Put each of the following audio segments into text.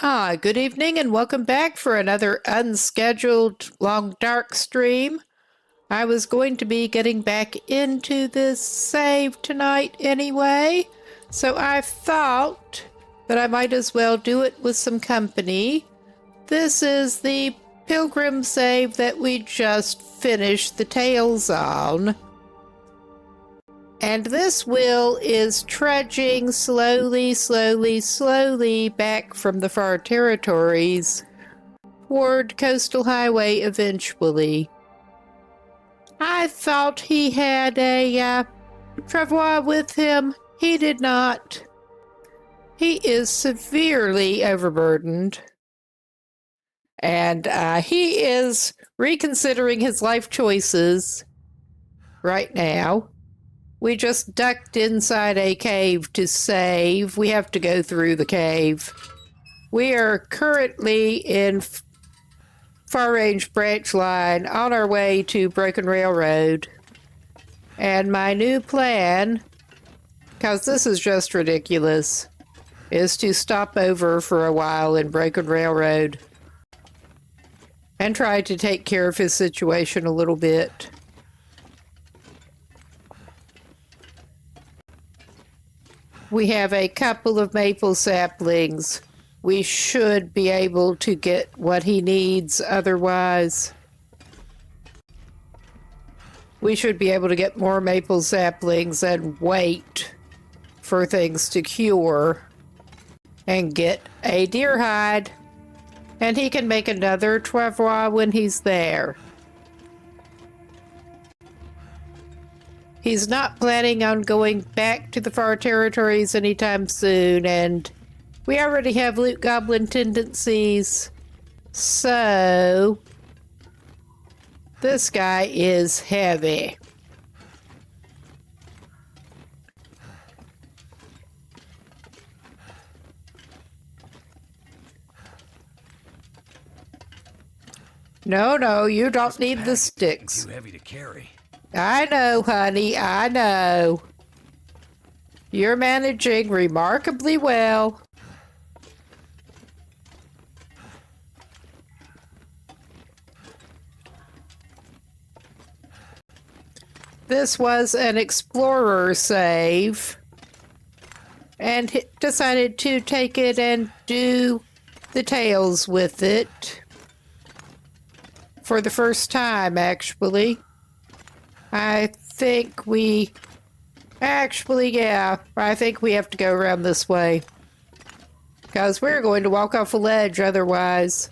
Good evening and welcome back for another unscheduled long dark stream. I was going to be getting back into this save tonight anyway, so I thought that I might as well do it with some company. This is the pilgrim save that we just finished the tales on. And this Will is trudging slowly back from the far territories toward Coastal Highway eventually. I thought he had a travois with him. He did not. He is severely overburdened. And he is reconsidering his life choices right now. We just ducked inside a cave to save. We have to go through the cave. We are currently in Far Range Branch Line on our way to Broken Railroad. And my new plan, because this is just ridiculous, is to stop over for a while in Broken Railroad and try to take care of his situation a little bit. We have a couple of maple saplings. We should be able to get what he needs otherwise. We should be able to get more maple saplings and wait for things to cure and get a deer hide. And he can make another travois when he's there. He's not planning on going back to the far territories anytime soon, and we already have loot goblin tendencies, so this guy is heavy. No, you don't need the sticks. Too heavy to carry. I know, honey, I know. You're managing remarkably well. This was an explorer save, and he decided to take it and do the tales with it for the first time, actually. I think we have to go around this way. Because we're going to walk off a ledge otherwise.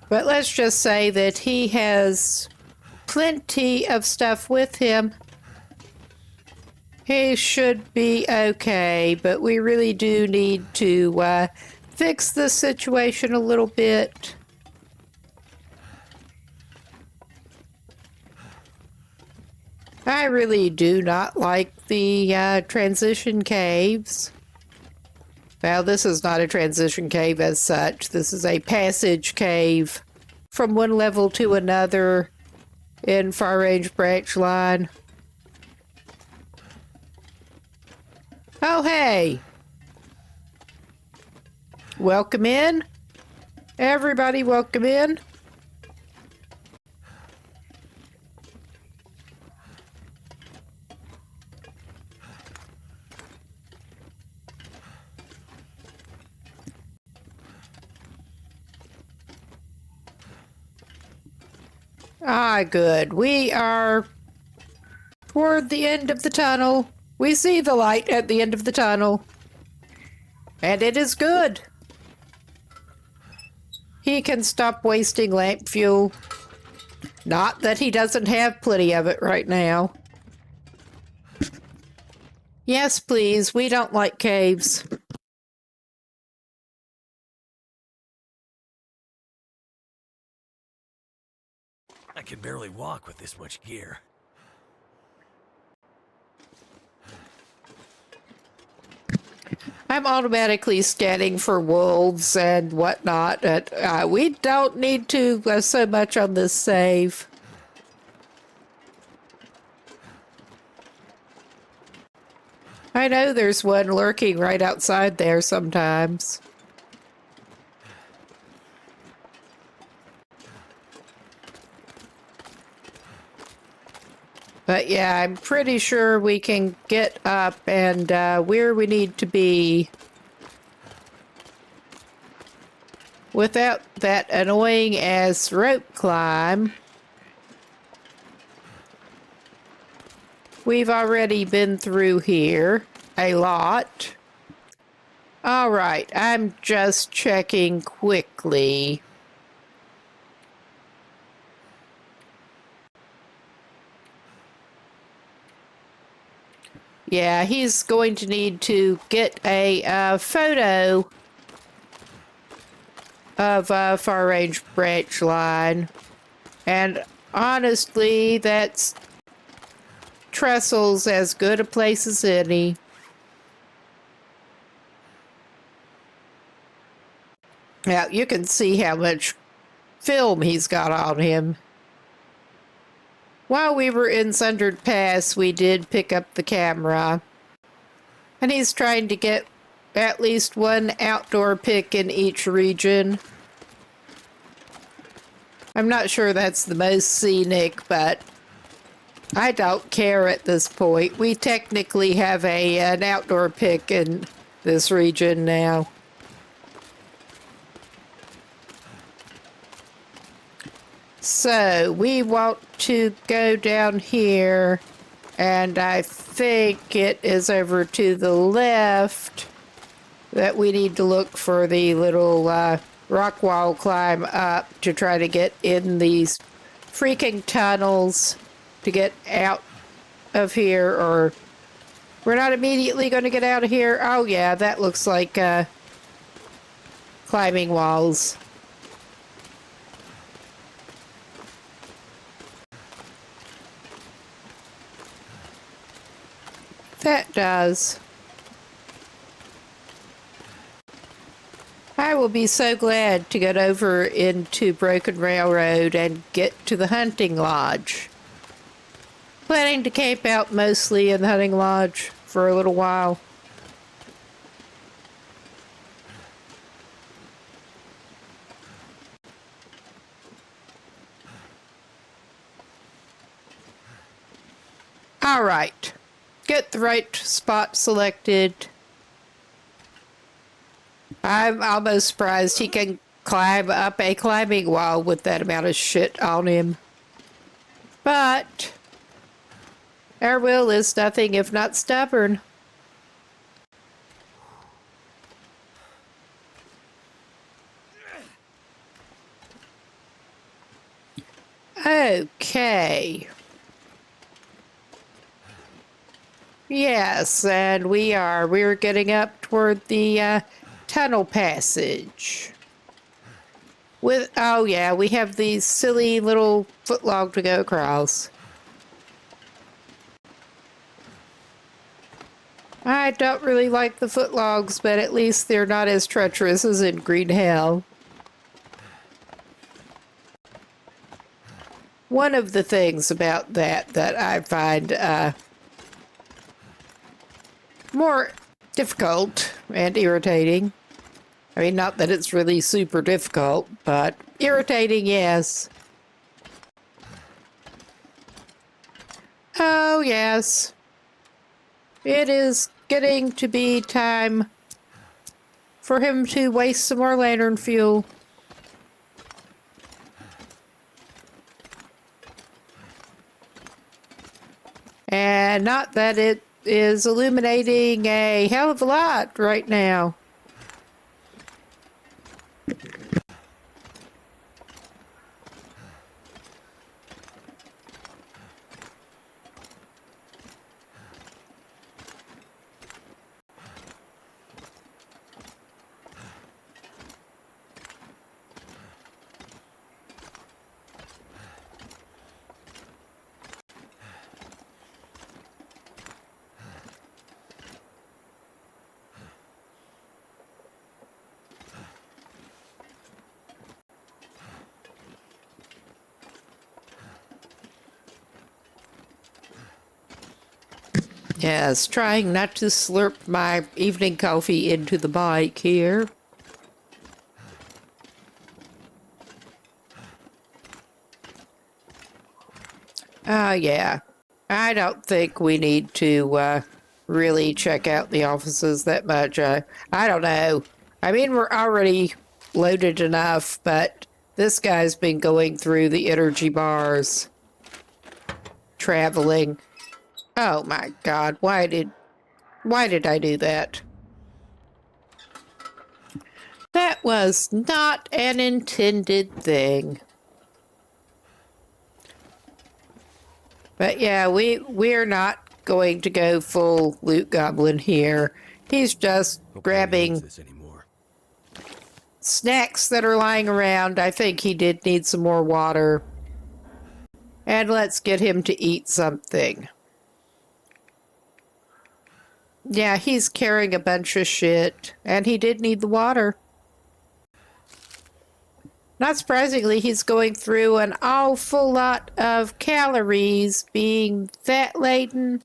But let's just say that he has plenty of stuff with him. He should be okay, but we really do need to fix the situation a little bit. I really do not like the transition caves. Well, this is not a transition cave as such. This is a passage cave from one level to another in Far Range Branch Line. Oh, hey! Welcome in. Everybody, welcome in. Good. We are toward the end of the tunnel. We see the light at the end of the tunnel. And it is good. He can stop wasting lamp fuel. Not that he doesn't have plenty of it right now. Yes, please. We don't like caves. I can barely walk with this much gear. I'm automatically scanning for wolves and whatnot. We don't need to so much on this save. I know there's one lurking right outside there sometimes. But yeah, I'm pretty sure we can get up and where we need to be without that annoying ass rope climb. We've already been through here a lot. All right, I'm just checking quickly. Yeah, he's going to need to get a photo of a far-range branch line. And honestly, that's trestle's as good a place as any. Now, you can see how much film he's got on him. While we were in Sundered Pass, we did pick up the camera. And he's trying to get at least one outdoor pic in each region. I'm not sure that's the most scenic, but I don't care at this point. We technically have an outdoor pic in this region now. So we want to go down here, and I think it is over to the left that we need to look for the little rock wall climb up to try to get in these freaking tunnels to get out of here. Or we're not immediately going to get out of here. Oh yeah, that looks like climbing walls. That does. I will be so glad to get over into Broken Railroad and get to the hunting lodge. Planning to camp out mostly in the hunting lodge for a little while. All right. Get the right spot selected. I'm almost surprised he can climb up a climbing wall with that amount of shit on him. But our will is nothing if not stubborn. Okay. Yes, and we're getting up toward the tunnel passage. Oh yeah, we have these silly little footlog to go across. I don't really like the footlogs, but at least they're not as treacherous as in Green Hell. One of the things about that I find more difficult and irritating. I mean, not that it's really super difficult, but irritating, yes. Oh, yes. It is getting to be time for him to waste some more lantern fuel. And not that it is illuminating a hell of a lot right now. Yes, trying not to slurp my evening coffee into the bike here. Yeah. I don't think we need to really check out the offices that much. I don't know. I mean, we're already loaded enough, but this guy's been going through the energy bars, traveling. Oh my God, why did I do that? That was not an intended thing. But yeah, we're not going to go full loot goblin here. He's just grabbing this anymore. snacks that are lying around. I think he did need some more water. And let's get him to eat something. Yeah, he's carrying a bunch of shit, and he did need the water. Not surprisingly, he's going through an awful lot of calories, being fat-laden.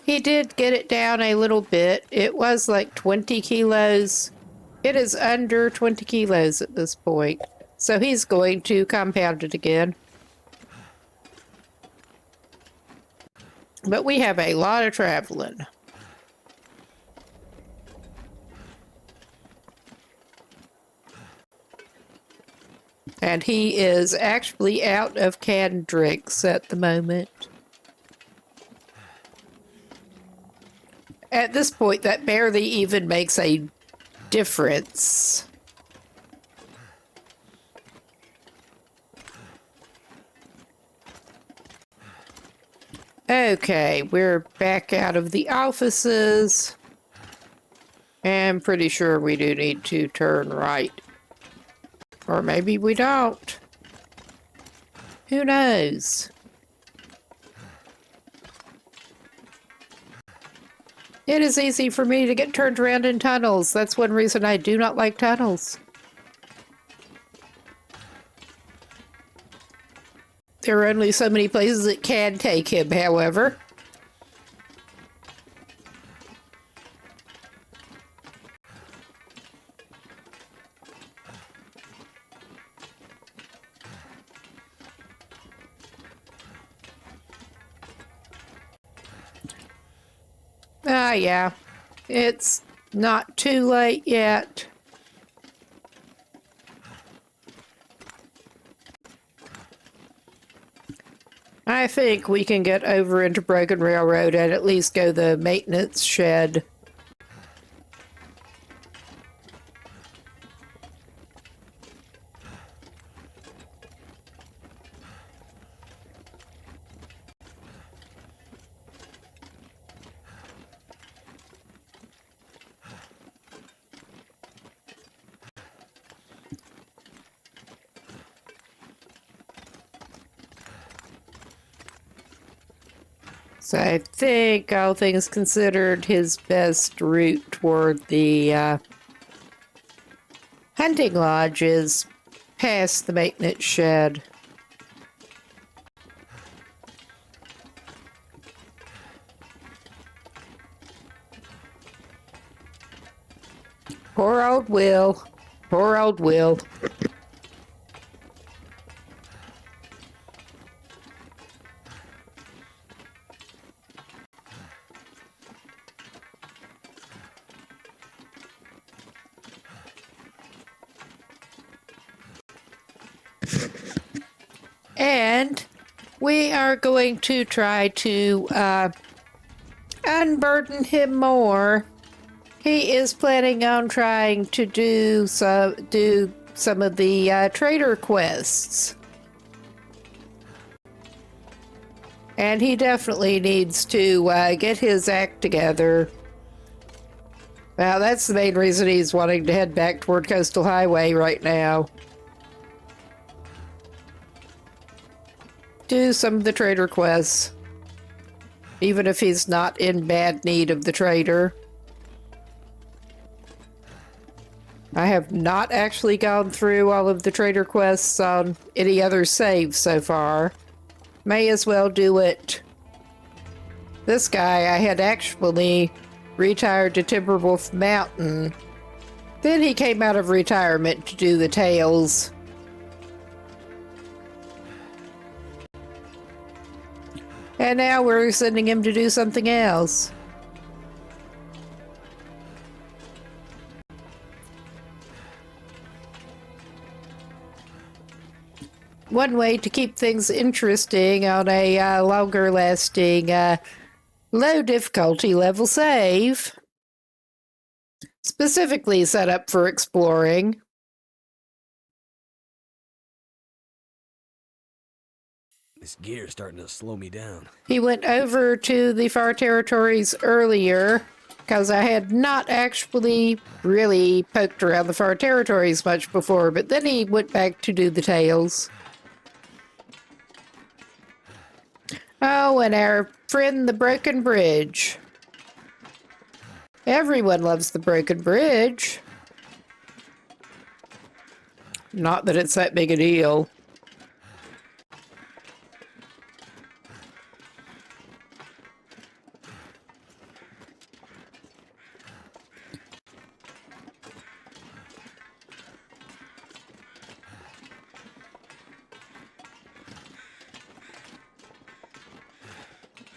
He did get it down a little bit. It was like 20 kilos. It is under 20 kilos at this point. So he's going to compound it again. But we have a lot of traveling. And he is actually out of canned drinks at the moment. At this point, that barely even makes a difference. Okay, we're back out of the offices. I'm pretty sure we do need to turn right. Or maybe we don't. Who knows? It is easy for me to get turned around in tunnels. That's one reason I do not like tunnels. There are only so many places it can take him, however. Yeah. It's not too late yet. I think we can get over into Broken Railroad and at least go the maintenance shed. So I think, all things considered, his best route toward the hunting lodge is past the maintenance shed. Poor old Will. Poor old Will. And we are going to try to unburden him more. He is planning on trying to do some of the trader quests. And he definitely needs to get his act together. Well, that's the main reason he's wanting to head back toward Coastal Highway right now. Do some of the trader quests. Even if he's not in bad need of the trader. I have not actually gone through all of the trader quests on any other save so far. May as well do it. This guy, I had actually retired to Timberwolf Mountain. Then he came out of retirement to do the tales. And now we're sending him to do something else. One way to keep things interesting on a longer lasting, low difficulty level save, specifically set up for exploring. This gear's starting to slow me down. He went over to the far territories earlier because I had not actually really poked around the far territories much before, but then he went back to do the tales. Oh, and our friend the Broken Bridge. Everyone loves the Broken Bridge. Not that it's that big a deal.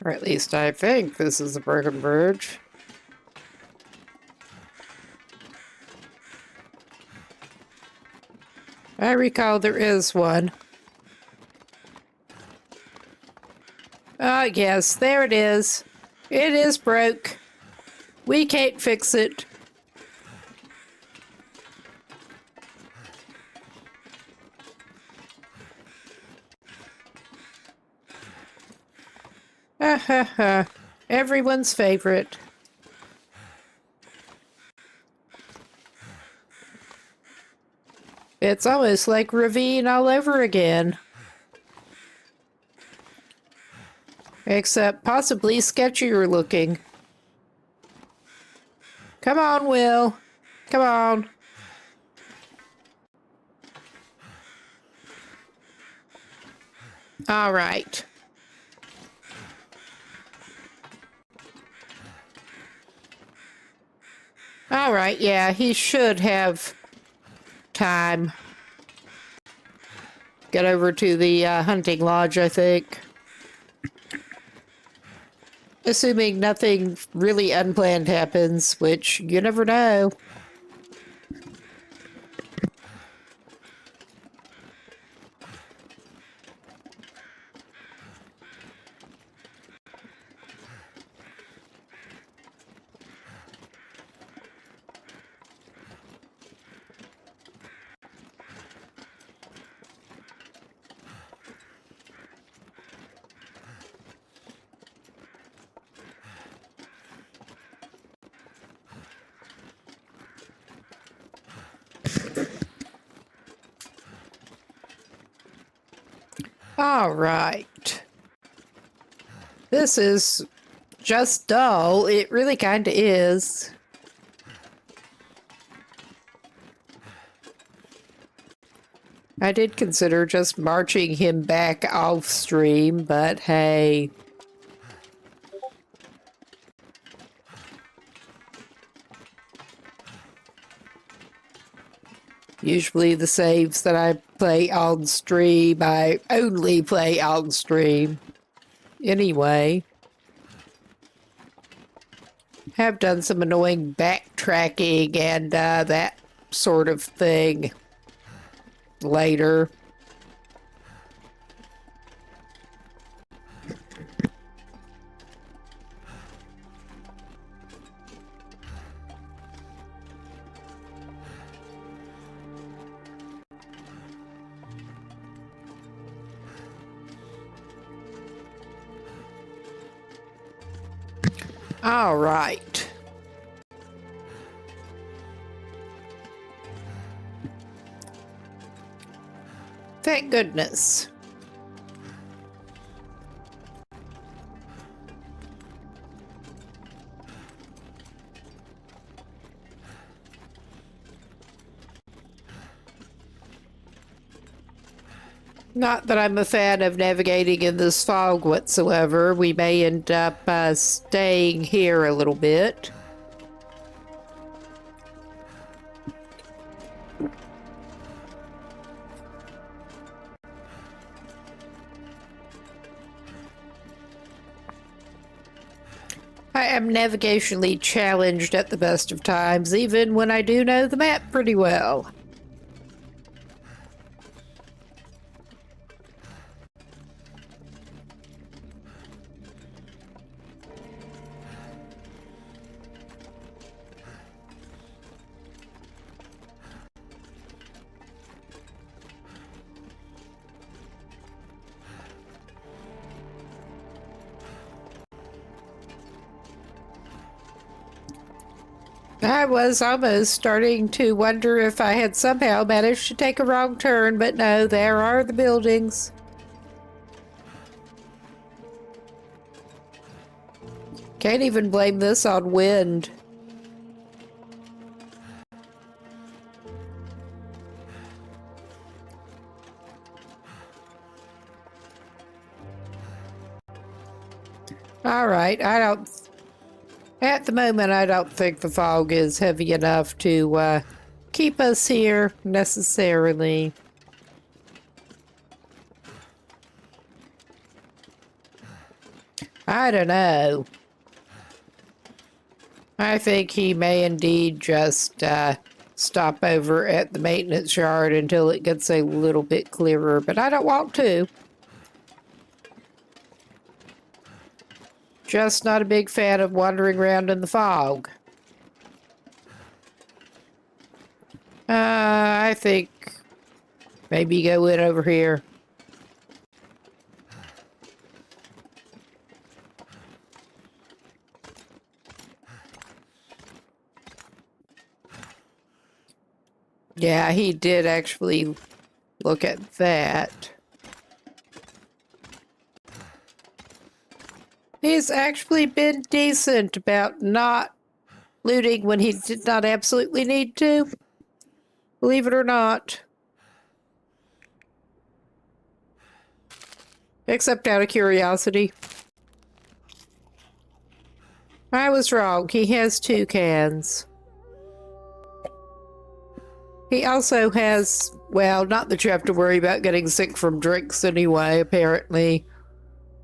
Or at least I think this is the Broken Bridge. I recall there is one. Ah, yes, there it is. It is broke. We can't fix it. Ha ha ha. Everyone's favorite. It's almost like Ravine all over again. Except possibly sketchier looking. Come on, Will. Come on. All right. All right, yeah, he should have time. Get over to the hunting lodge, I think. Assuming nothing really unplanned happens, which you never know. All right. This is just dull. It really kind of is. I did consider just marching him back off stream, but hey. Usually the saves that I play on stream, I only play on stream. Anyway. Have done some annoying backtracking and that sort of thing later. All right. Thank goodness. Not that I'm a fan of navigating in this fog whatsoever. We may end up staying here a little bit. I am navigationally challenged at the best of times, even when I do know the map pretty well. I was almost starting to wonder if I had somehow managed to take a wrong turn, but no, there are the buildings. Can't even blame this on wind. All right, at the moment, I don't think the fog is heavy enough to keep us here necessarily. I don't know. I think he may indeed just stop over at the maintenance yard until it gets a little bit clearer, but I don't want to. Just not a big fan of wandering around in the fog. I think maybe go in over here. Yeah, he did actually look at that. He's actually been decent about not looting when he did not absolutely need to. Believe it or not. Except out of curiosity. I was wrong. He has 2 cans. He also has, well, not that you have to worry about getting sick from drinks anyway, apparently.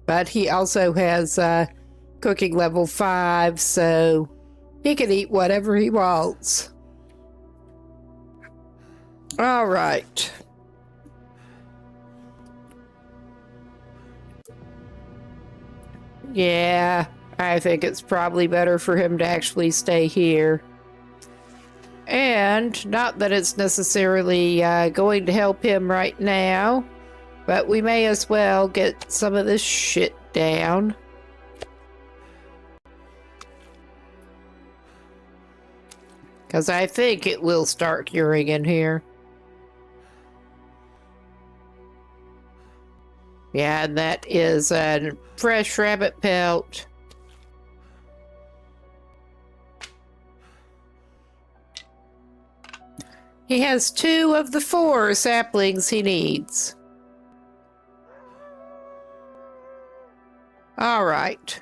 But he also has cooking level 5, so he can eat whatever he wants. All right. Yeah, I think it's probably better for him to actually stay here. And not that it's necessarily going to help him right now, but we may as well get some of this shit down. Because I think it will start curing in here. Yeah, and that is a fresh rabbit pelt. He has 2 of the 4 saplings he needs. All right.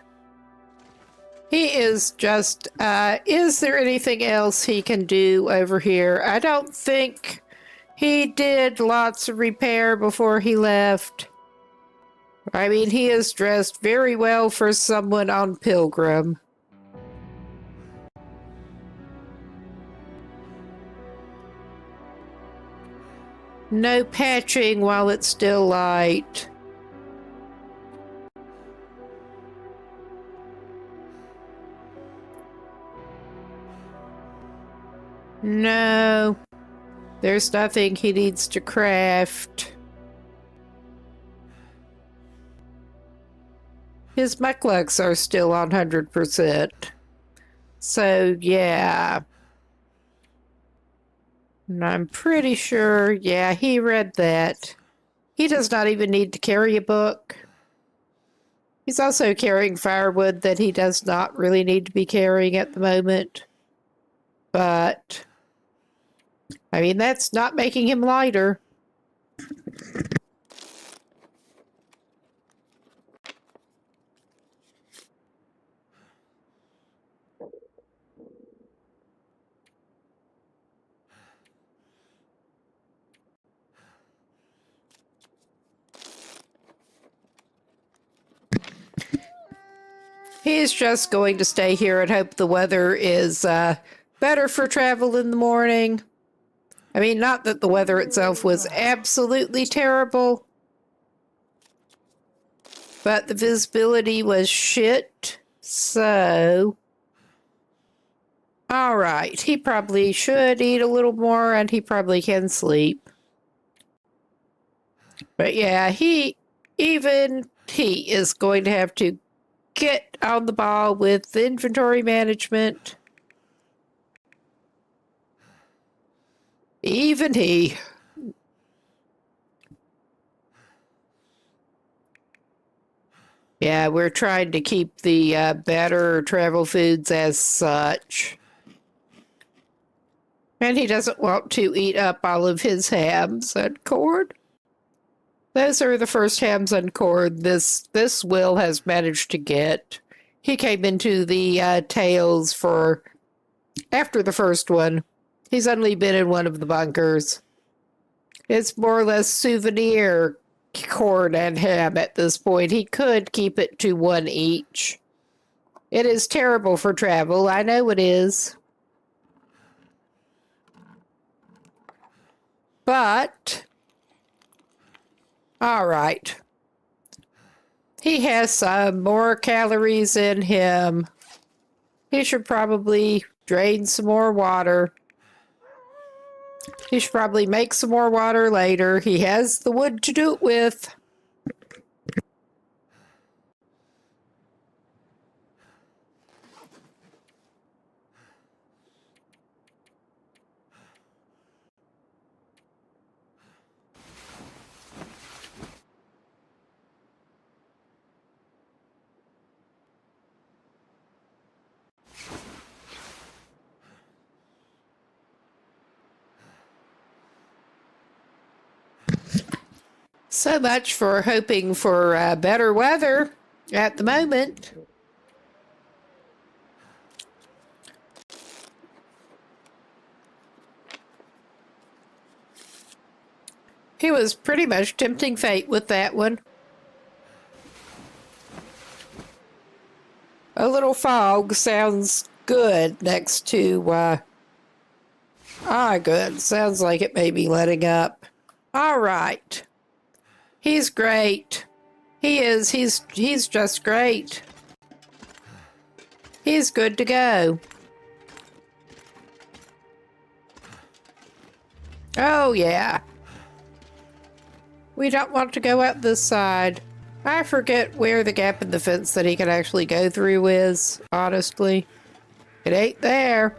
He is just, is there anything else he can do over here? I don't think he did lots of repair before he left. I mean, he is dressed very well for someone on Pilgrim. No patching while it's still light. No, there's nothing he needs to craft. His mucklucks are still on 100%. So, yeah. And I'm pretty sure, yeah, he read that. He does not even need to carry a book. He's also carrying firewood that he does not really need to be carrying at the moment. But, I mean, that's not making him lighter. He's just going to stay here and hope the weather is better for travel in the morning. I mean, not that the weather itself was absolutely terrible, but the visibility was shit, so... Alright, he probably should eat a little more, and he probably can sleep. But yeah, even he is going to have to get on the ball with inventory management. Even he. Yeah, we're trying to keep the better travel foods as such. And he doesn't want to eat up all of his hams and corn. Those are the first hams and corn this Will has managed to get. He came into the tails for after the first one. He's only been in one of the bunkers. It's more or less souvenir corn and ham at this point. He could keep it to one each. It is terrible for travel. I know it is. But... all right. He has some more calories in him. He should probably drain some more water. He should probably make some more water later. He has the wood to do it with. So much for hoping for better weather at the moment. He was pretty much tempting fate with that one. A little fog sounds good next to, good. Sounds like it may be letting up. All right. He's great. He is. He's just great. He's good to go. Oh, yeah. We don't want to go up this side. I forget where the gap in the fence that he can actually go through is, honestly. It ain't there.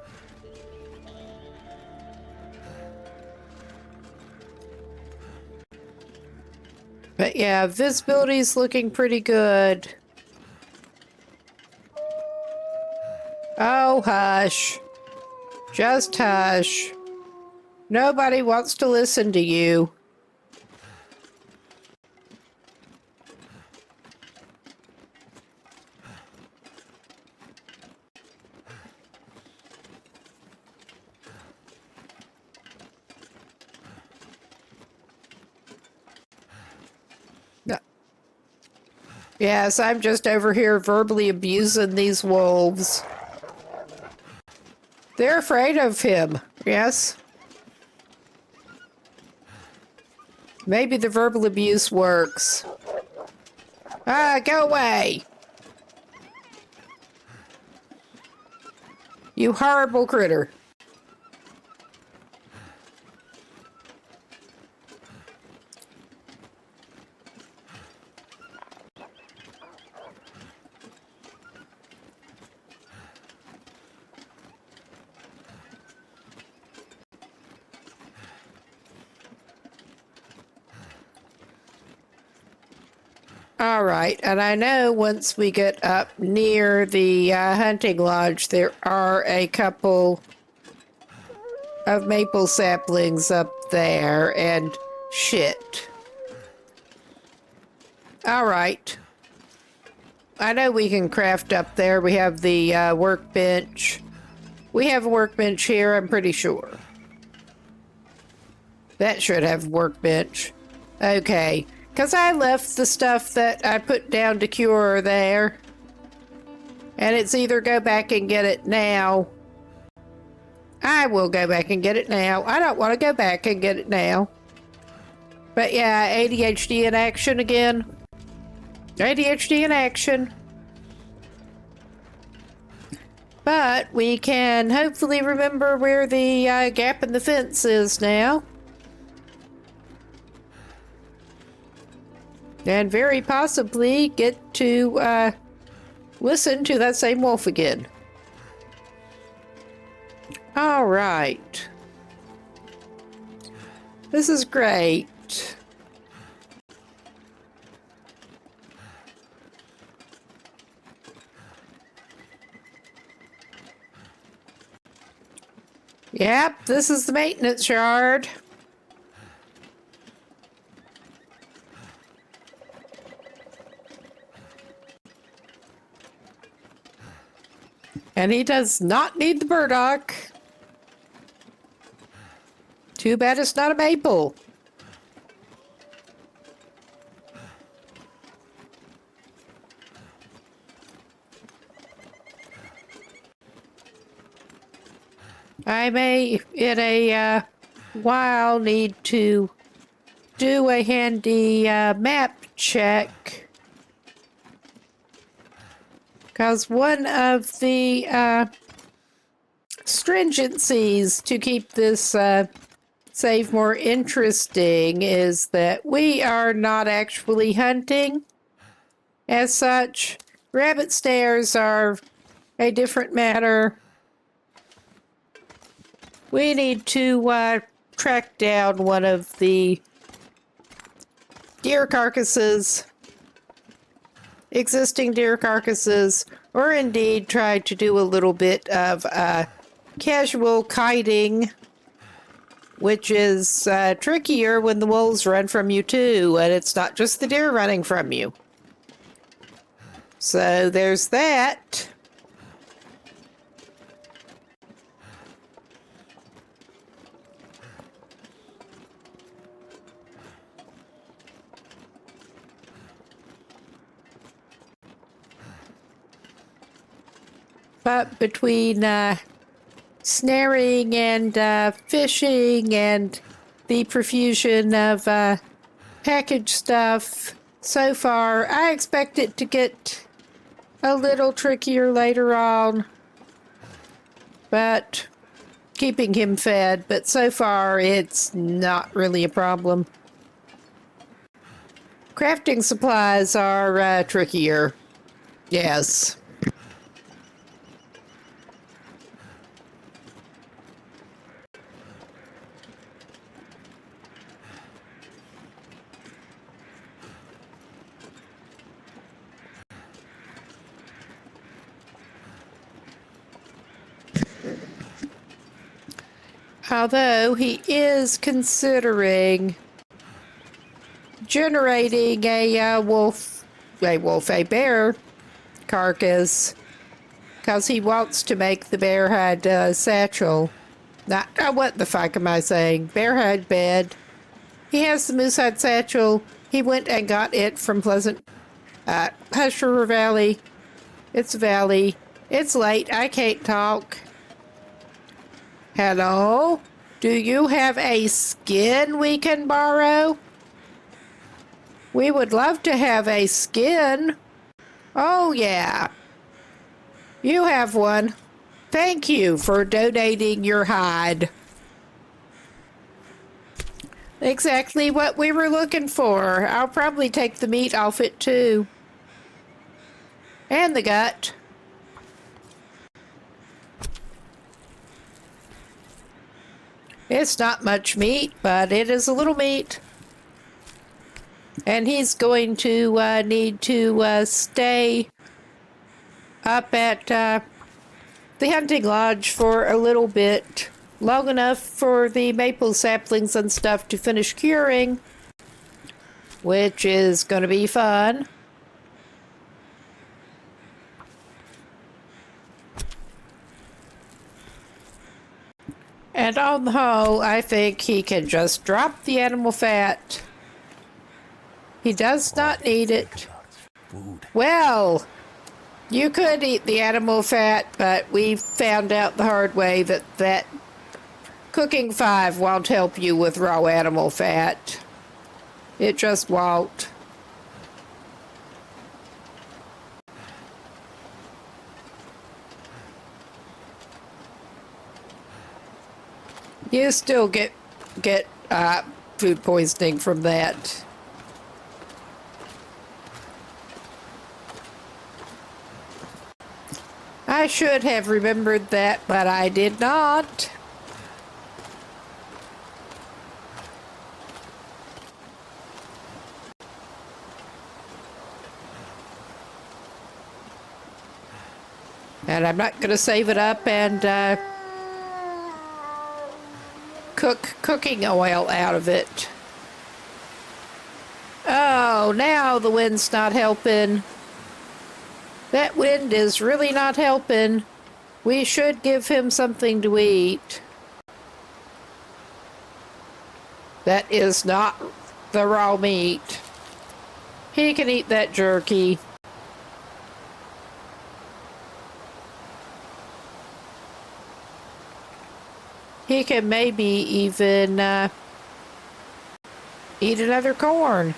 But yeah, visibility's looking pretty good. Oh, hush. Just hush. Nobody wants to listen to you. Yes, I'm just over here verbally abusing these wolves. They're afraid of him, yes? Maybe the verbal abuse works. Go away! You horrible critter. All right, and I know once we get up near the hunting lodge, there are a couple of maple saplings up there, and shit. All right. I know we can craft up there. We have the workbench. We have a workbench here, I'm pretty sure. That should have a workbench. Okay. Because I left the stuff that I put down to cure there. And it's either go back and get it now. I will go back and get it now. I don't want to go back and get it now. But yeah, ADHD in action again. ADHD in action. But we can hopefully remember where the gap in the fence is now. And very possibly get to listen to that same wolf again. All right. This is great. Yep, this is the maintenance yard. And he does not need the burdock. Too bad it's not a maple. I may, in a while, need to do a handy map check. Because one of the stringencies to keep this save more interesting is that we are not actually hunting as such. Rabbit snares are a different matter. We need to track down one of the deer carcasses, existing deer carcasses, or indeed try to do a little bit of casual kiting, which is trickier when the wolves run from you too, and it's not just the deer running from you. So there's that. But between snaring and fishing and the profusion of package stuff so far, I expect it to get a little trickier later on. But keeping him fed, but so far it's not really a problem. Crafting supplies are trickier. Yes. Although he is considering generating a bear carcass, because he wants to make the bear hide satchel. Not, what the fuck am I saying? Bear hide bed. He has the moose hide satchel. He went and got it from Pleasant Hush Valley. It's a valley. It's late. I can't talk. Hello? Do you have a skin we can borrow? We would love to have a skin. Oh, yeah. You have one. Thank you for donating your hide. Exactly what we were looking for. I'll probably take the meat off it, too. And the gut. It's not much meat, but it is a little meat. And he's going to need to stay up at the hunting lodge for a little bit, long enough for the maple saplings and stuff to finish curing, which is going to be fun. And on the whole, I think he can just drop the animal fat. He does not need it. Well, You could eat the animal fat, but we found out the hard way that cooking 5 won't help you with raw animal fat. It just won't. You still get food poisoning from that. I should have remembered that, but I did not. And I'm not going to save it up and cook cooking oil out of it. Oh, now the wind's not helping. That wind is really not helping. We should give him something to eat. That is not the raw meat. He can eat that jerky. He can maybe even eat another corn.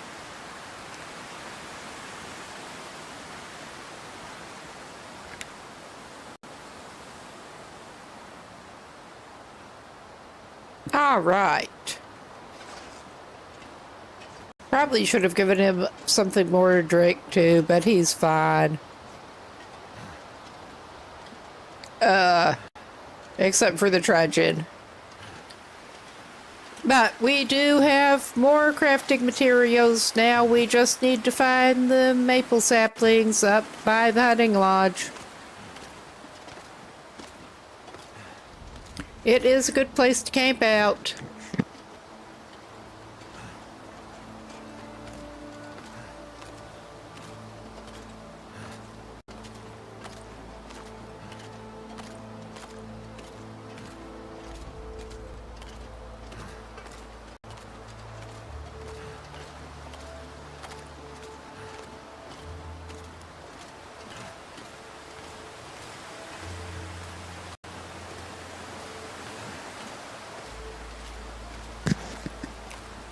All right. Probably should have given him something more to drink too, but he's fine. Except for the trudging. But we do have more crafting materials now. We just need to find the maple saplings up by the hunting lodge. It is a good place to camp out.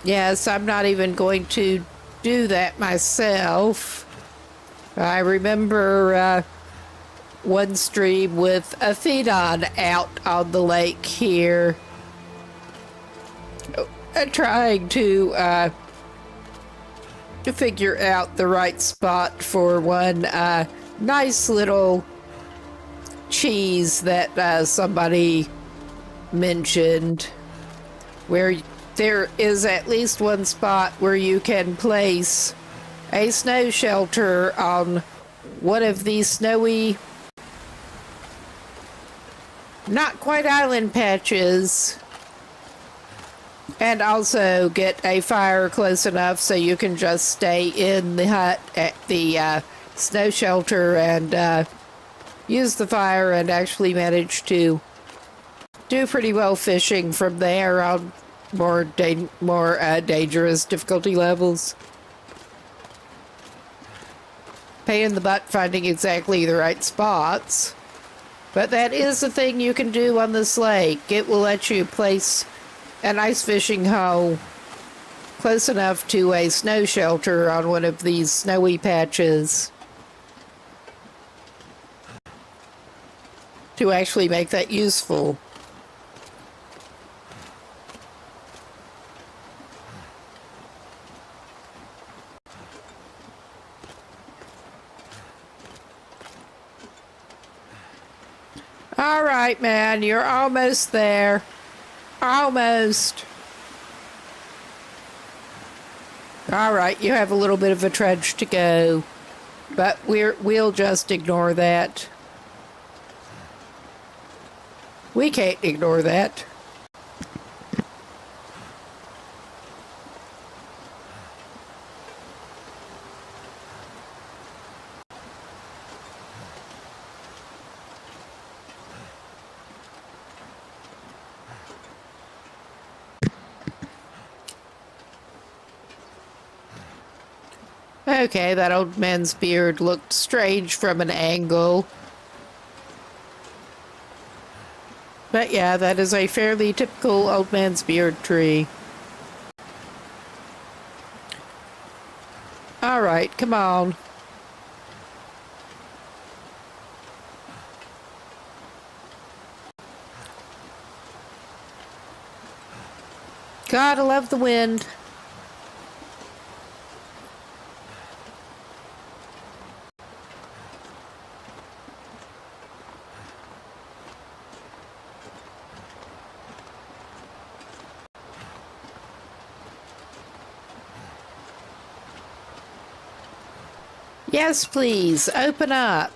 Yes, I'm not even going to do that myself. I remember one stream with a Phenon out on the lake here, trying to figure out the right spot for one nice little cheese that somebody mentioned, where there is at least one spot where you can place a snow shelter on one of these snowy, not quite island patches, and also get a fire close enough so you can just stay in the hut at the snow shelter and use the fire and actually manage to do pretty well fishing from there on more dangerous difficulty levels. Pain in the butt finding exactly the right spots. But that is a thing you can do on this lake. It will let you place an ice fishing hole close enough to a snow shelter on one of these snowy patches to actually make that useful. All right, man, you're almost there. Almost. All right, you have a little bit of a trudge to go, but we'll just ignore that. We can't ignore that. Okay, that old man's beard looked strange from an angle. But yeah, that is a fairly typical old man's beard tree. Alright, come on. Gotta love the wind. Yes, please, open up.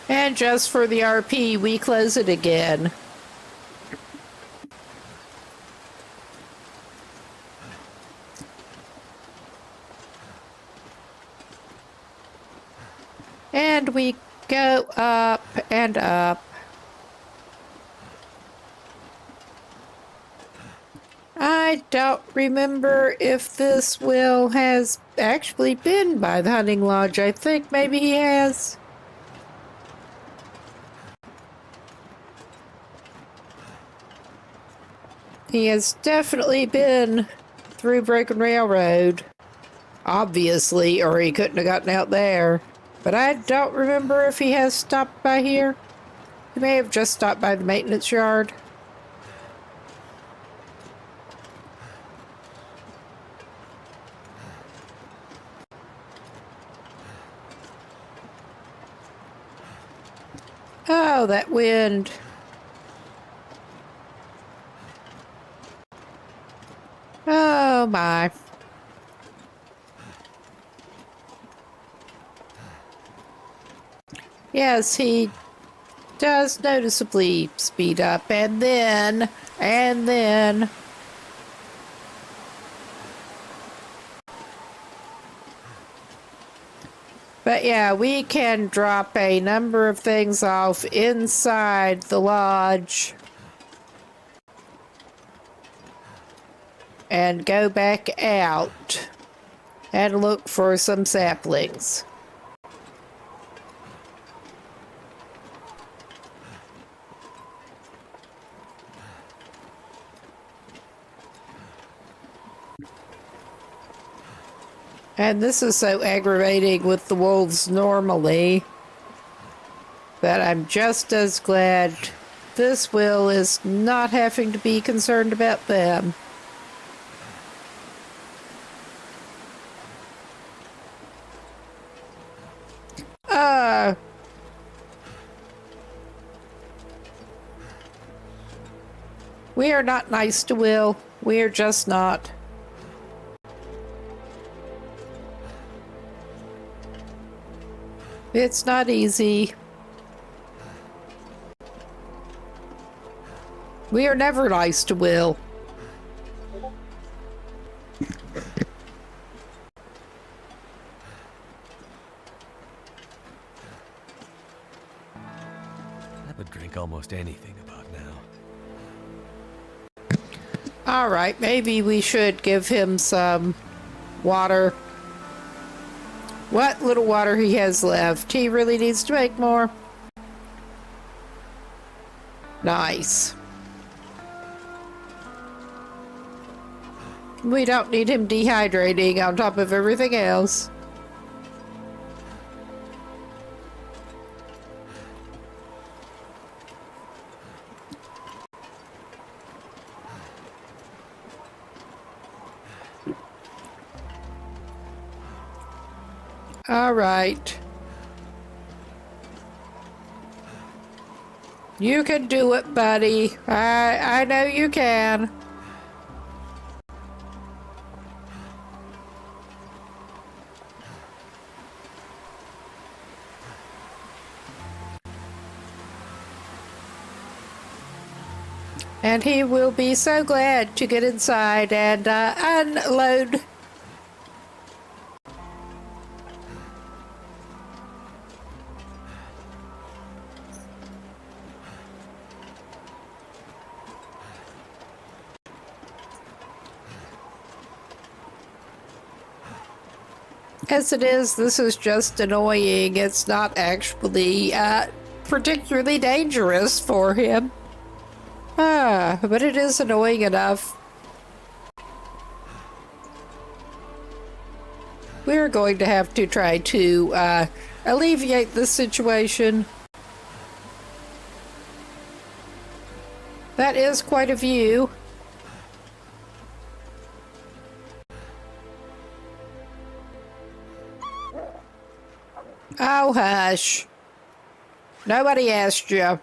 And just for the RP, we close it again. And we go up and up. I don't remember if this Will has actually been by the hunting lodge. I think maybe he has. He has definitely been through Broken Railroad. Obviously, or he couldn't have gotten out there. But I don't remember if he has stopped by here. He may have just stopped by the maintenance yard. Oh, that wind. Oh, my. Yes, he does noticeably speed up, and then. But yeah, we can drop a number of things off inside the lodge and go back out and look for some saplings. And this is so aggravating with the wolves normally that I'm just as glad this Will is not having to be concerned about them. We are not nice to Will. We are just not. It's not easy. We are never nice to Will. I would drink almost anything about now. All right, maybe we should give him some water. What little water he has left. He really needs to make more. Nice. We don't need him dehydrating on top of everything else. All right. You can do it, buddy. I know you can. And he will be so glad to get inside and unload. As it is, this is just annoying. It's not actually particularly dangerous for him. But it is annoying enough. We're going to have to try to alleviate this situation. That is quite a view. Oh, hush. Nobody asked you.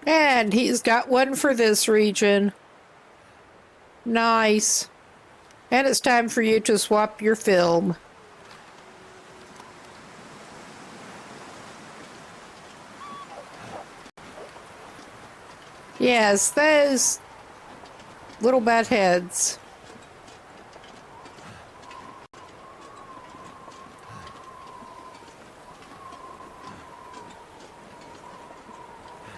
And he's got one for this region. Nice. And it's time for you to swap your film. Yes, those little bat heads.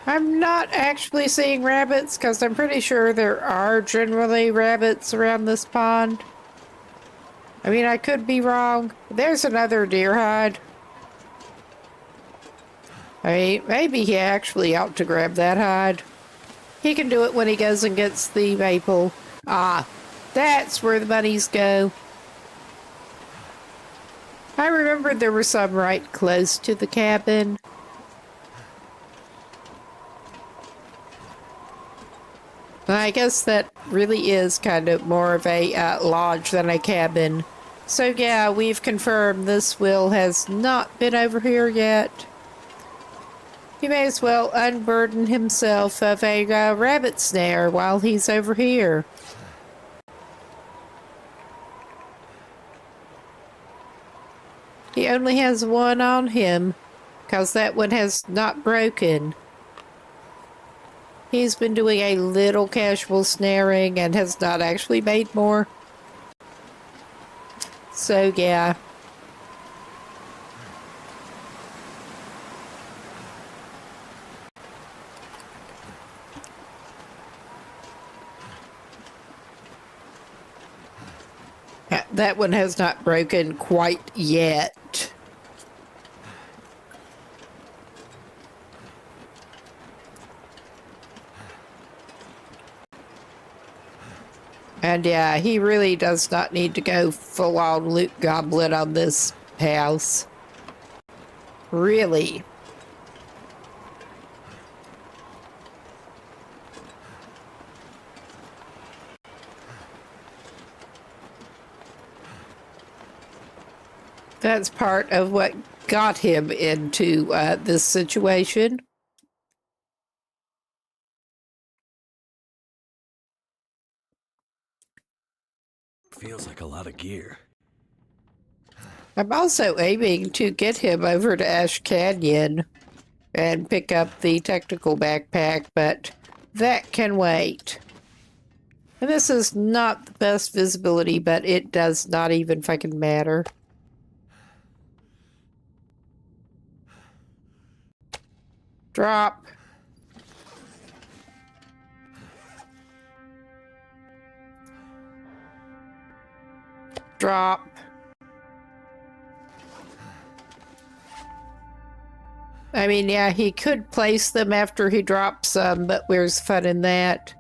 I'm not actually seeing rabbits because I'm pretty sure there are generally rabbits around this pond. I mean, I could be wrong. There's another deer hide. I mean, maybe he actually ought to grab that hide. He can do it when he goes and gets the maple. Ah, that's where the bunnies go. I remembered there were some right close to the cabin. I guess that really is kind of more of a lodge than a cabin. So yeah, we've confirmed this Will has not been over here yet. He may as well unburden himself of a rabbit snare while he's over here. He only has one on him, because that one has not broken. He's been doing a little casual snaring and has not actually made more. So, yeah. That one has not broken quite yet. And yeah, he really does not need to go full-on loot goblin on this house. Really. That's part of what got him into this situation. Feels like a lot of gear. I'm also aiming to get him over to Ash Canyon and pick up the technical backpack, but that can wait. And this is not the best visibility, but it does not even fucking matter. Drop. Drop. I mean, yeah, he could place them after he drops some, but where's fun in that?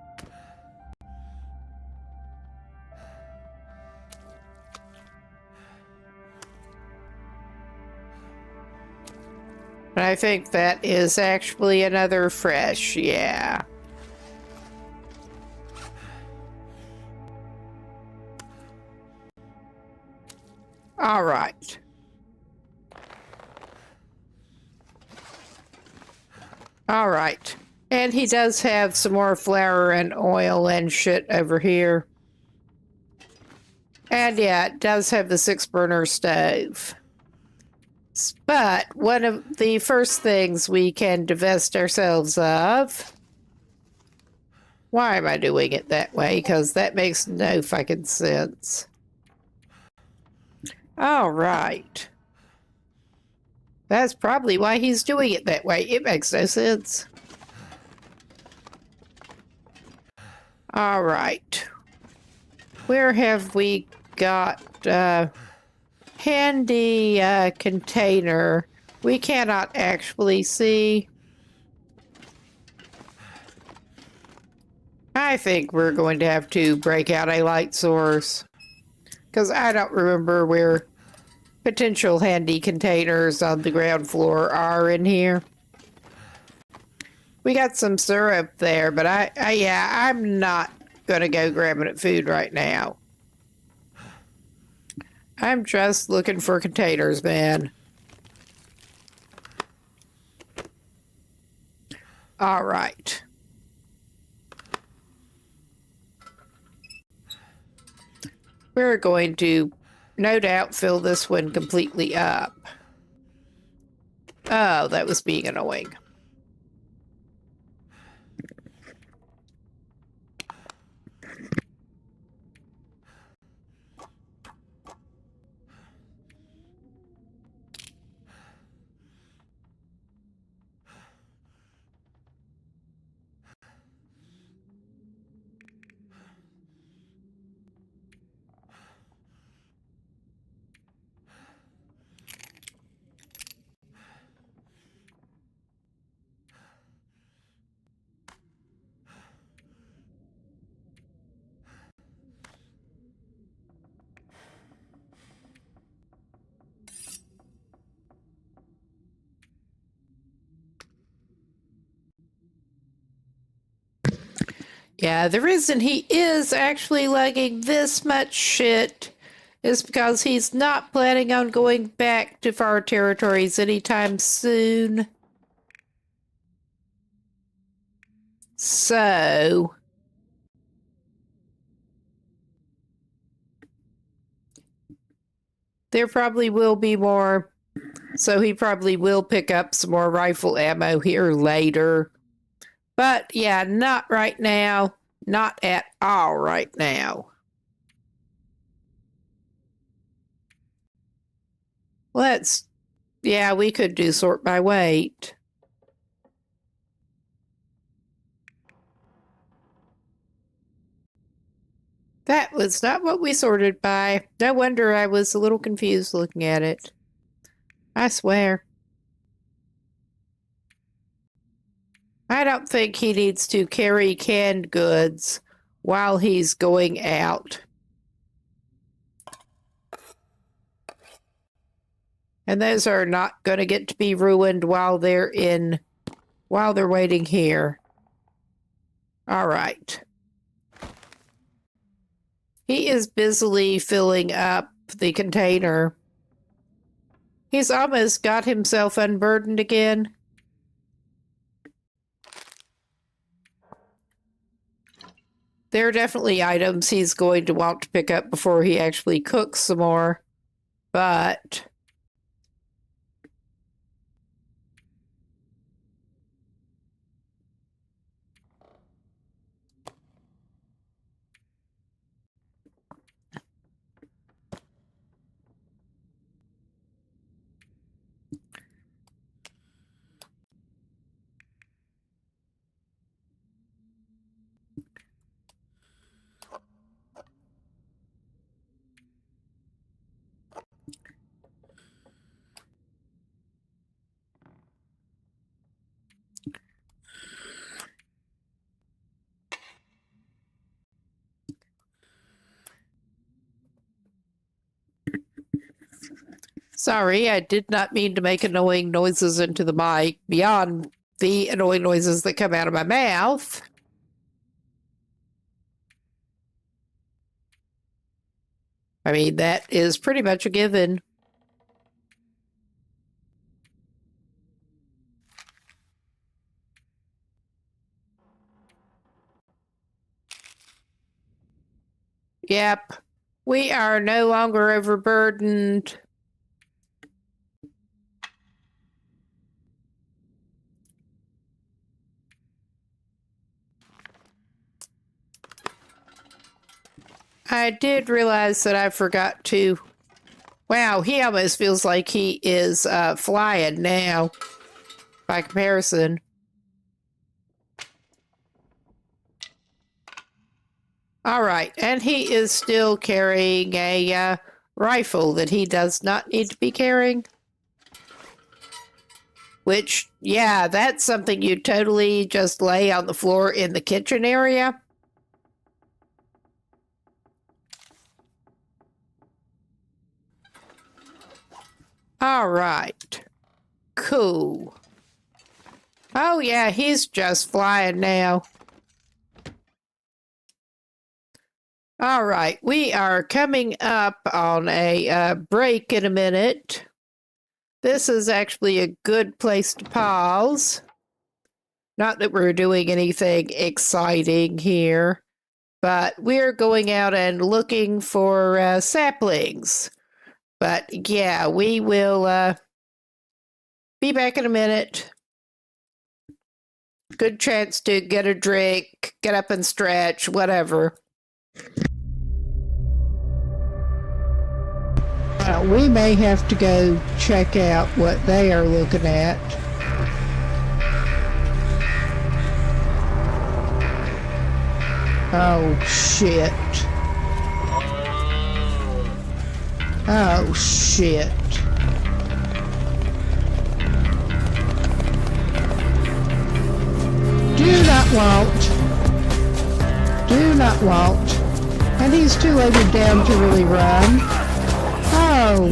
I think that is actually another fresh, yeah. All right. All right. And he does have some more flour and oil and shit over here. And yeah, it does have the 6-burner stove. But one of the first things we can divest ourselves of Why am I doing it that way? Because that makes no fucking sense. All right. That's probably why he's doing it that way. It makes no sense. All right. Where have we got handy container? We cannot actually see. I think we're going to have to break out a light source, because I don't remember where potential handy containers on the ground floor are in here. We got some syrup there, but I'm not going to go grabbing at food right now. I'm just looking for containers, man. All right. We're going to, no doubt, fill this one completely up. Oh, that was being annoying. Yeah, the reason he is actually lugging this much shit is because he's not planning on going back to far territories anytime soon. So, there probably will be more. So he probably will pick up some more rifle ammo here later. But yeah, not right now. Not at all right now. Yeah, we could do sort by weight. That was not what we sorted by. No wonder I was a little confused looking at it. I swear. I don't think he needs to carry canned goods while he's going out. And those are not going to get to be ruined while they're waiting here. All right. He is busily filling up the container. He's almost got himself unburdened again. There are definitely items he's going to want to pick up before he actually cooks some more. But sorry, I did not mean to make annoying noises into the mic beyond the annoying noises that come out of my mouth. I mean, that is pretty much a given. Yep, we are no longer overburdened. I did realize that I forgot to... Wow, he almost feels like he is flying now, by comparison. All right, and he is still carrying a rifle that he does not need to be carrying. Which, yeah, that's something you totally just lay on the floor in the kitchen area. All right. Cool. Oh, yeah, he's just flying now. All right, we are coming up on a break in a minute. This is actually a good place to pause. Not that we're doing anything exciting here, but we're going out and looking for saplings. But yeah, we will be back in a minute. Good chance to get a drink, get up and stretch, whatever. We may have to go check out what they are looking at. Oh, shit. Oh, shit. Do not want. Do not want. And he's too loaded down to really run. Oh.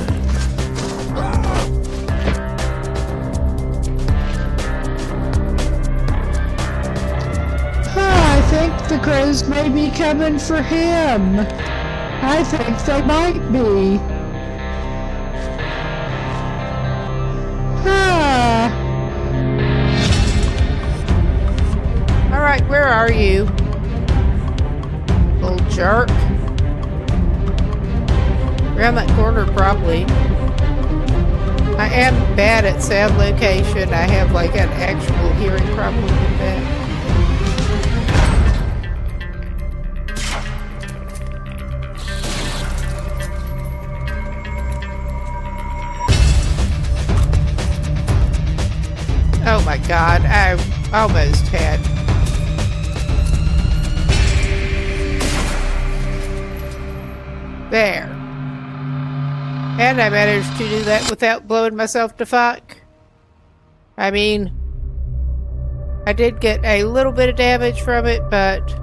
I think the crows may be coming for him. I think they might be. All right, where are you? Little jerk. Around that corner, probably. I am bad at sound location. I have like an actual hearing problem with that. Oh my god, I almost had. There. And I managed to do that without blowing myself to fuck. I mean, I did get a little bit of damage from it, but...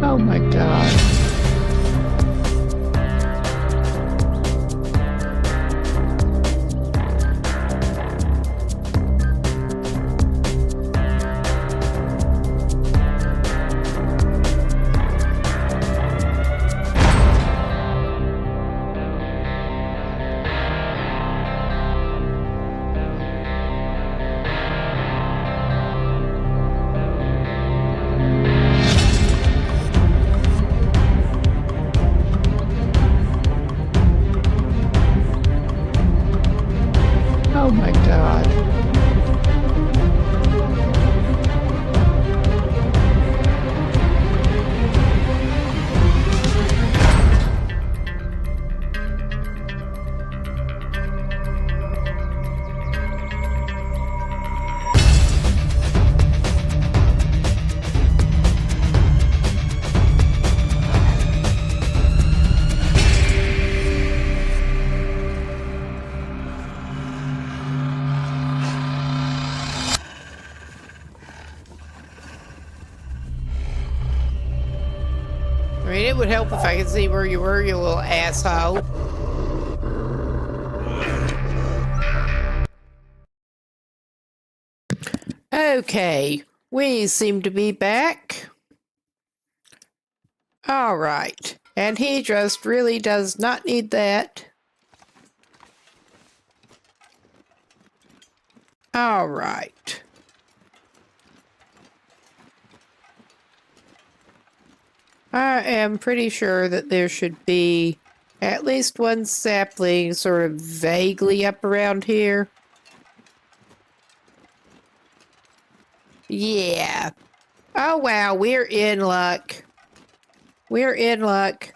Oh my god. Oh my god. I mean, it would help if I could see where you were, you little asshole. Okay, we seem to be back. All right, and he just really does not need that. All right. I am pretty sure that there should be at least one sapling sort of vaguely up around here. Yeah. Oh, wow, we're in luck. We're in luck.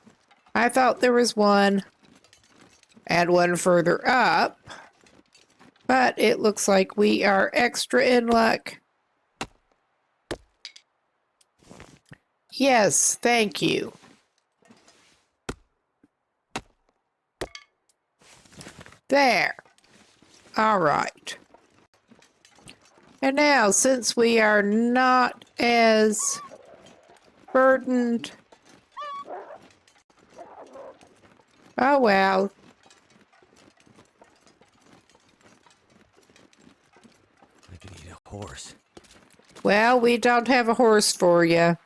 I thought there was one and one further up, but it looks like we are extra in luck. Yes, thank you. There. All right. And now, since we are not as burdened... Oh, well. I could eat a horse. Well, we don't have a horse for you.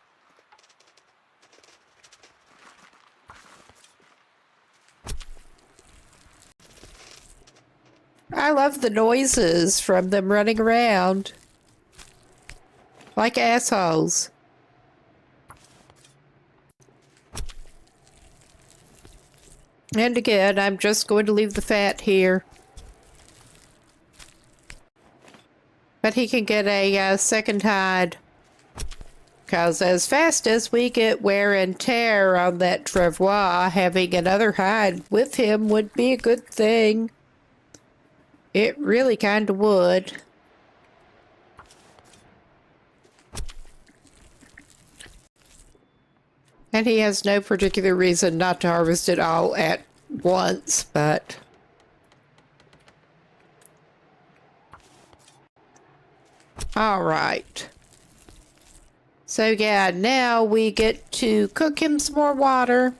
I love the noises from them running around. Like assholes. And again, I'm just going to leave the fat here. But he can get a second hide. Because as fast as we get wear and tear on that travois, having another hide with him would be a good thing. It really kind of would. And he has no particular reason not to harvest it all at once, but... All right. So yeah, now we get to cook him some more water.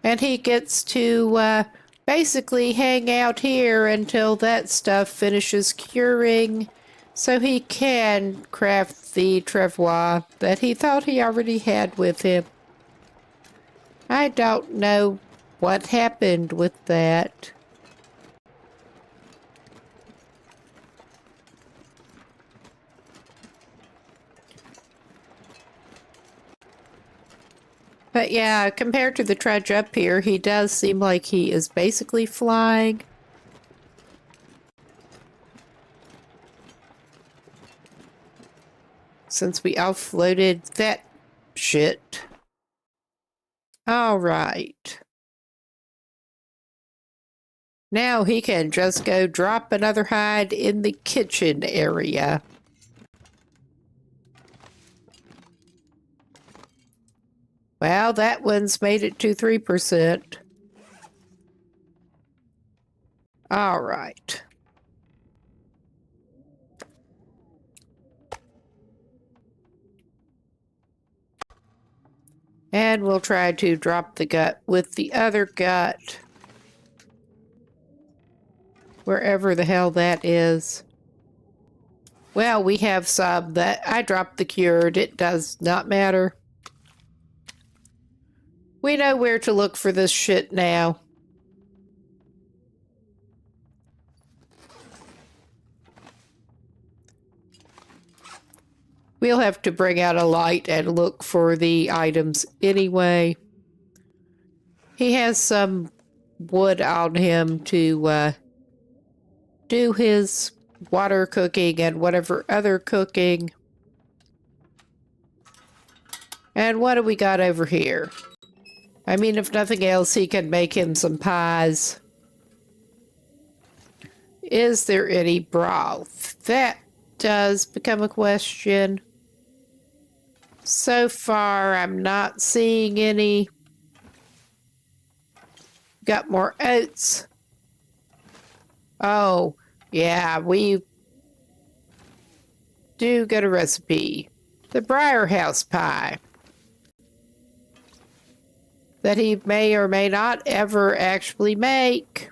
And he gets to basically hang out here until that stuff finishes curing, so he can craft the travois that he thought he already had with him. I don't know what happened with that. But yeah, compared to the trudge up here, he does seem like he is basically flying. Since we offloaded that shit. All right. Now he can just go drop another hide in the kitchen area. Well, that one's made it to 3%. All right. And we'll try to drop the gut with the other gut. Wherever the hell that is. Well, we have some that I dropped the cured. It does not matter. We know where to look for this shit now. We'll have to bring out a light and look for the items anyway. He has some wood on him to do his water cooking and whatever other cooking. And what do we got over here? I mean, if nothing else, he can make him some pies. Is there any broth? That does become a question. So far, I'm not seeing any. Got more oats. Oh, yeah, we do get a recipe. The Briar House pie. That he may or may not ever actually make.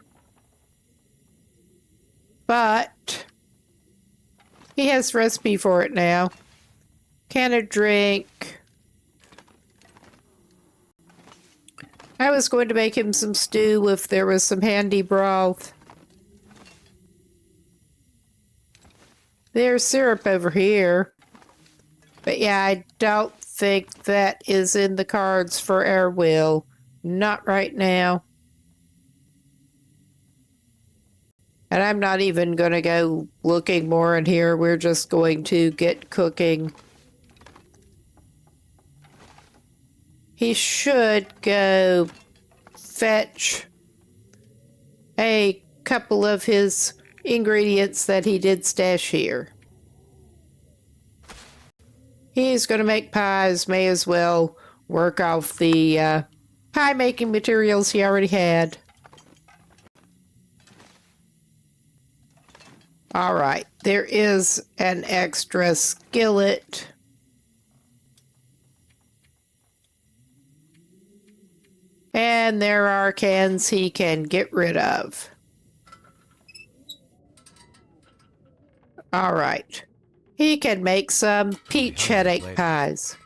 But he has a recipe for it now. Can of drink. I was going to make him some stew if there was some handy broth. There's syrup over here. But yeah, I don't think that is in the cards for our will. Not right now. And I'm not even going to go looking more in here. We're just going to get cooking. He should go fetch a couple of his ingredients that he did stash here. He's going to make pies. May as well work off the pie making materials he already had. All right, there is an extra skillet. And there are cans he can get rid of. All right. He can make some peach headache pies.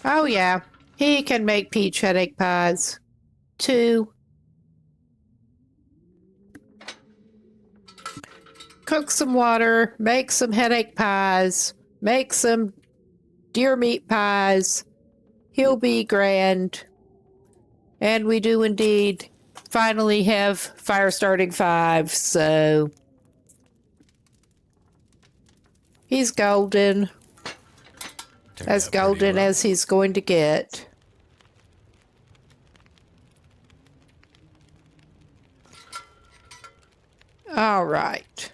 Oh, yeah. He can make peach headache pies. 2. Cook some water. Make some headache pies. Make some deer meat pies. He'll be grand. And we do indeed finally have fire starting 5, so he's golden. As golden as he's going to get. All right.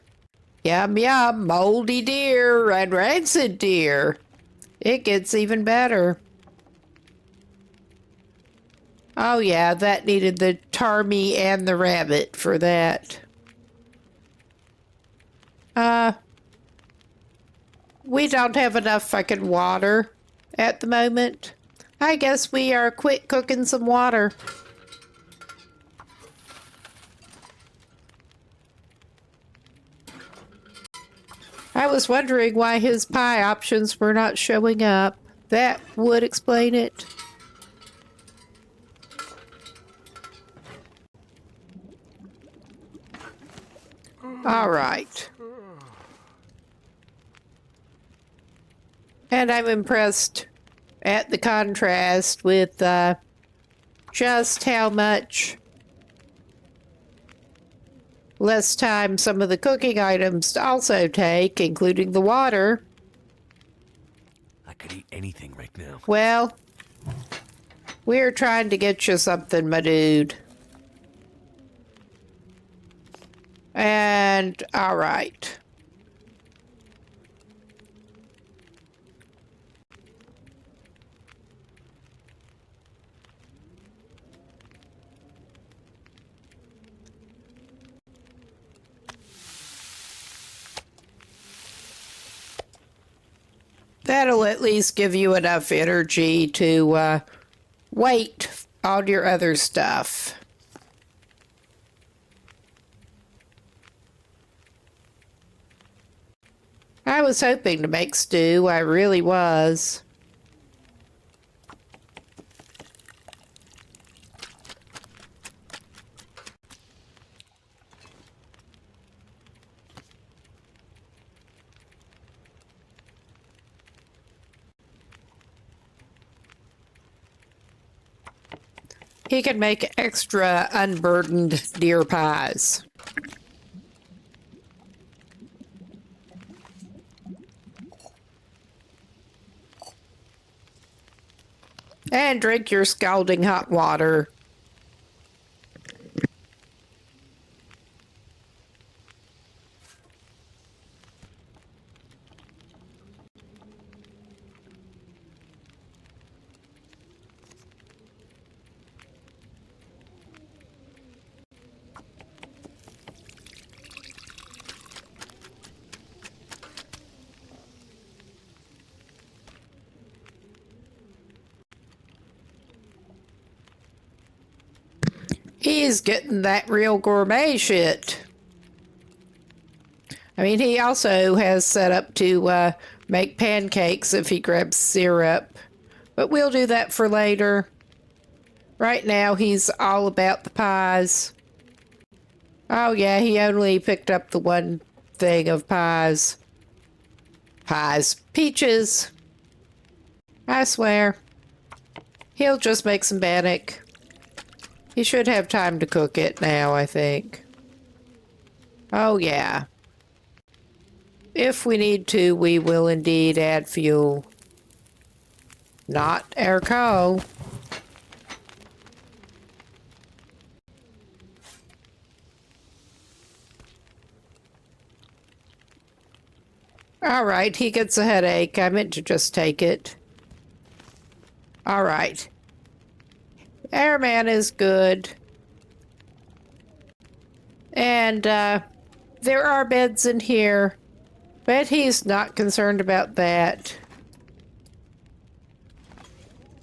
Yum, yum, moldy deer and rancid deer. It gets even better. Oh yeah, that needed the tarmy and the rabbit for that. We don't have enough fucking water at the moment. I guess we are quit cooking some water. I was wondering why his pie options were not showing up. That would explain it. All right. And I'm impressed at the contrast with just how much less time some of the cooking items also take, including the water. I could eat anything right now. Well, we're trying to get you something, my dude. And, all right. That'll at least give you enough energy to wait on your other stuff. I was hoping to make stew, I really was. He can make extra unburdened deer pies. And drink your scalding hot water. He's getting that real gourmet shit. I mean, he also has set up to make pancakes if he grabs syrup. But we'll do that for later. Right now, he's all about the pies. Oh, yeah, he only picked up the one thing of pies. Pies. Peaches. I swear. He'll just make some bannock. He should have time to cook it now, I think. Oh, yeah. If we need to, we will indeed add fuel. Not our coal. Alright, he gets a headache. I meant to just take it. Alright. Airman is good. And, there are beds in here, but he's not concerned about that.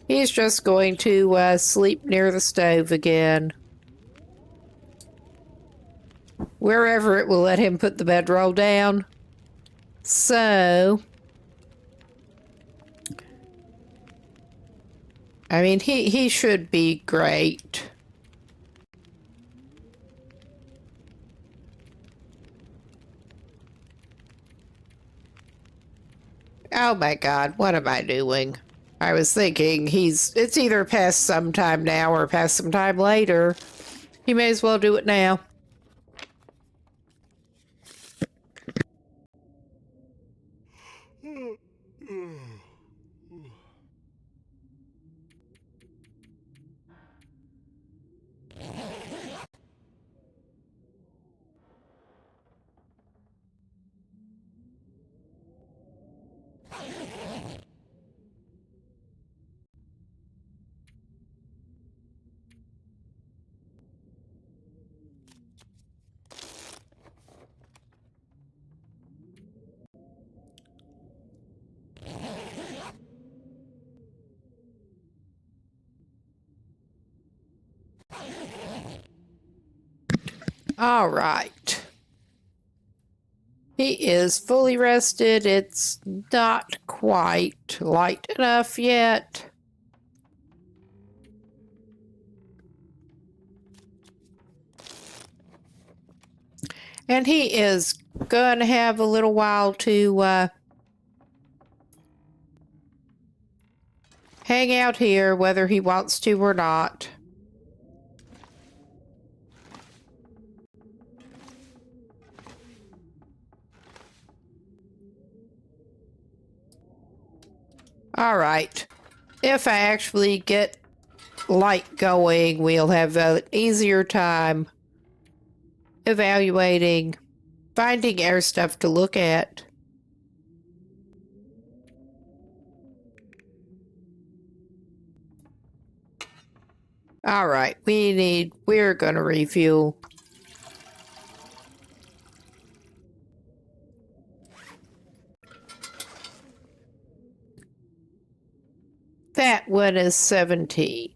He's just going to, sleep near the stove again. Wherever it will let him put the bedroll down. So, I mean, he should be great. Oh my God, what am I doing? I was thinking it's either past sometime now or past some time later. He may as well do it now. All right. He is fully rested. It's not quite light enough yet. And he is going to have a little while to hang out here, whether he wants to or not. All right. If I actually get light going, we'll have an easier time evaluating, finding air stuff to look at. All right, we're gonna refuel. That one is 17.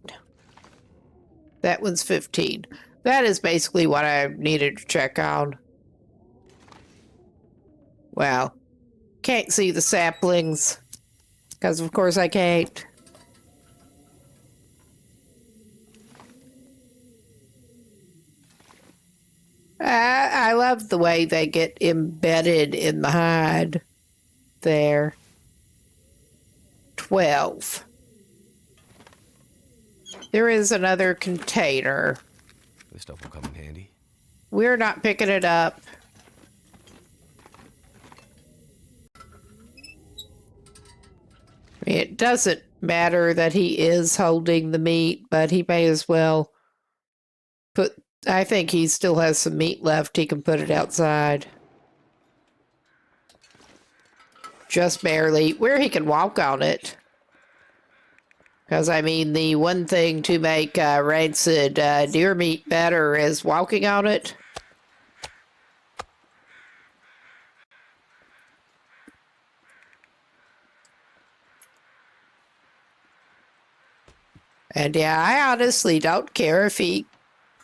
That one's 15. That is basically what I needed to check on. Well, can't see the saplings, because of course I can't. I love the way they get embedded in the hide there. 12. There is another container. This stuff will come in handy. We're not picking it up. I mean, it doesn't matter that he is holding the meat, but he may as well put... I think he still has some meat left. He can put it outside. Just barely. Where he can walk on it. Because, I mean, the one thing to make rancid deer meat better is walking on it. And yeah, I honestly don't care if he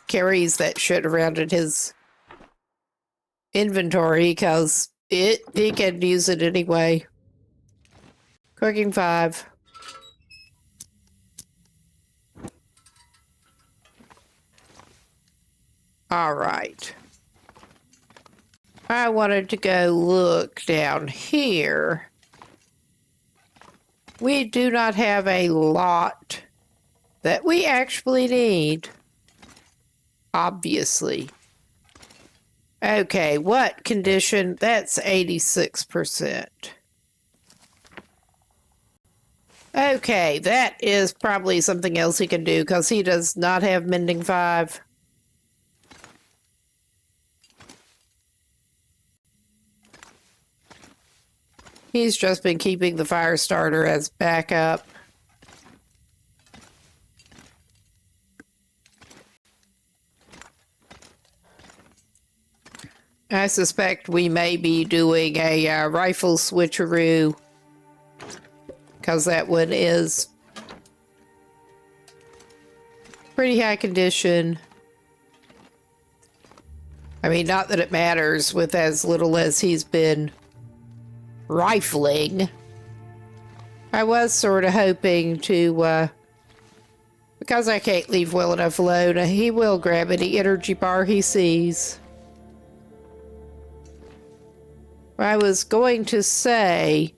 carries that shit around in his inventory, because he can use it anyway. Cooking 5. All right. I wanted to go look down here. we do not have a lot that we actually need. Obviously. Okay, what condition? That's 86%. Okay, that is probably something else he can do because he does not have Mending 5. He's just been keeping the fire starter as backup. I suspect we may be doing a rifle switcheroo because that one is pretty high condition. I mean, not that it matters with as little as he's been rifling. I was sort of hoping to, because I can't leave well enough alone, he will grab any energy bar he sees. I was going to say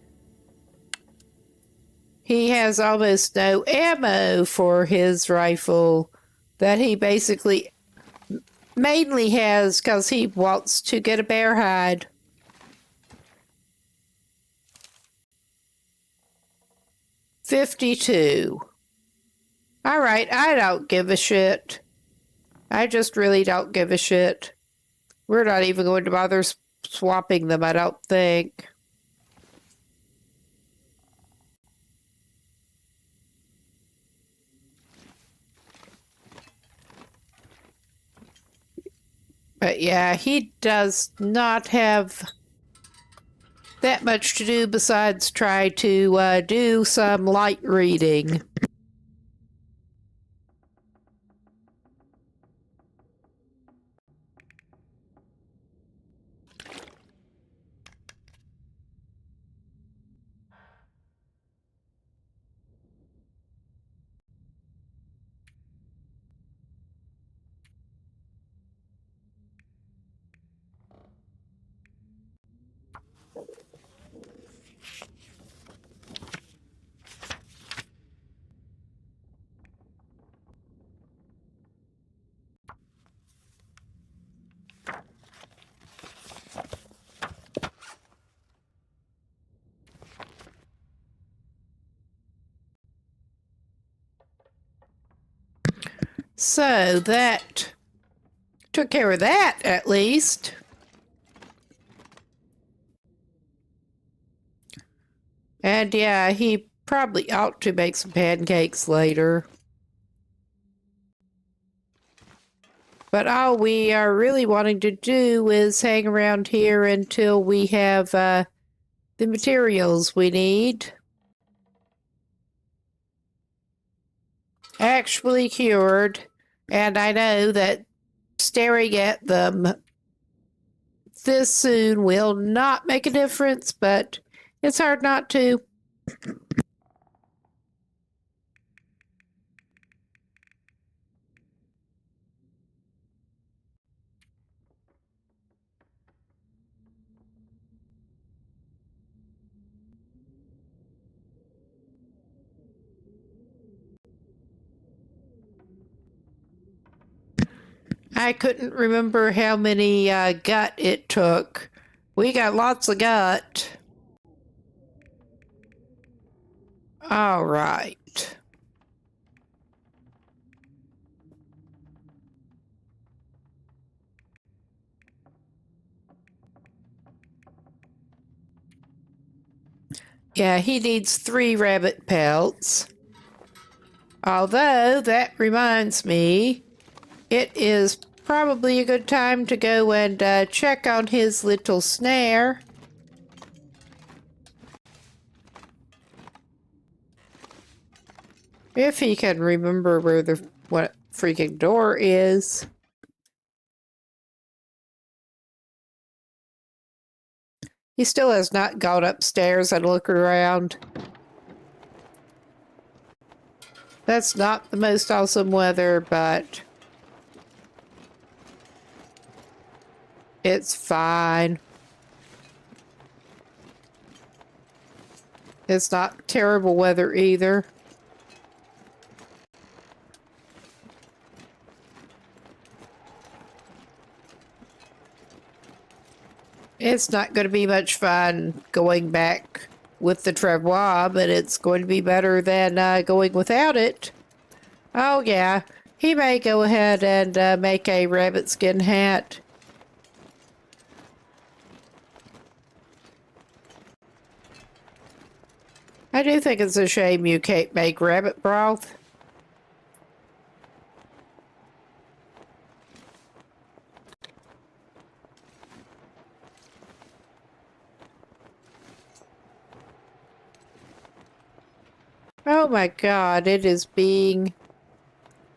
he has almost no ammo for his rifle that he basically mainly has because he wants to get a bear hide. $52. All right, I don't give a shit. I just really don't give a shit. We're not even going to bother swapping them, I don't think. But yeah, he does not have that much to do besides try to do some light reading. So that took care of that, at least. And yeah, he probably ought to make some pancakes later. But all we are really wanting to do is hang around here until we have the materials we need actually cured. And I know that staring at them this soon will not make a difference, but it's hard not to. I couldn't remember how many gut it took. We got lots of gut. All right. Yeah, he needs 3 rabbit pelts. Although, that reminds me, it is probably a good time to go and check on his little snare. If he can remember where what freaking door is. He still has not gone upstairs and looked around. That's not the most awesome weather, but it's fine. It's not terrible weather either. It's not going to be much fun going back with the travois, but it's going to be better than going without it. Oh, yeah. He may go ahead and make a rabbit skin hat. I do think it's a shame you can't make rabbit broth. Oh my God, it is being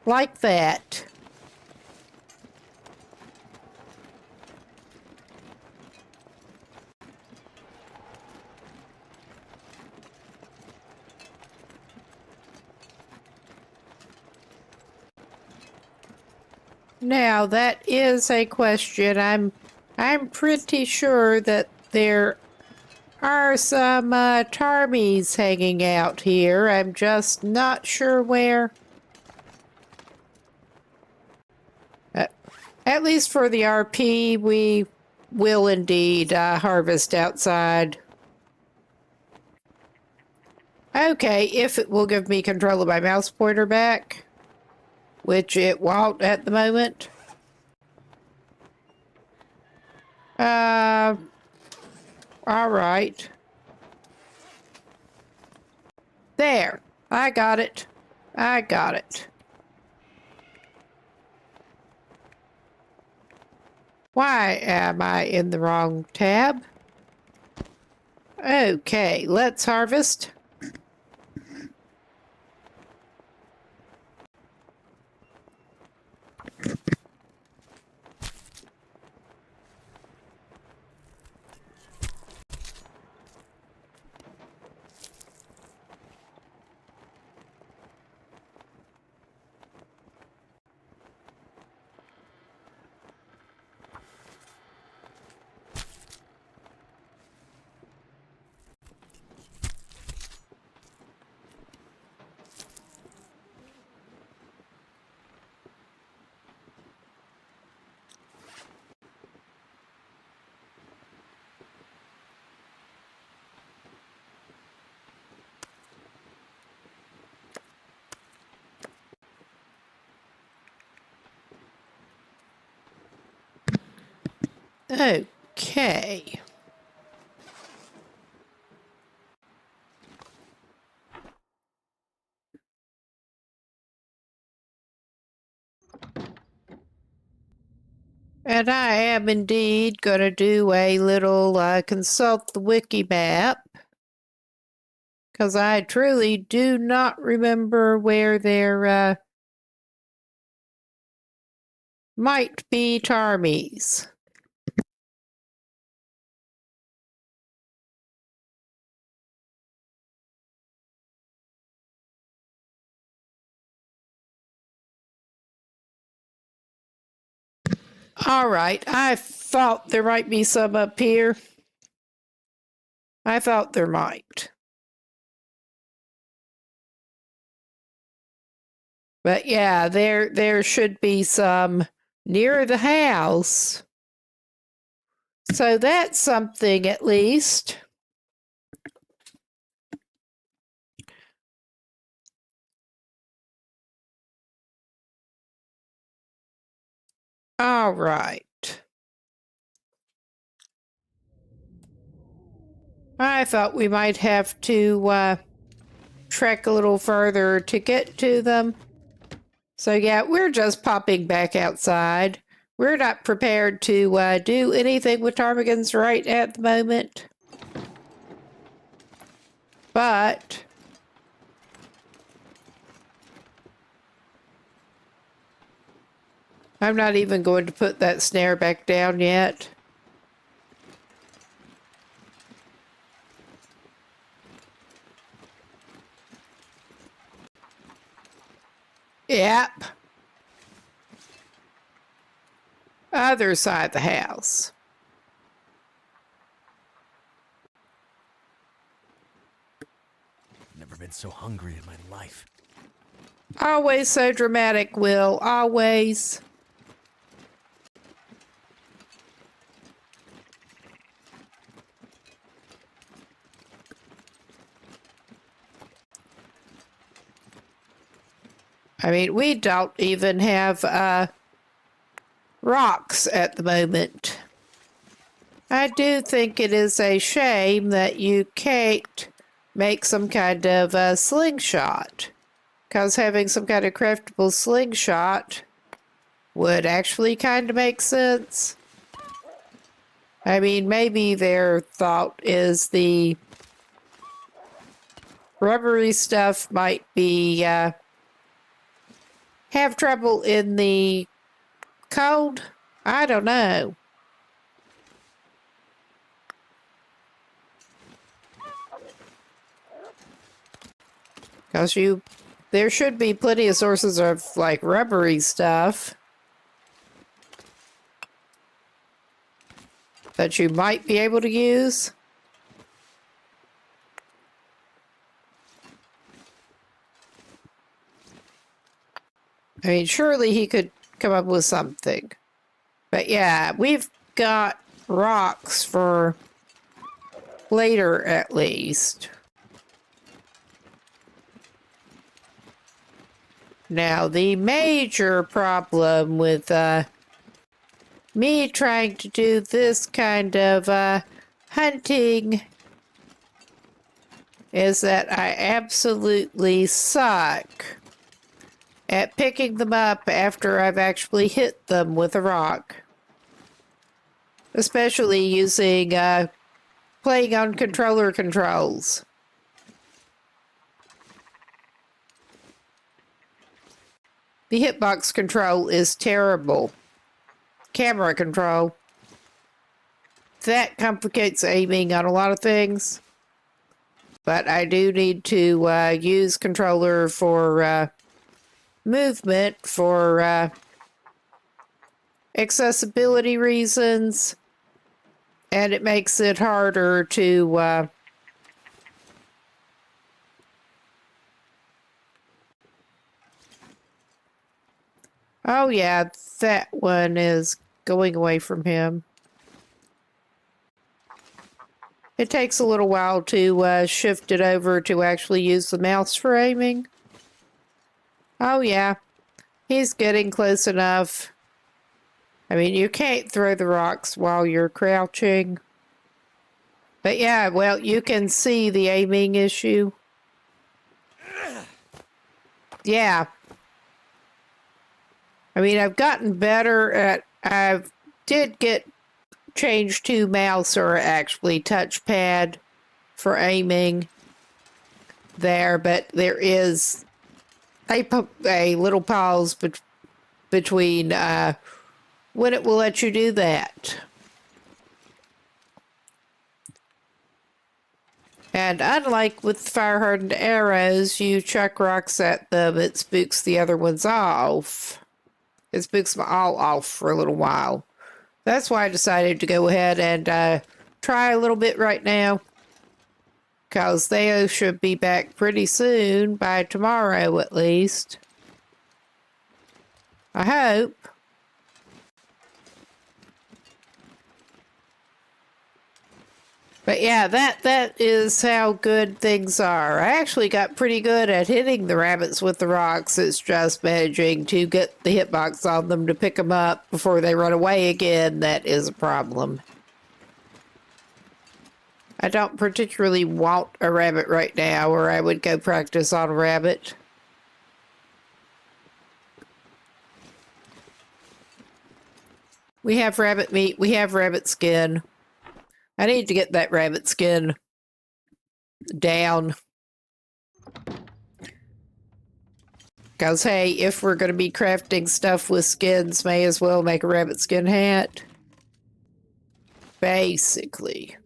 like that. Now that is a question. I'm pretty sure that there are some tarmies hanging out here. I'm just not sure where. At least for the RP, we will indeed harvest outside. Okay, if it will give me control of my mouse pointer back, which it won't at the moment. All right. There. I got it. I got it. Why am I in the wrong tab? Okay, let's harvest. Okay. And I am indeed going to do a little consult the wiki map. Because I truly do not remember where there might be tarmies. All right, I thought there might be some up here. I thought there might. But yeah, there should be some near the house. So that's something at least. All right. I thought we might have to trek a little further to get to them. So yeah, we're just popping back outside. We're not prepared to do anything with ptarmigans right at the moment. But I'm not even going to put that snare back down yet. Yep. Other side of the house. been so hungry in my life. Always so dramatic, Will. Always. I mean, we don't even have rocks at the moment. I do think it is a shame that you can't make some kind of a slingshot. Because having some kind of craftable slingshot would actually kind of make sense. I mean, maybe their thought is the rubbery stuff might be have trouble in the cold. I don't know. Because there should be plenty of sources of like rubbery stuff that you might be able to use. I mean, surely he could come up with something. But yeah, we've got rocks for later at least. Now, the major problem with me trying to do this kind of hunting is that I absolutely suck at picking them up after I've actually hit them with a rock. Especially using, playing on controller controls. The hitbox control is terrible. Camera control. That complicates aiming on a lot of things. But I do need to use controller for movement, for accessibility reasons. And it makes it harder to oh yeah, that one is going away from him. It takes a little while to shift it over to actually use the mouse for aiming. Oh yeah, he's getting close enough. I mean, you can't throw the rocks while you're crouching. But yeah, well, you can see the aiming issue. Yeah. I mean, I've gotten better at, I did get changed to mouse or actually touchpad for aiming there, but there is a little pause between when it will let you do that. And unlike with fire-hardened arrows, you chuck rocks at them, it spooks the other ones off. It spooks them all off for a little while. That's why I decided to go ahead and try a little bit right now. Because they should be back pretty soon, by tomorrow at least. I hope. But yeah, that is how good things are. I actually got pretty good at hitting the rabbits with the rocks. It's just managing to get the hitbox on them to pick them up before they run away again. That is a problem. I don't particularly want a rabbit right now, or I would go practice on a rabbit. We have rabbit meat. We have rabbit skin. I need to get that rabbit skin down. Because, hey, if we're going to be crafting stuff with skins, may as well make a rabbit skin hat. Basically.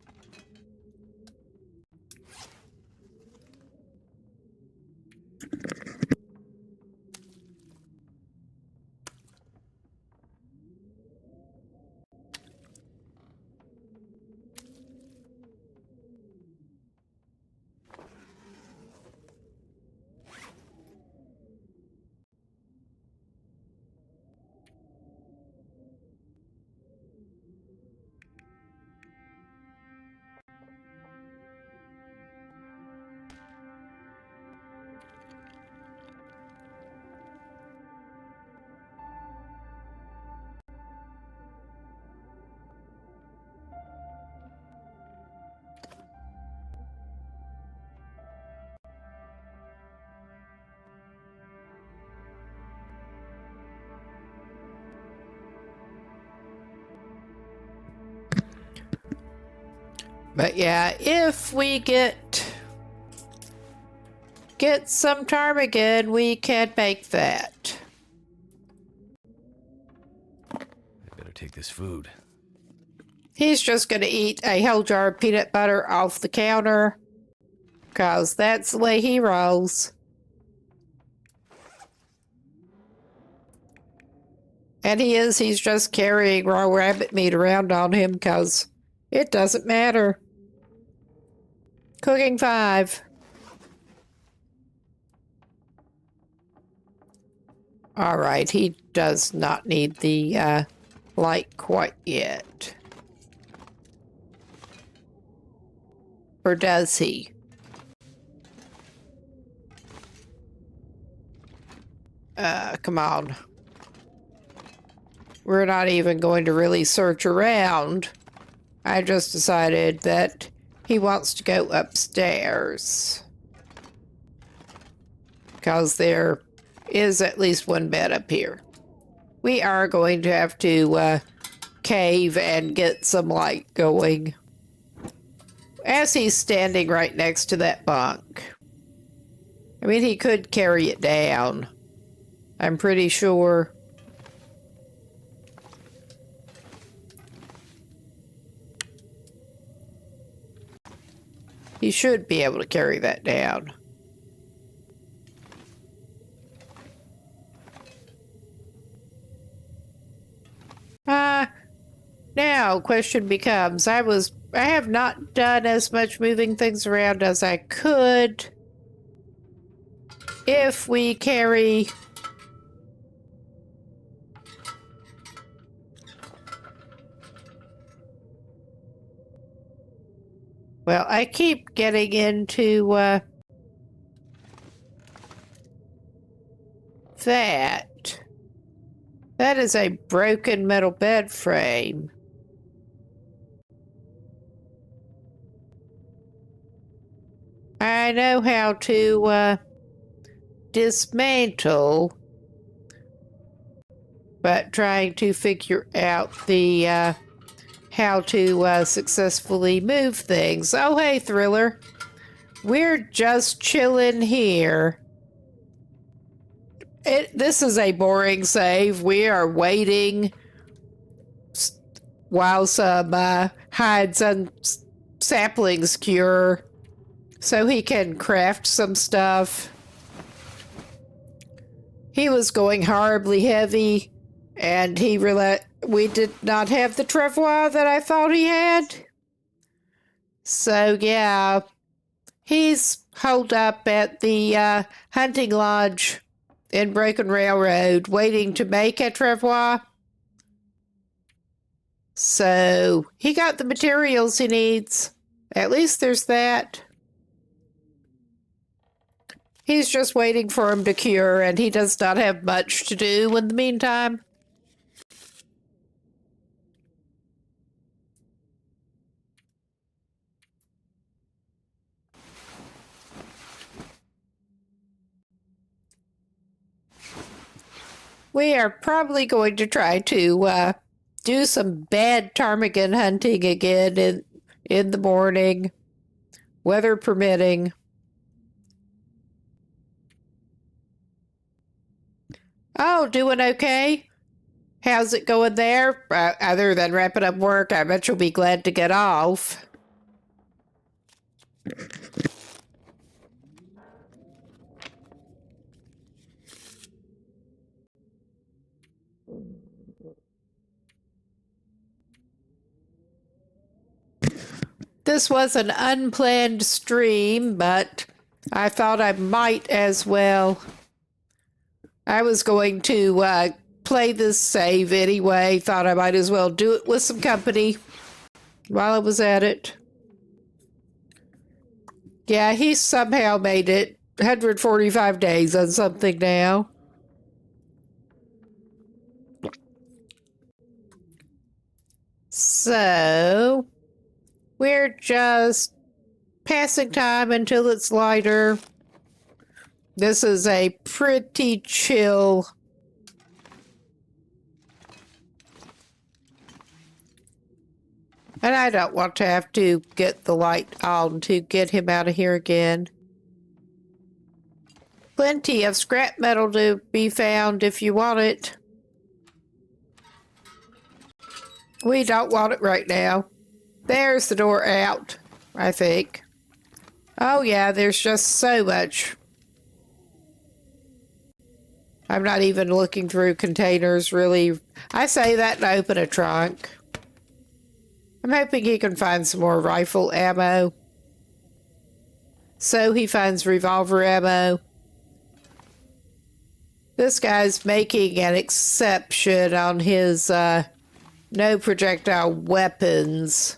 But yeah, if we get some ptarmigan, we can make that. I better take this food. He's just going to eat a whole jar of peanut butter off the counter, because that's the way he rolls. And he's just carrying raw rabbit meat around on him because it doesn't matter. Cooking 5. All right, he does not need the light quite yet. Or does he? Come on. We're not even going to really search around. I just decided that he wants to go upstairs. Because there is at least one bed up here. We are going to have to cave and get some light going. As he's standing right next to that bunk. I mean, he could carry it down. I'm pretty sure. He should be able to carry that down. Now, question becomes, I have not done as much moving things around as I could. If we carry... Well, I keep getting into that. That is a broken metal bed frame. I know how to dismantle, but trying to figure out the how to successfully move things. Oh, hey, Thriller. We're just chilling here. This is a boring save. We are waiting while some hides and saplings cure so he can craft some stuff. He was going horribly heavy, and we did not have the travois that I thought he had. So, yeah, he's holed up at the hunting lodge in Broken Railroad, waiting to make a travois. So, he got the materials he needs. At least there's that. He's just waiting for him to cure, and he does not have much to do in the meantime. We are probably going to try to do some bad ptarmigan hunting again in the morning, weather permitting. Oh, doing okay? How's it going there? Other than wrapping up work, I bet you'll be glad to get off. This was an unplanned stream, but I thought I might as well. I was going to play this save anyway. Thought I might as well do it with some company while I was at it. Yeah, he somehow made it 145 days on something now. So, we're just passing time until it's lighter. This is a pretty chill And I don't want to have to get the light on to get him out of here again. Plenty of scrap metal to be found if you want it. We don't want it right now. There's the door out, I think. Oh yeah, there's just so much. I'm not even looking through containers, really. I say that and open a trunk. I'm hoping he can find some more rifle ammo. So he finds revolver ammo. This guy's making an exception on his no projectile weapons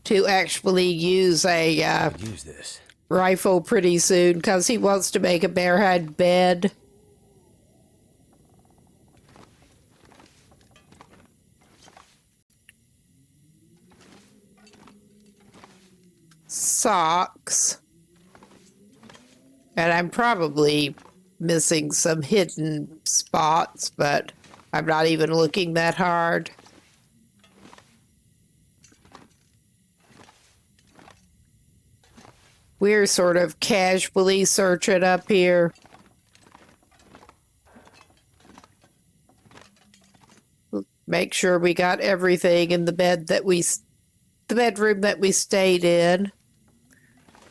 to actually use a Use this. rifle pretty soon because he wants to make a bear-hide bed. Socks. And I'm probably missing some hidden spots, but I'm not even looking that hard. We're sort of casually searching up here. Make sure we got everything in the bedroom that we stayed in.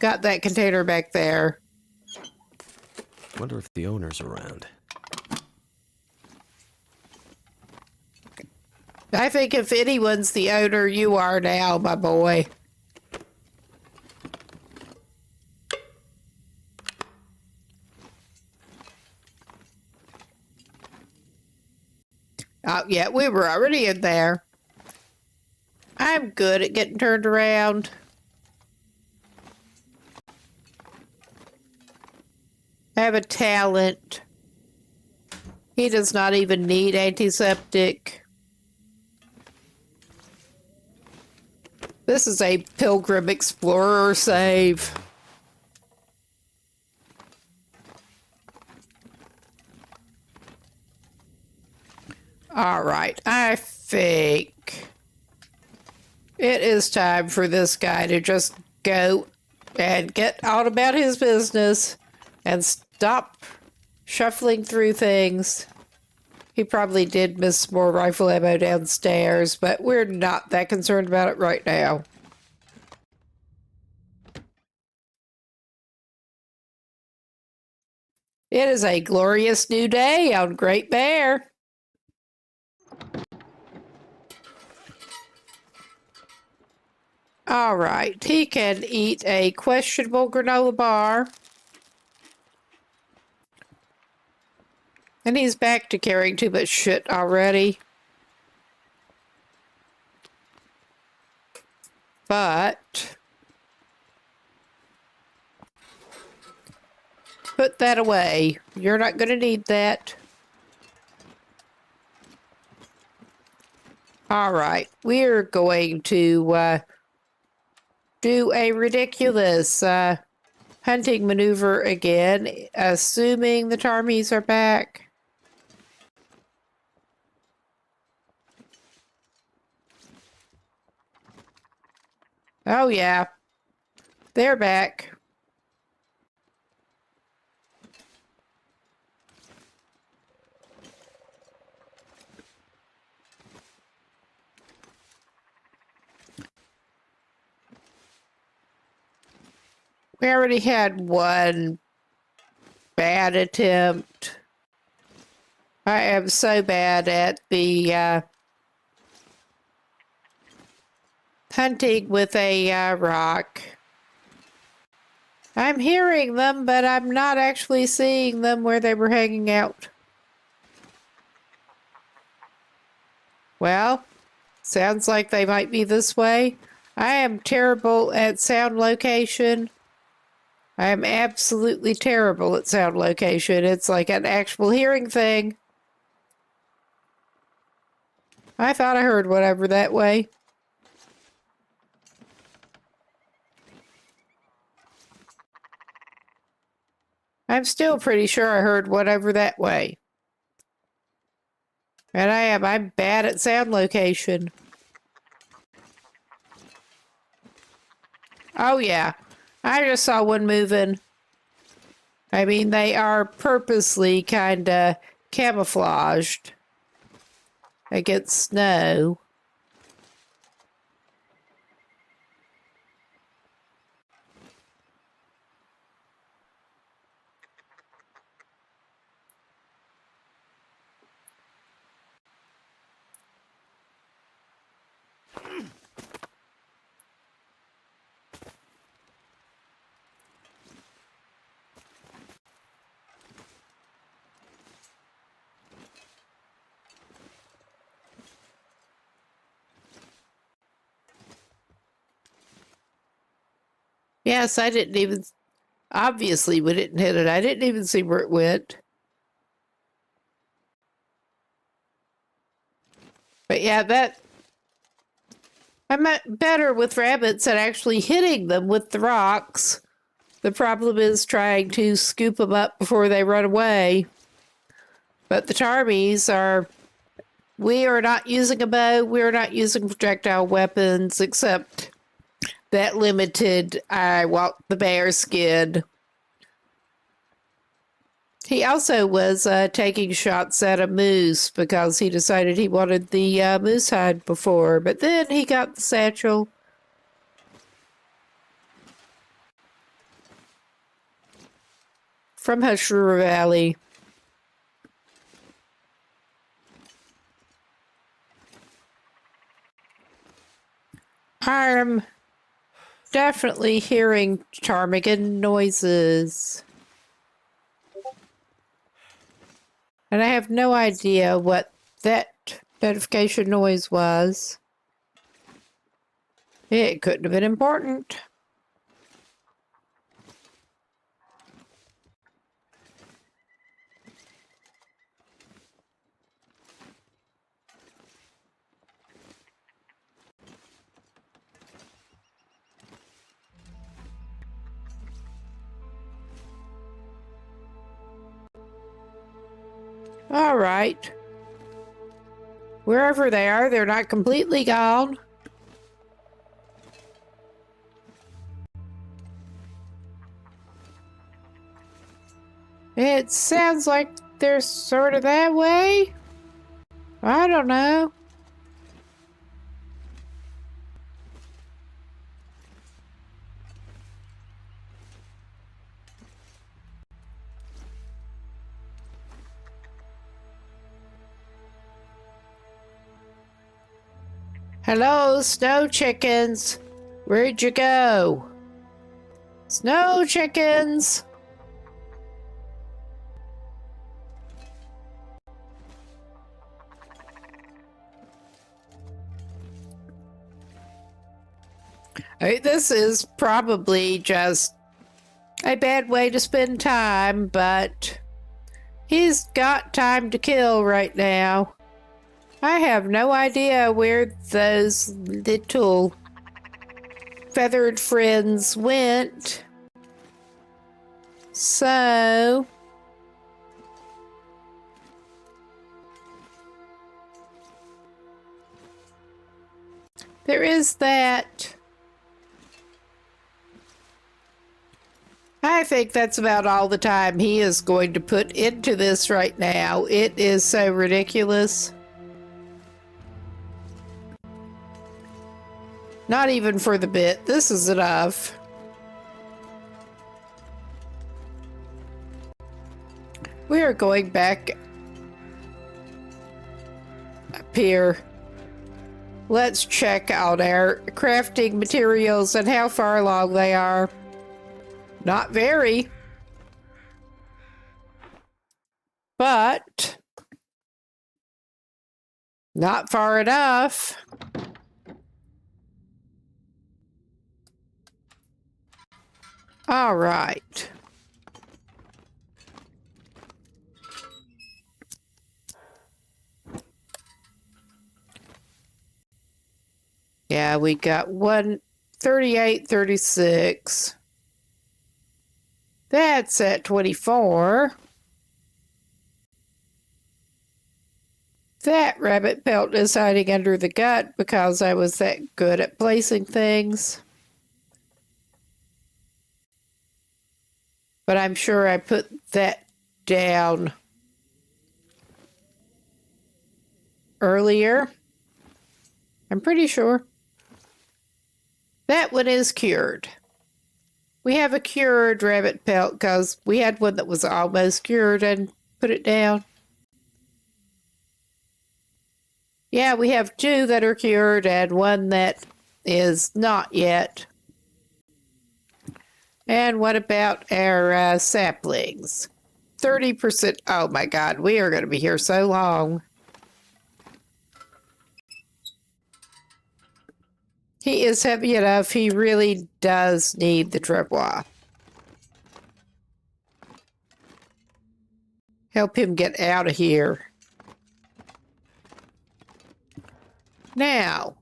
Got that container back there. Wonder if the owner's around. I think if anyone's the owner, you are now, my boy. Oh, yeah, we were already in there. I'm good at getting turned around. I have a talent. He does not even need antiseptic. This is a Pilgrim Explorer save. All right, I think it is time for this guy to just go and get on about his business and stop shuffling through things. He probably did miss more rifle ammo downstairs, but we're not that concerned about it right now. It is a glorious new day on Great Bear. All right, he can eat a questionable granola bar. And he's back to carrying too much shit already. But put that away. You're not going to need that. All right, we're going to do a ridiculous hunting maneuver again, assuming the Tarmies are back. Oh yeah, they're back. We already had one bad attempt. I am so bad at the hunting with a rock. I'm hearing them, but I'm not actually seeing them where they were hanging out. Well, sounds like they might be this way. I am terrible at sound location. I am absolutely terrible at sound location. It's like an actual hearing thing. I thought I heard whatever that way. I'm still pretty sure I heard whatever that way. And I'm bad at sound location. Oh, yeah. I just saw one moving. I mean, they are purposely kind of camouflaged against snow. Yes, I didn't even... Obviously, we didn't hit it. I didn't even see where it went. But yeah, I'm better with rabbits at actually hitting them with the rocks. The problem is trying to scoop them up before they run away. But the Tarmies are... We are not using a bow. We are not using projectile weapons, except that limited, the bear skin. He also was taking shots at a moose because he decided he wanted the moose hide before. But then he got the satchel. From Hush River Valley. I'm definitely hearing ptarmigan noises. And I have no idea what that notification noise was. It couldn't have been important. All right. Wherever they are, they're not completely gone. It sounds like they're sort of that way. I don't know. Hello, snow chickens. Where'd you go? Snow chickens. This is probably just a bad way to spend time, but he's got time to kill right now. I have no idea where those little feathered friends went. So... there is that. I think that's about all the time he is going to put into this right now. It is so ridiculous. Not even for the bit. This is enough. We are going back up here. Let's check out our crafting materials and how far along they are. Not very. But not far enough. All right. Yeah, we got 138, 36. That's at 24. That rabbit pelt is hiding under the gut because I was that good at placing things. But I'm sure I put that down earlier. I'm pretty sure. That one is cured. We have a cured rabbit pelt because we had one that was almost cured and put it down. Yeah, we have 2 that are cured and 1 that is not yet. And what about our saplings? 30%. Oh my God, we are going to be here so long. He is heavy enough. He really does need the travois. Help him get out of here. Now,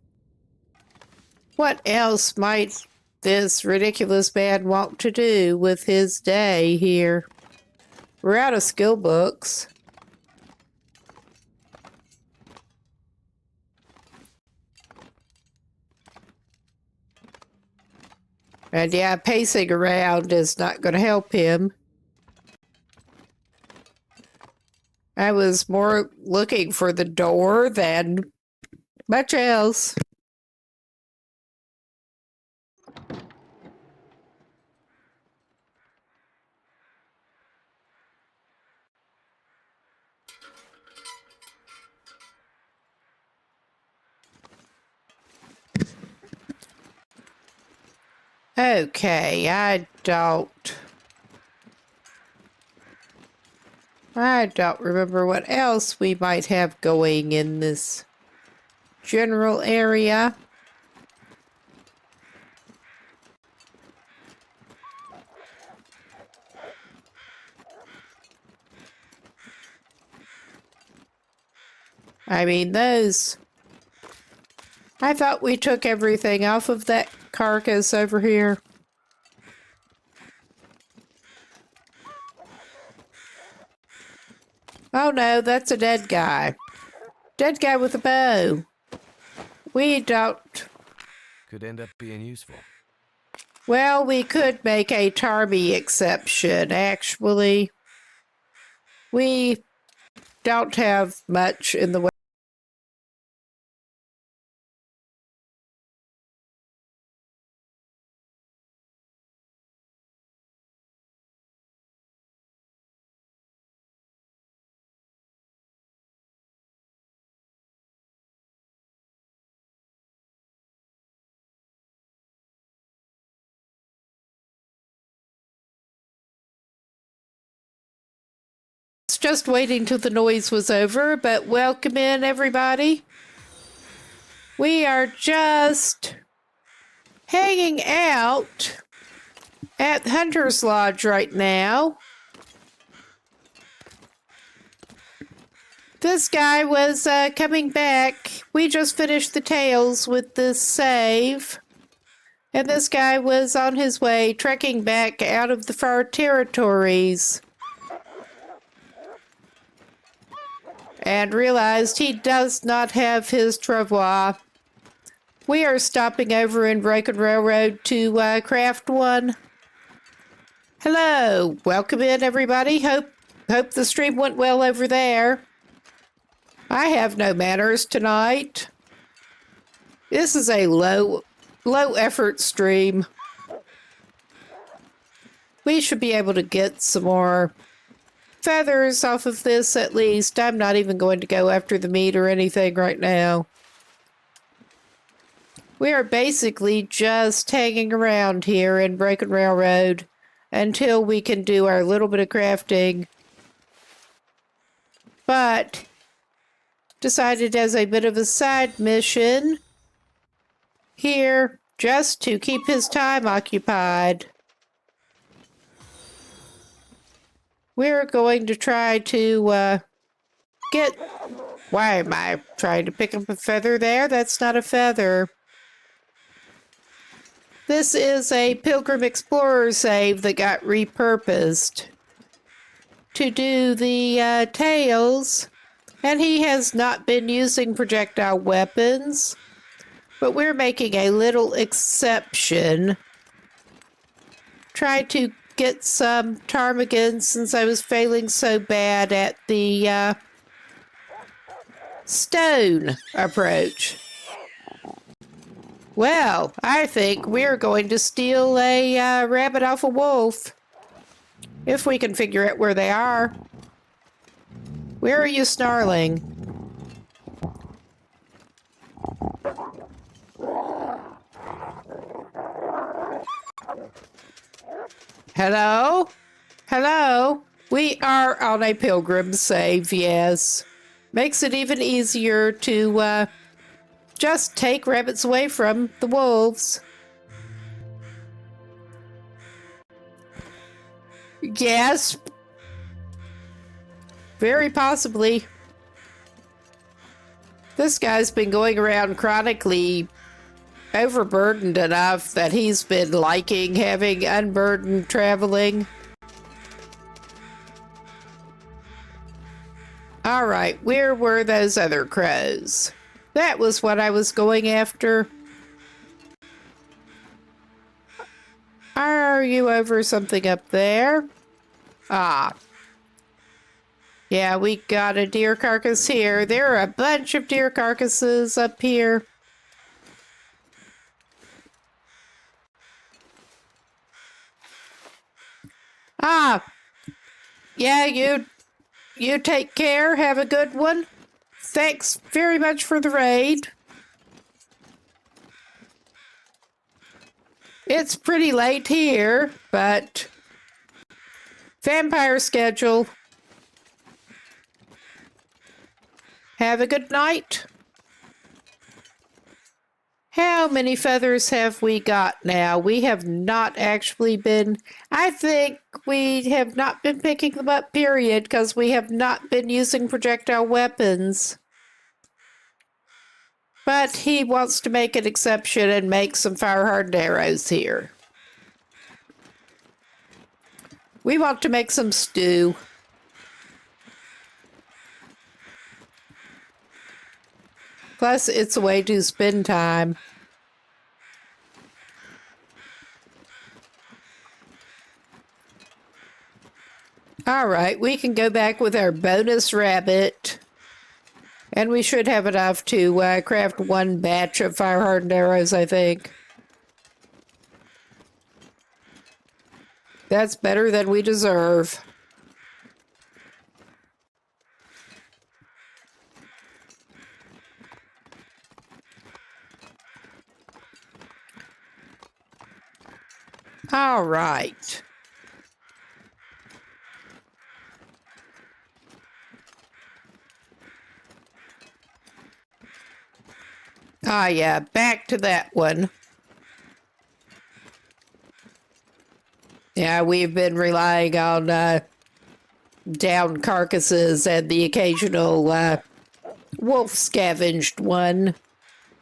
what else might this ridiculous man want to do with his day here? We're out of skill books. And yeah, pacing around is not going to help him. I was more looking for the door than much else. Okay, I don't remember what else we might have going in this general area. I mean, those... I thought we took everything off of that carcass over here. Oh no, that's a dead guy. Dead guy with a bow. We don't... Could end up being useful. Well, we could make a Tarby exception, actually. We don't have much in the way. Just waiting till the noise was over, but welcome in, everybody. We are just hanging out at Hunter's Lodge right now. This guy was coming back. We just finished the tales with this save. And this guy was on his way trekking back out of the far territories. And realized he does not have his travois. We are stopping over in Broken Railroad to craft one. Hello, welcome in, everybody. Hope the stream went well over there. I have no manners tonight. This is a low effort stream. We should be able to get some more feathers off of this at least. I'm not even going to go after the meat or anything right now. We are basically just hanging around here in Broken Railroad until we can do our little bit of crafting. But decided as a bit of a side mission here just to keep his time occupied. We're going to try to get... Why am I trying to pick up a feather there? That's not a feather. This is a Pilgrim Explorer save that got repurposed to do the tales. And he has not been using projectile weapons. But we're making a little exception. Try to get some ptarmigan since I was failing so bad at the stone approach. Well, I think we're going to steal a rabbit off a wolf. If we can figure out where they are. Where are you snarling? Hello? Hello? We are on a pilgrim save, yes. Makes it even easier to just take rabbits away from the wolves. Yes. Very possibly. This guy's been going around chronically overburdened enough that he's been liking having unburdened traveling. All right, where were those other crows? That was what I was going after. Are you over something up there? Ah. Yeah, we got a deer carcass here. There are a bunch of deer carcasses up here. Ah. Yeah, you take care. Have a good one. Thanks very much for the raid. It's pretty late here, but vampire schedule. Have a good night. How many feathers have we got now? We have not actually been... I think we have not been picking them up, period, because we have not been using projectile weapons. But he wants to make an exception and make some fire-hardened arrows here. We want to make some stew. Plus, it's a way to spend time. All right, we can go back with our bonus rabbit. And we should have enough to craft one batch of fire-hardened arrows, I think. That's better than we deserve. All right. Ah, yeah, back to that one. Yeah, we've been relying on down carcasses and the occasional wolf scavenged one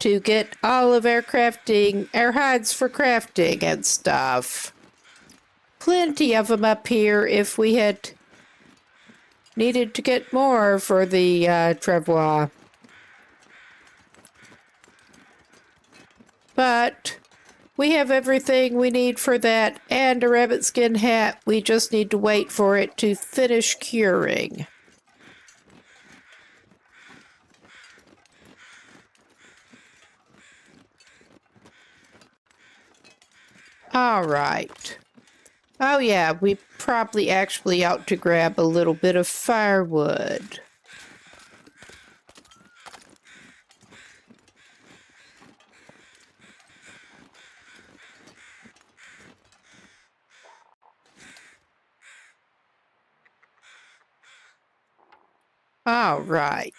to get all of our crafting, our hides for crafting and stuff. Plenty of them up here if we had needed to get more for the travois. But we have everything we need for that and a rabbit skin hat. We just need to wait for it to finish curing. All right. Oh yeah, we probably actually ought to grab a little bit of firewood. All right.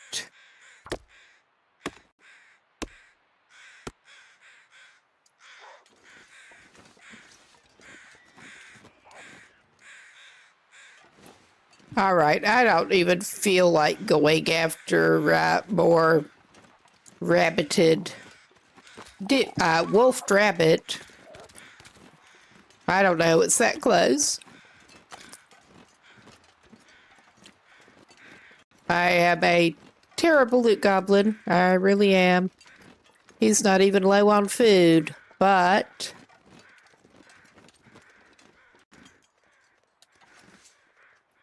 All right, I don't even feel like going after more rabbited, wolfed rabbit. I don't know, it's that close. I am a terrible loot goblin. I really am. He's not even low on food, but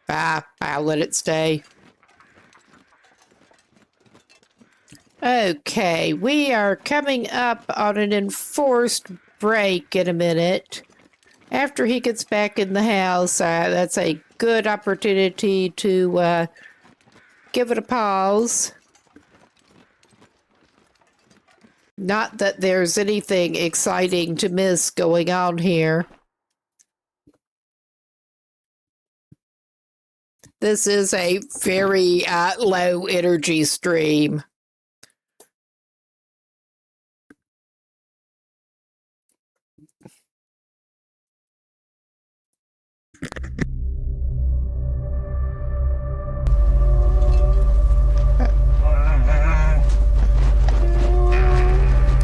I'll let it stay. Okay, we are coming up on an enforced break in a minute. After he gets back in the house, that's a good opportunity to give it a pause. Not that there's anything exciting to miss going on here. This is a very low energy stream.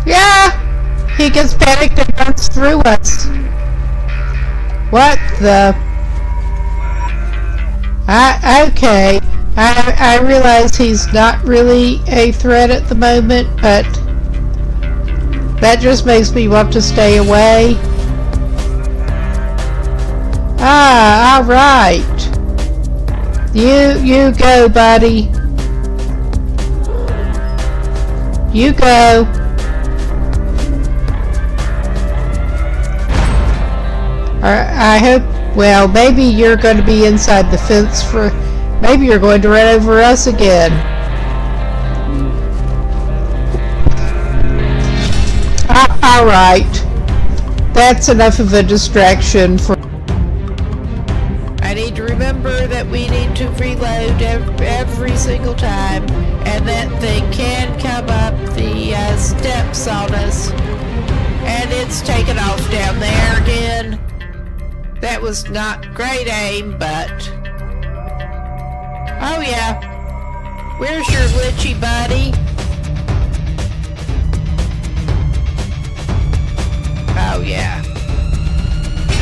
Yeah! He gets panicked and runs through us. What the... okay. I realize he's not really a threat at the moment, but that just makes me want to stay away. Alright. You go, buddy. You go. I hope, well, maybe you're going to be inside the fence for, maybe you're going to run over us again. Alright. That's enough of a distraction for... I need to remember that we need to reload every single time, and that thing can come up the steps on us, and it's taken off down there again. That was not great aim, but... Oh yeah. Where's your glitchy buddy? Oh yeah.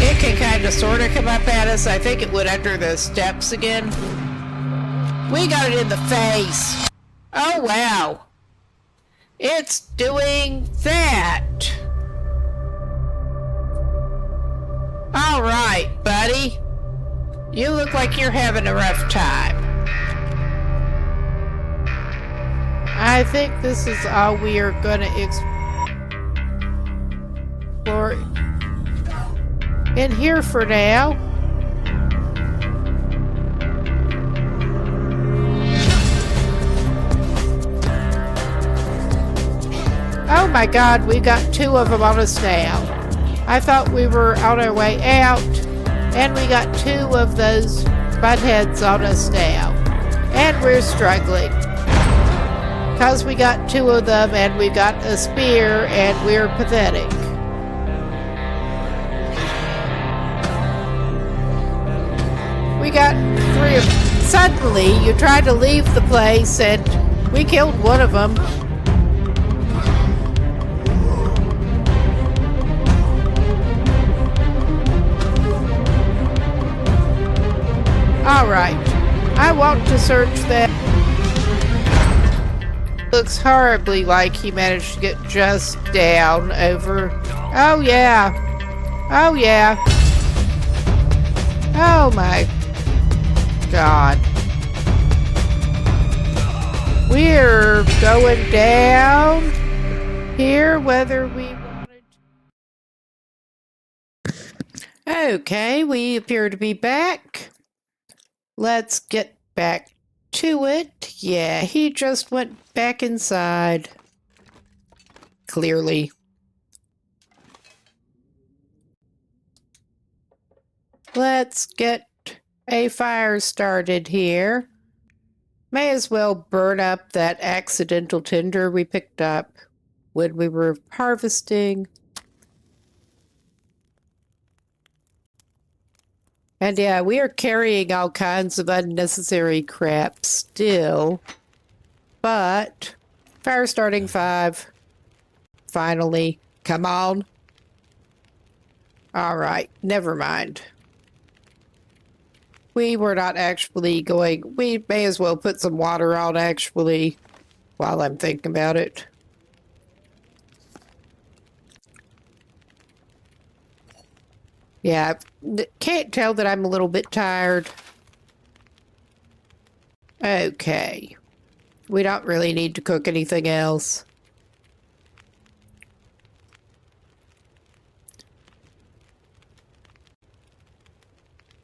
It can kind of sort of come up at us. I think it would under the steps again. We got it in the face. Oh wow. It's doing that. All right, buddy. You look like you're having a rough time. I think this is all we are going to explore in here for now. Oh my God, we got two of them on us now. I thought we were on our way out, and we got two of those buttheads on us now. And we're struggling. Because we got two of them, and we got a spear, and we're pathetic. We got three of them. Suddenly, you try to leave the place, and we killed one of them. Alright, I want to search that. Looks horribly like he managed to get just down over. Oh yeah. Oh yeah. Oh my God. We're going down here whether we wanted to. Okay, we appear to be back. Let's get back to it. Yeah, he just went back inside. Clearly. Let's get a fire started here. May as well burn up that accidental tinder we picked up when we were harvesting. And yeah, we are carrying all kinds of unnecessary crap still. But, fire starting 5. Finally. Come on. Alright, never mind. We were not actually going... We may as well put some water on, actually, while I'm thinking about it. Yeah, can't tell that I'm a little bit tired. Okay. We don't really need to cook anything else.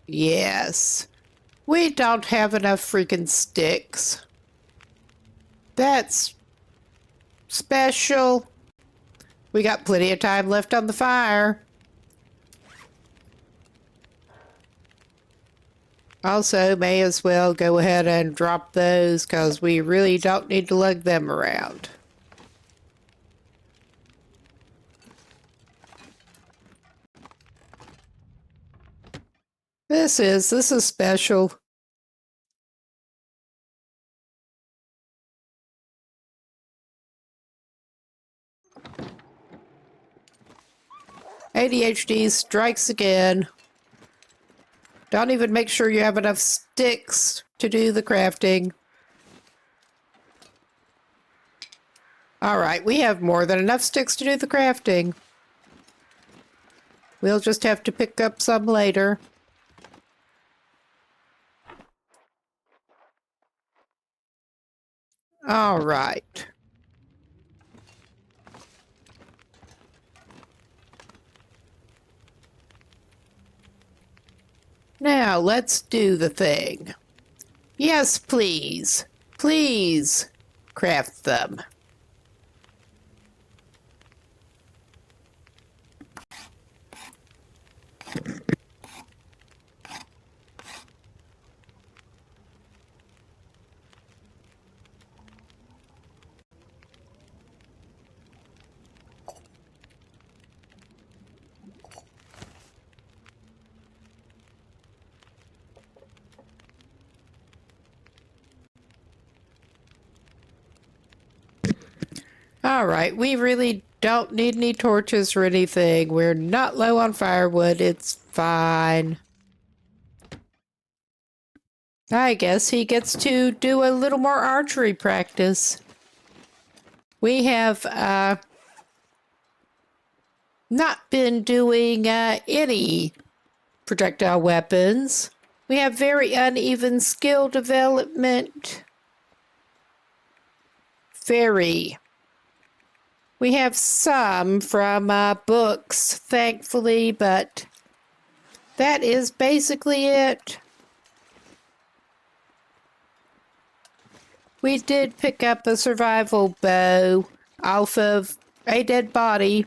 Yes. We don't have enough freaking sticks. That's special. We got plenty of time left on the fire. Also, may as well go ahead and drop those because we really don't need to lug them around. This is special. ADHD strikes again. Don't even make sure you have enough sticks to do the crafting. All right, we have more than enough sticks to do the crafting. We'll just have to pick up some later. All right. Now, let's do the thing. Yes, please. Please craft them. All right, we really don't need any torches or anything. We're not low on firewood. It's fine. I guess he gets to do a little more archery practice. We have not been doing any projectile weapons. We have very uneven skill development. Very. We have some from books, thankfully, but that is basically it. We did pick up a survival bow off of a dead body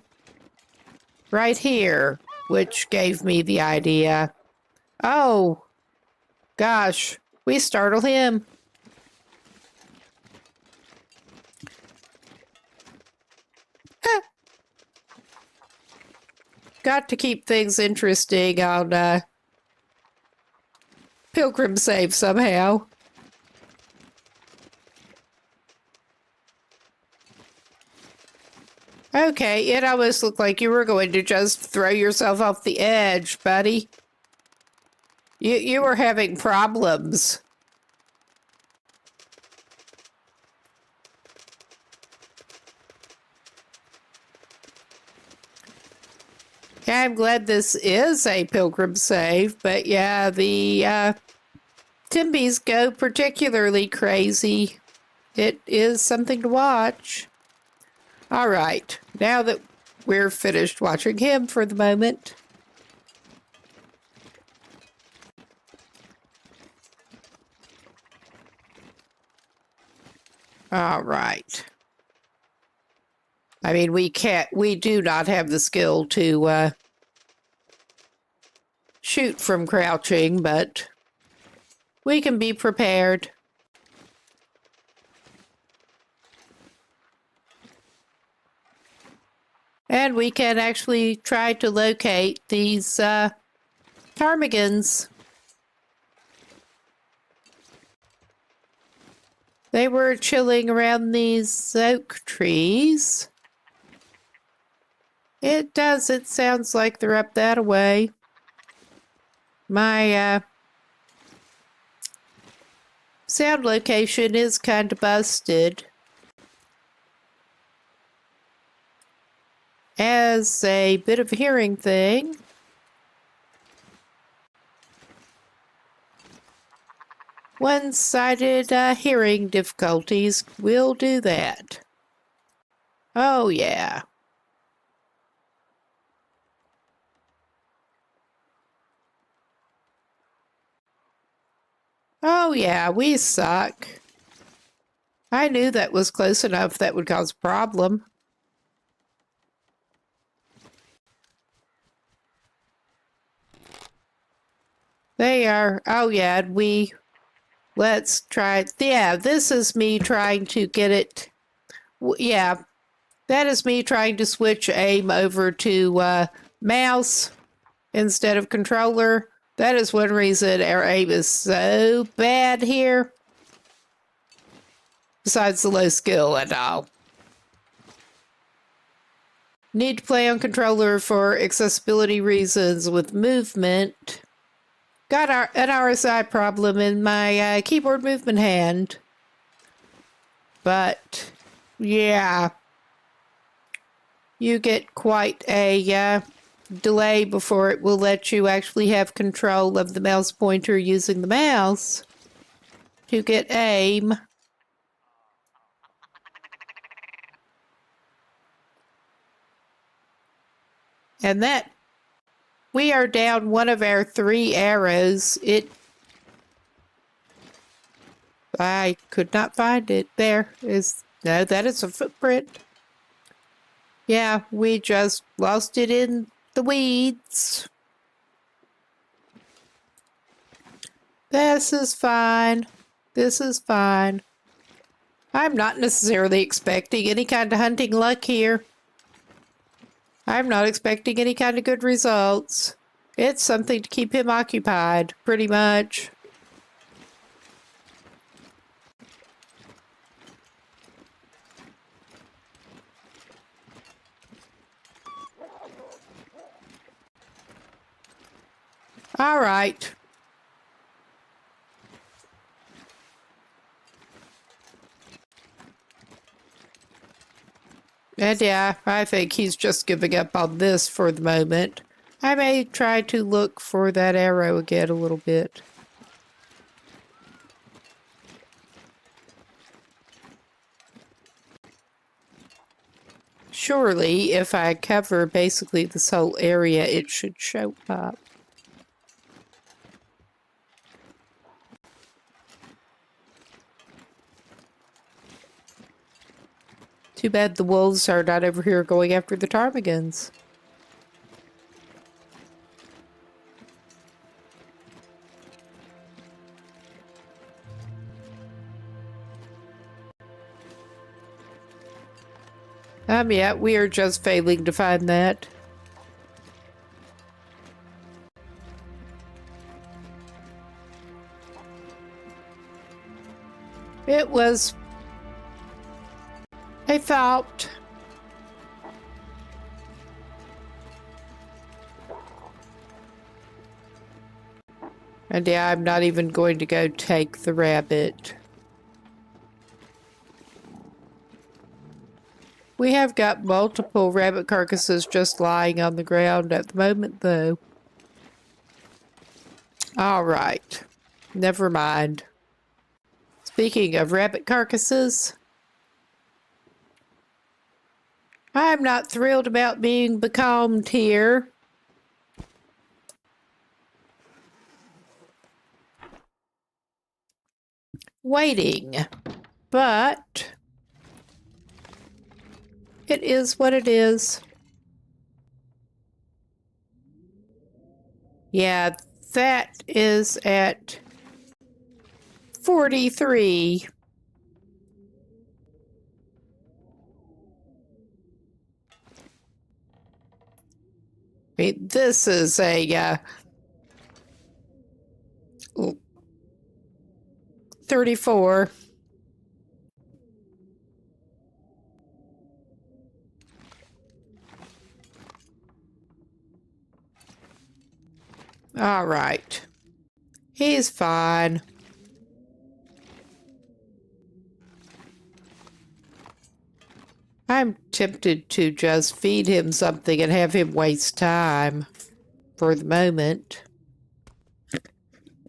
right here, which gave me the idea. Oh, gosh, we startle him. Got to keep things interesting on Pilgrim Save somehow. Okay, it almost looked like you were going to just throw yourself off the edge, buddy. You were having problems. Yeah, I'm glad this is a pilgrim save, but yeah, the Timbies go particularly crazy. It is something to watch. All right, now that we're finished watching him for the moment. All right. I mean, we do not have the skill to shoot from crouching, but we can be prepared. And we can actually try to locate these ptarmigans. They were chilling around these oak trees. It sounds like they're up that way. My sound location is kind of busted. As a bit of a hearing thing, One-sided hearing difficulties will do that. Oh, yeah. Oh, yeah, we suck. I knew that was close enough that would cause a problem. They are. Oh, yeah, let's try. Yeah, this is me trying to get it. Yeah, that is me trying to switch aim over to mouse instead of controller. That is one reason our aim is so bad here. Besides the low skill and all. Need to play on controller for accessibility reasons with movement. Got an RSI problem in my keyboard movement hand. But, yeah. You get quite a delay before it will let you actually have control of the mouse pointer using the mouse to get aim. And that, we are down one of our 3 arrows. I could not find it. There is, no, that is a footprint. Yeah, we just lost it in the weeds. This is fine. This is fine. I'm not necessarily expecting any kind of hunting luck here. I'm not expecting any kind of good results. It's something to keep him occupied, pretty much. All right. And yeah, I think he's just giving up on this for the moment. I may try to look for that arrow again a little bit. Surely, if I cover basically this whole area, it should show up. Too bad the wolves are not over here going after the ptarmigans. Yeah, we are just failing to find that. It was a fault. And yeah, I'm not even going to go take the rabbit. We have got multiple rabbit carcasses just lying on the ground at the moment, though. All right. Never mind. Speaking of rabbit carcasses, I'm not thrilled about being becalmed here. Waiting. But it is what it is. Yeah, that is at 43. I mean, this is a 34. All right. He's fine. I'm tempted to just feed him something and have him waste time for the moment.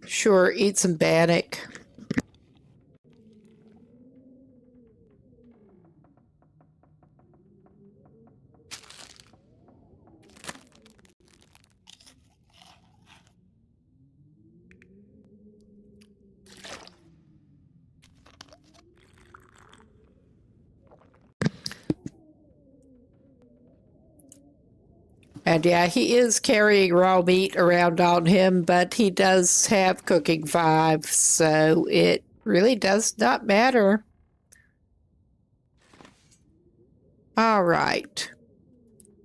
Sure, eat some bannock. And yeah, he is carrying raw meat around on him, but he does have cooking 5, so it really does not matter. All right.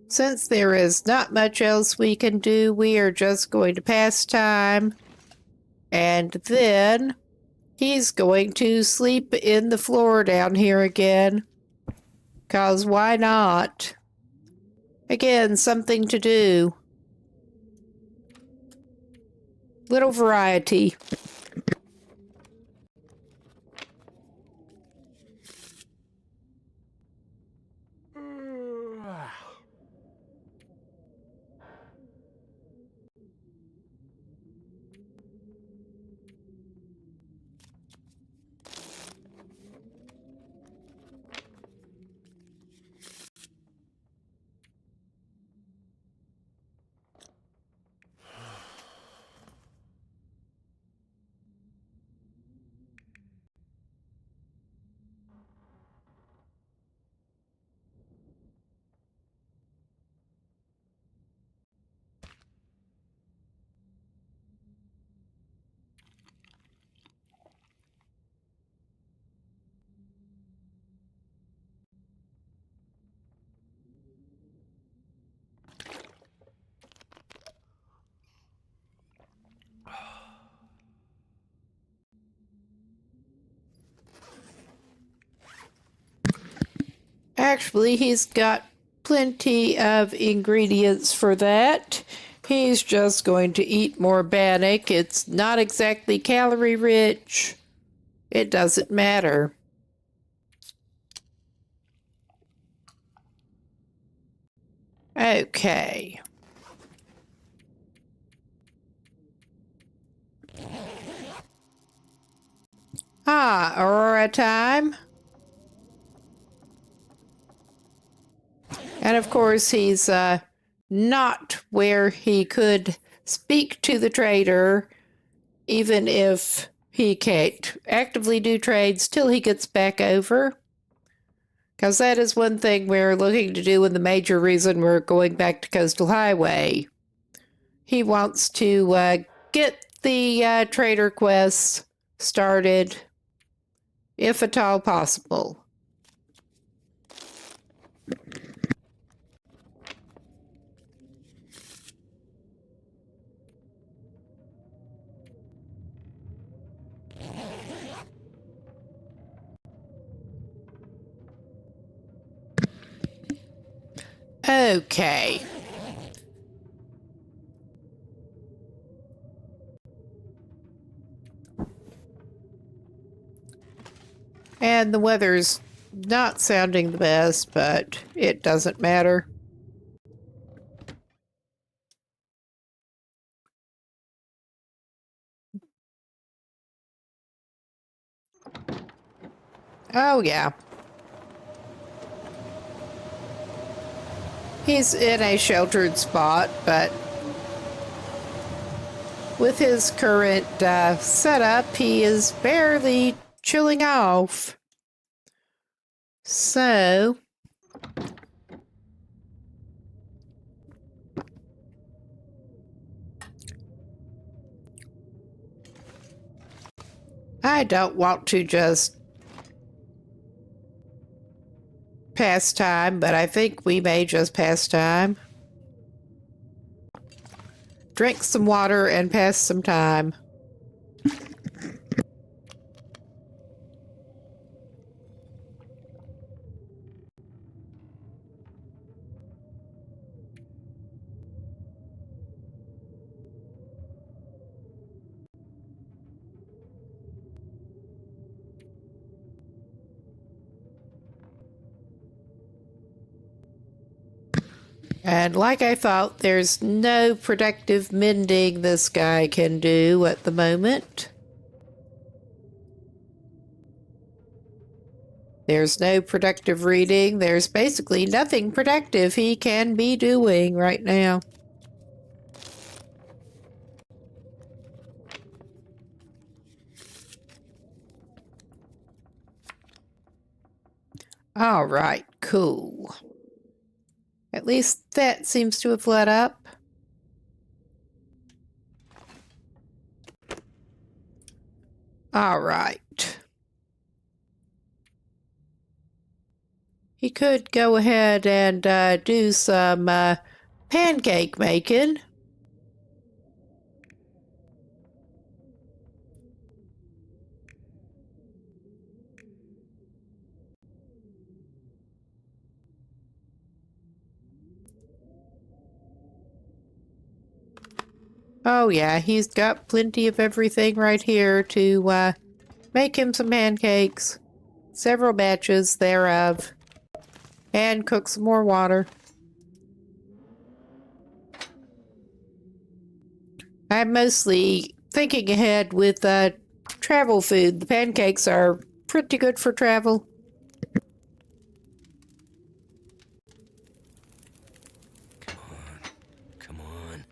Since there is not much else we can do, we are just going to pass time. And then he's going to sleep in the floor down here again. 'Cause why not? Again, something to do. Little variety. Actually, he's got plenty of ingredients for that. He's just going to eat more bannock. It's not exactly calorie rich. It doesn't matter. Okay. Aurora time. And of course, he's not where he could speak to the trader, even if he can't actively do trades till he gets back over. Because that is one thing we're looking to do, and the major reason we're going back to Coastal Highway. He wants to get the trader quests started, if at all possible. Okay. And the weather's not sounding the best, but it doesn't matter. Oh, yeah. He's in a sheltered spot, but with his current setup, he is barely chilling off. So, I don't want to just pass time, but I think we may just pass time. Drink some water and pass some time. And like I thought, there's no productive mending this guy can do at the moment. There's no productive reading. There's basically nothing productive he can be doing right now. All right, cool. At least that seems to have let up. All right. He could go ahead and do some pancake making. Oh yeah, he's got plenty of everything right here to make him some pancakes. Several batches thereof. And cook some more water. I'm mostly thinking ahead with travel food. The pancakes are pretty good for travel. Come on.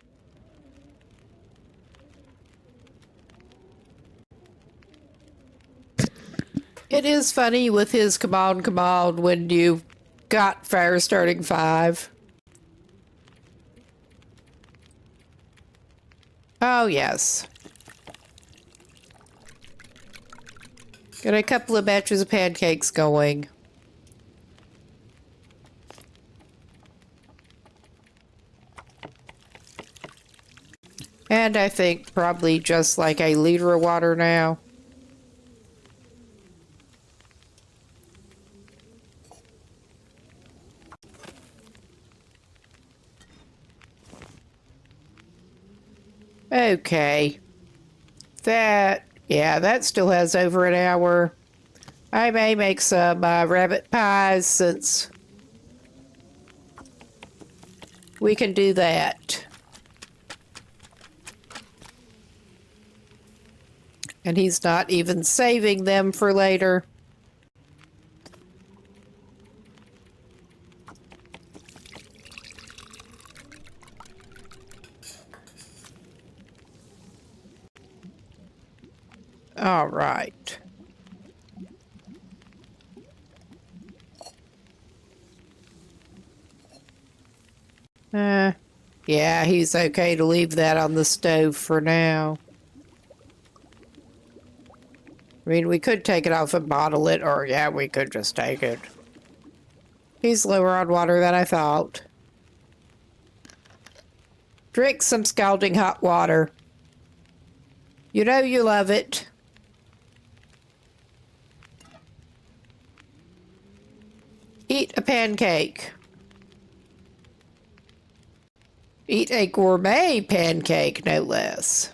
It is funny with his come on when you've got fire starting 5. Oh, yes. Got a couple of batches of pancakes going. And I think probably just like a liter of water now. Okay. That still has over an hour. I may make some rabbit pies since we can do that. And he's not even saving them for later. All right. Yeah, he's okay to leave that on the stove for now. I mean, we could take it off and bottle it, or yeah, we could just take it. He's lower on water than I thought. Drink some scalding hot water. You know you love it. Eat a pancake. Eat a gourmet pancake, no less.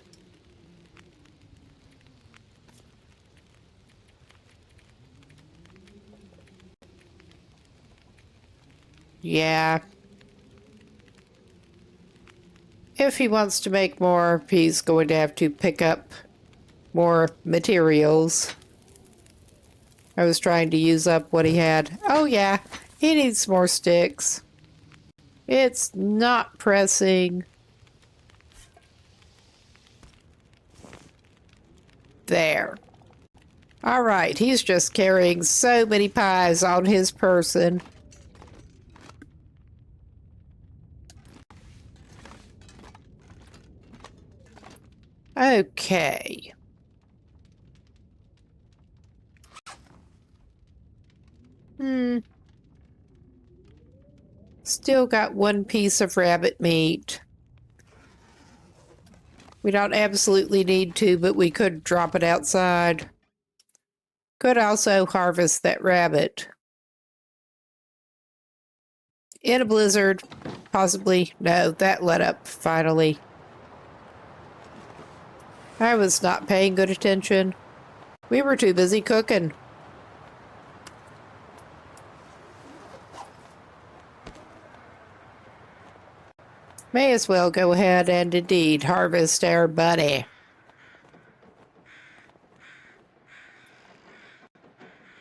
Yeah. If he wants to make more, he's going to have to pick up more materials. I was trying to use up what he had. Oh yeah, he needs more sticks. It's not pressing. There. All right, he's just carrying so many pies on his person. Okay. Still got one piece of rabbit meat. We don't absolutely need to, but we could drop it outside. Could also harvest that rabbit. In a blizzard, possibly. No, that let up finally. I was not paying good attention. We were too busy cooking. May as well go ahead and indeed harvest our buddy.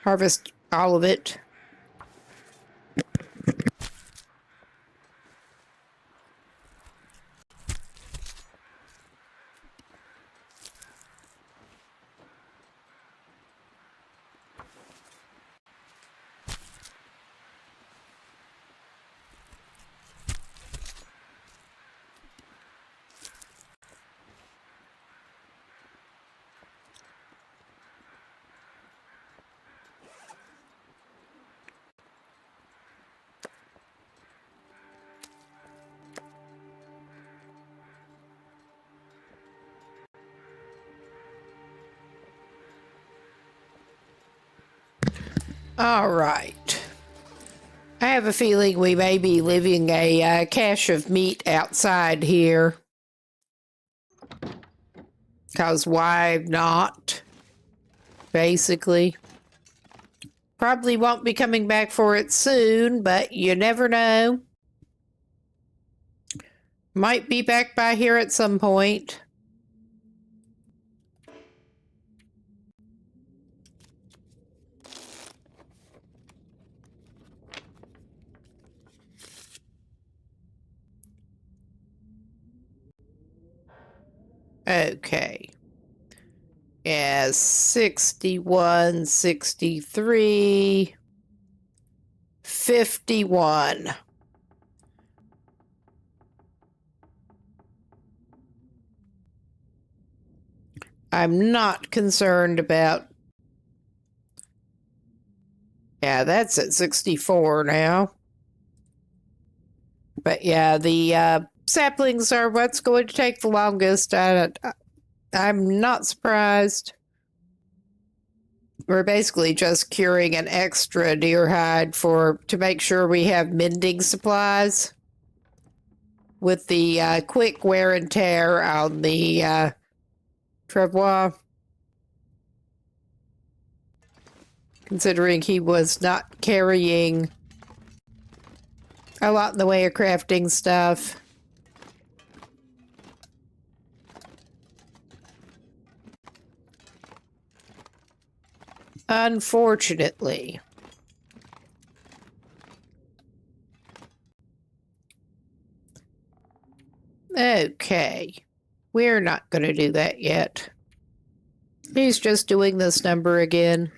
Harvest all of it. All right. I have a feeling we may be leaving a cache of meat outside here. Because why not? Basically. Probably won't be coming back for it soon, but you never know. Might be back by here at some point. Okay. Yeah, 61, 63, 51. I'm not concerned about... Yeah, that's at 64 now. But yeah, the saplings are what's going to take the longest. I'm not surprised. We're basically just curing an extra deer hide to make sure we have mending supplies. With the quick wear and tear on the travois. Considering he was not carrying a lot in the way of crafting stuff. Unfortunately. Okay. We're not going to do that yet. He's just doing this number again.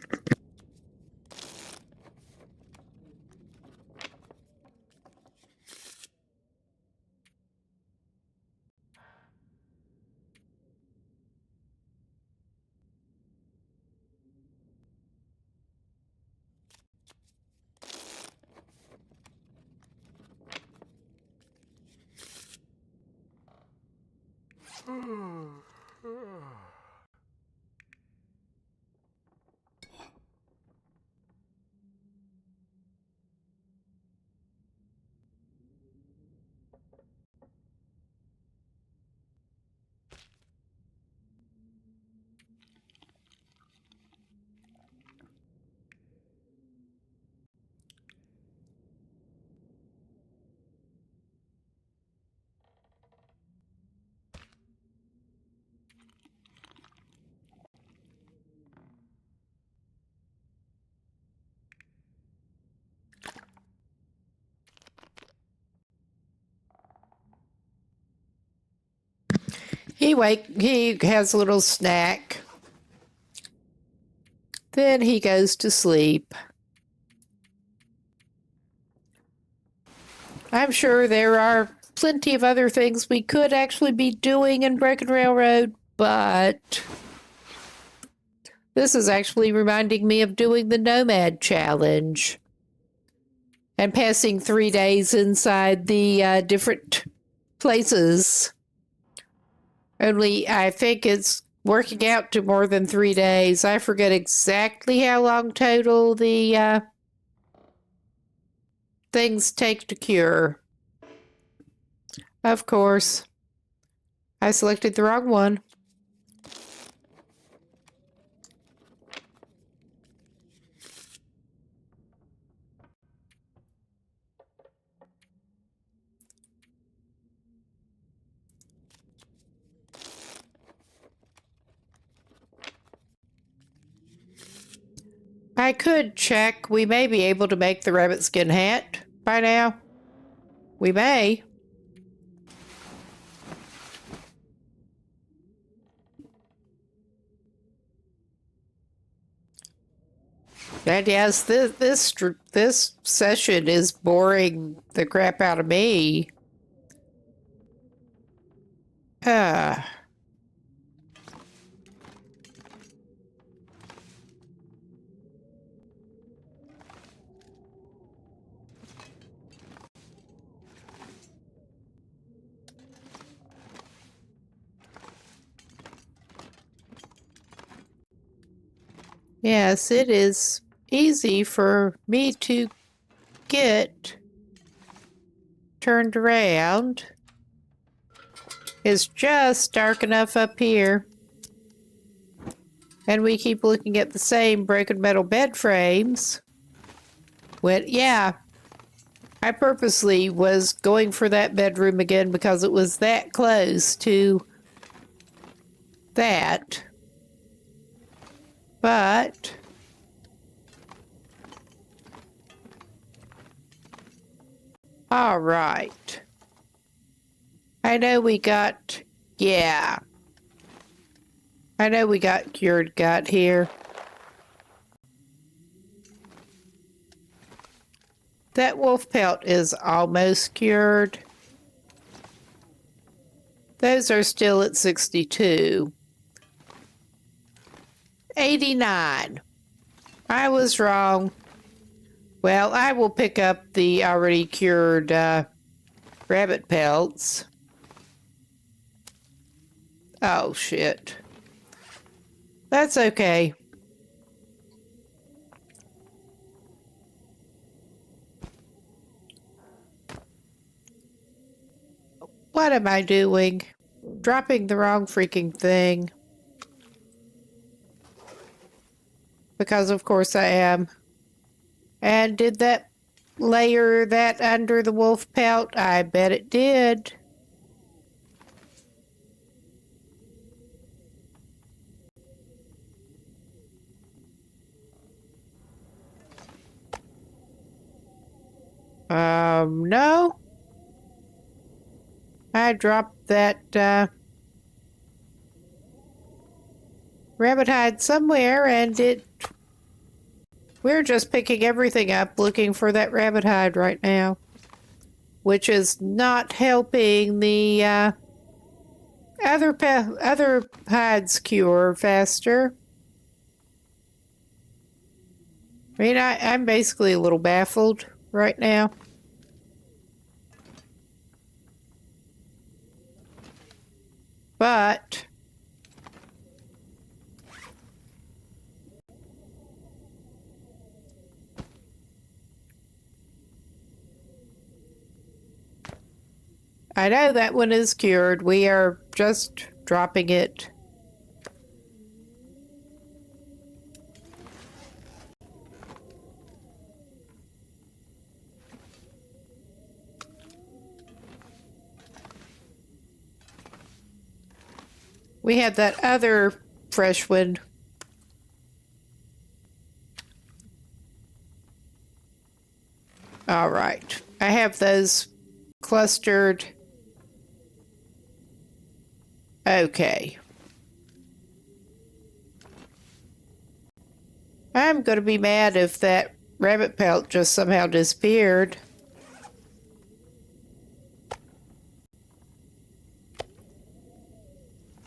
He has a little snack. Then he goes to sleep. I'm sure there are plenty of other things we could actually be doing in Broken Railroad, but this is actually reminding me of doing the Nomad Challenge and passing 3 days inside the different places. Only I think it's working out to more than 3 days. I forget exactly how long total the things take to cure. Of course. I selected the wrong one. I could check. We may be able to make the rabbit skin hat by now. We may. And yes, this session is boring the crap out of me. Yes, it is easy for me to get turned around. It's just dark enough up here. And we keep looking at the same broken metal bed frames. Yeah, I purposely was going for that bedroom again because it was that close to that. But all right. I know we got, yeah. I know we got cured gut here. That wolf pelt is almost cured. Those are still at 62. 89. I was wrong. Well, I will pick up the already cured rabbit pelts. Oh, shit. That's okay. What am I doing? Dropping the wrong freaking thing. Because of course I am. And did that layer that under the wolf pelt? I bet it did. No. I dropped that rabbit hide somewhere and we're just picking everything up looking for that rabbit hide right now, which is not helping the other hides cure faster. I mean, I'm basically a little baffled right now. But I know that one is cured. We are just dropping it. We had that other fresh one. All right. I have those clustered. Okay. I'm going to be mad if that rabbit pelt just somehow disappeared.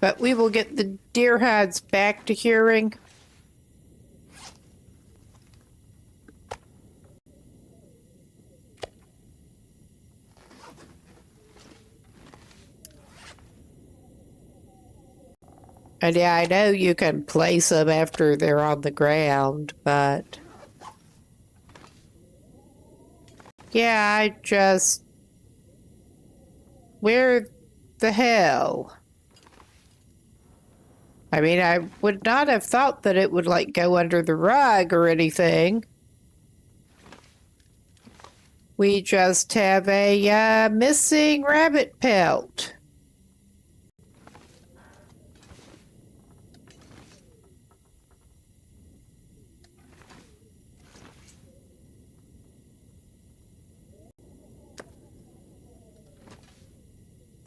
But we will get the deer hides back to curing. And yeah, I know you can place them after they're on the ground, but yeah, where the hell? I mean, I would not have thought that it would, like, go under the rug or anything. We just have a missing rabbit pelt.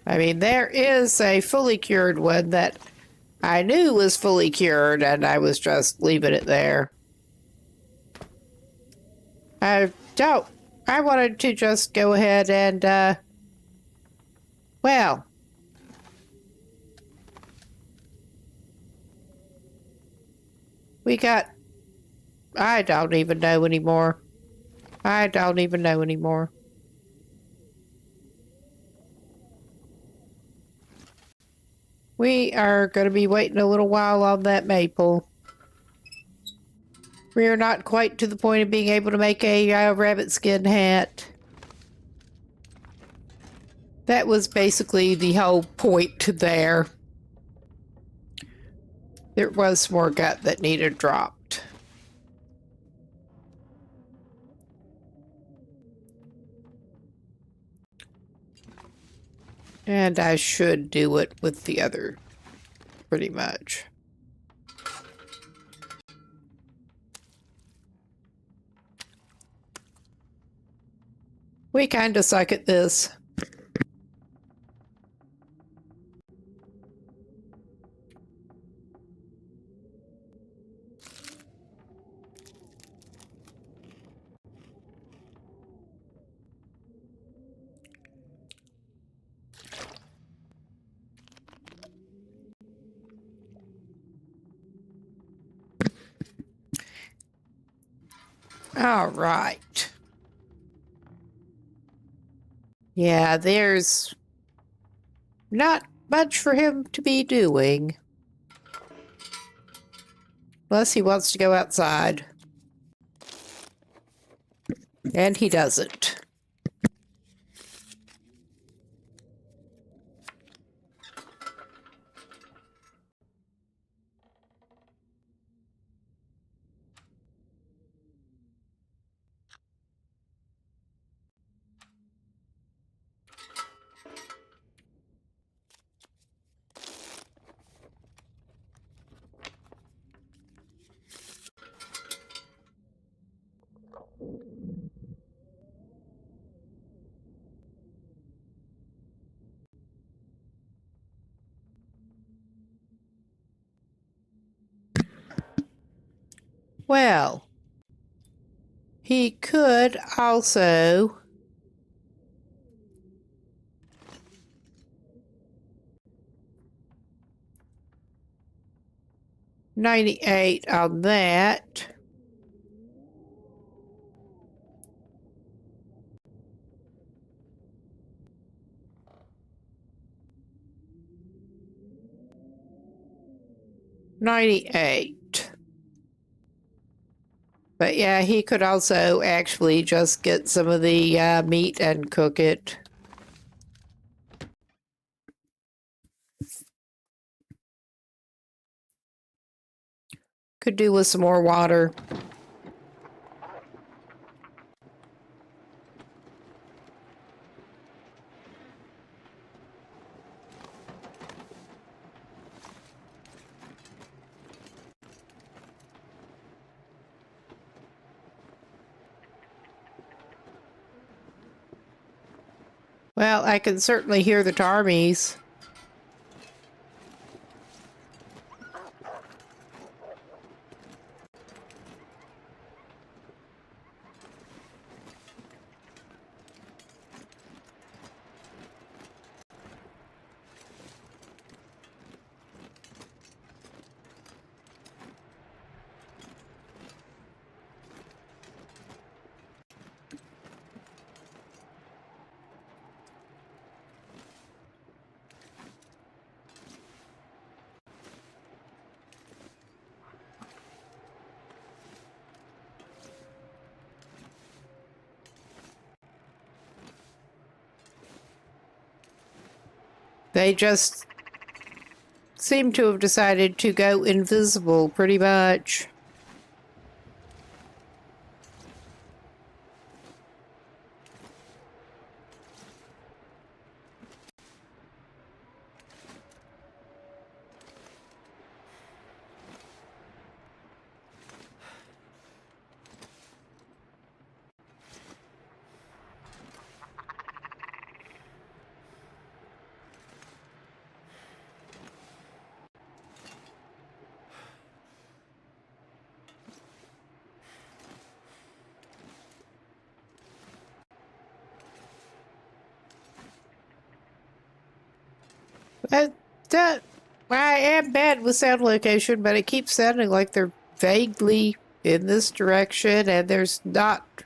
I mean, there is a fully cured one that I knew was fully cured, and I was just leaving it there. I wanted to just go ahead and, well, we got, I don't even know anymore. I don't even know anymore. We are going to be waiting a little while on that maple. We're not quite to the point of being able to make a rabbit skin hat. That was basically the whole point there. There was more gut that needed dropped. And I should do it with the other, pretty much. We kind of suck at this. All right. Yeah, there's not much for him to be doing. Unless he wants to go outside. And he doesn't. Well, he could also $98 on that. $98. But yeah, he could also actually just get some of the meat and cook it. Could do with some more water. Well, I can certainly hear the Tarmies. They just seem to have decided to go invisible, pretty much. That I am bad with sound location, but it keeps sounding like they're vaguely in this direction, and there's not.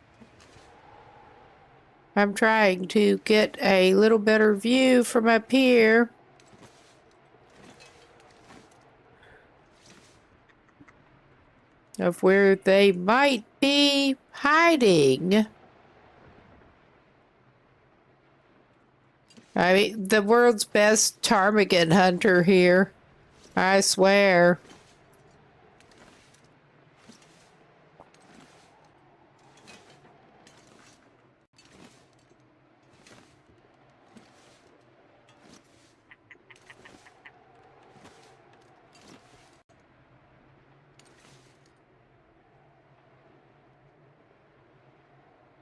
I'm trying to get a little better view from up here. of where they might be hiding. I mean, the world's best ptarmigan hunter here. I swear.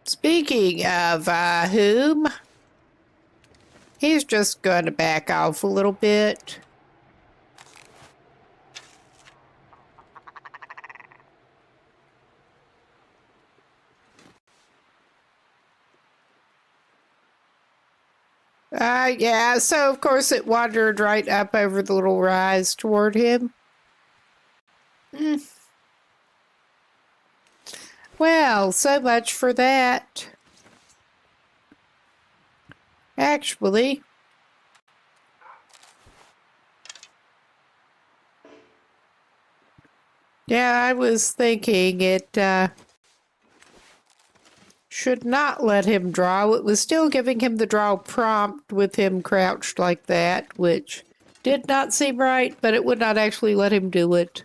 Speaking of whom, he's just going to back off a little bit. Yeah, so of course it wandered right up over the little rise toward him. Well, so much for that. Actually, yeah, I was thinking it should not let him draw. It was still giving him the draw prompt with him crouched like that, which did not seem right, but it would not actually let him do it.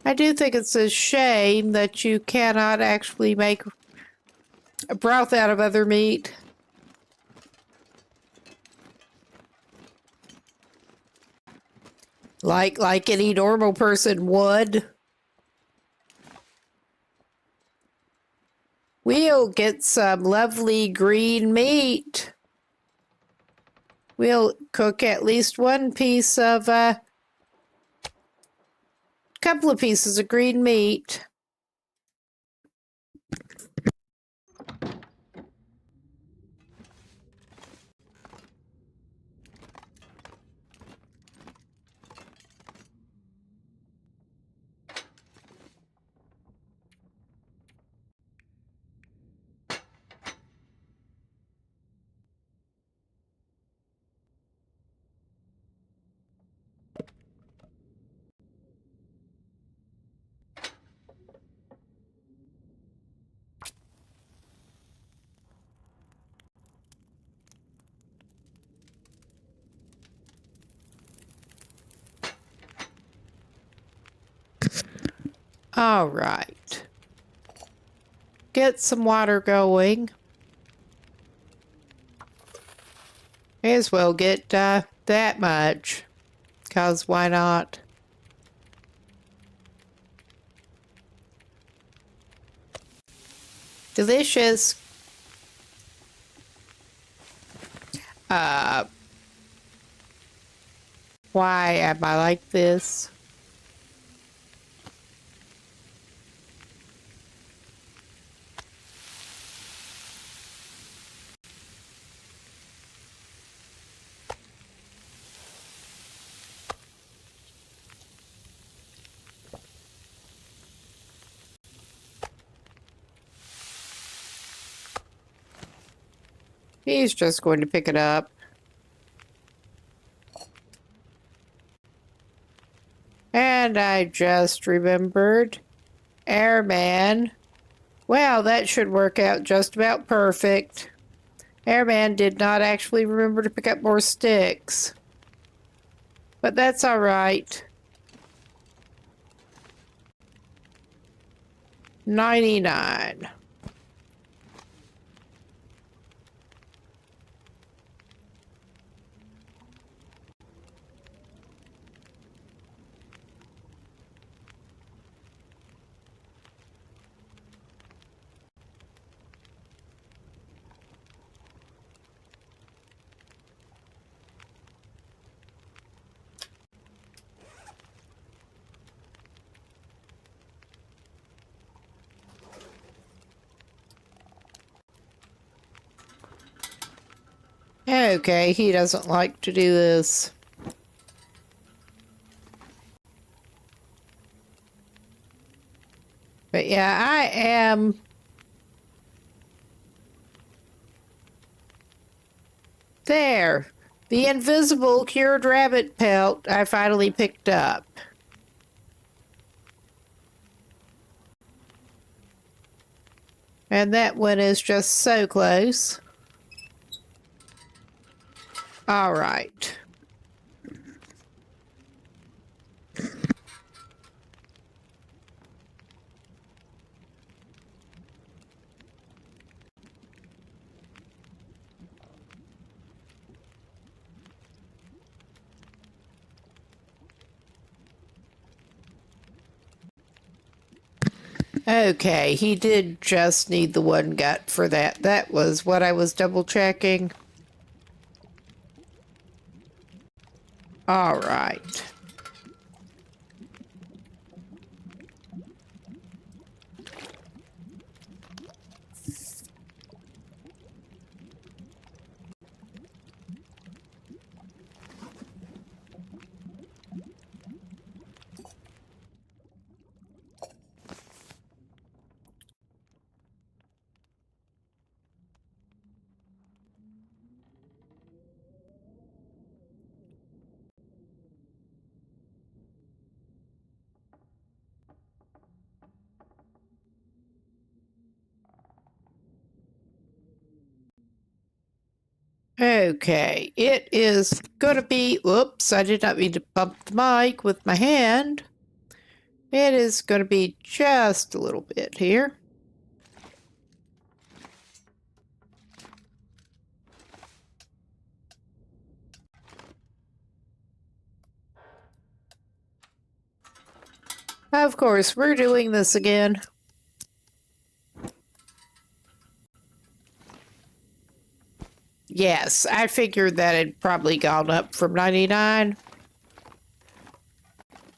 I do think it's a shame that you cannot actually make a broth out of other meat. Like any normal person would. We'll get some lovely green meat. We'll cook at least one piece of, couple of pieces of green meat. All right. Get some water going. May as well get that much, 'cause why not? Delicious. Why am I like this? He's just going to pick it up. And I just remembered. Airman. Well, that should work out just about perfect. Airman did not actually remember to pick up more sticks. But that's all right. 99. Okay, he doesn't like to do this. But yeah, I am... There. The invisible cured rabbit pelt I finally picked up. And that one is just so close. All right. Okay, he did just need the one gut for that. That was what I was double checking. All right. Okay, it is going to be, whoops, I did not mean to bump the mic with my hand. It is going to be just a little bit here. Of course, we're doing this again. Yes, I figured that had probably gone up from 99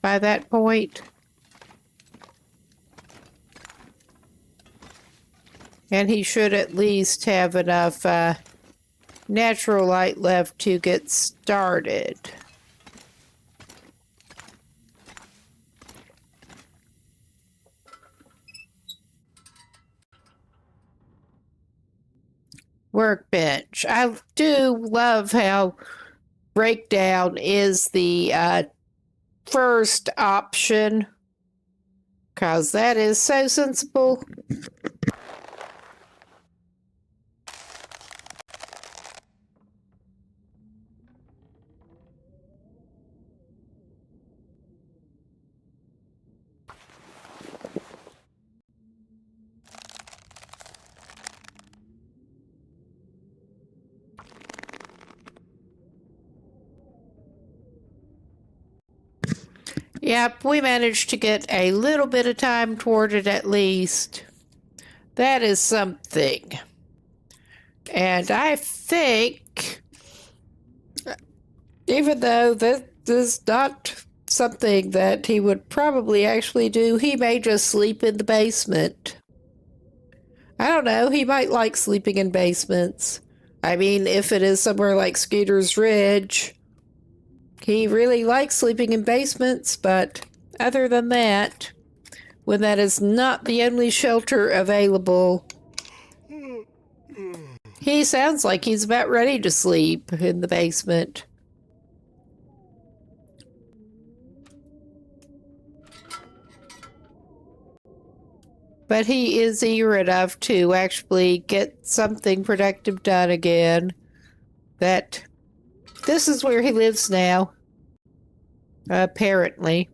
by that point. And he should at least have enough natural light left to get started. Workbench. I do love how breakdown is the first option, because that is so sensible. Yep, we managed to get a little bit of time toward it at least. That is something. And I think, even though this is not something that he would probably actually do, he may just sleep in the basement. I don't know, he might like sleeping in basements. I mean, if it is somewhere like Skeeter's Ridge, he really likes sleeping in basements, but other than that, when that is not the only shelter available, he sounds like he's about ready to sleep in the basement. But he is eager enough to actually get something productive done again. That this is where he lives now. Apparently.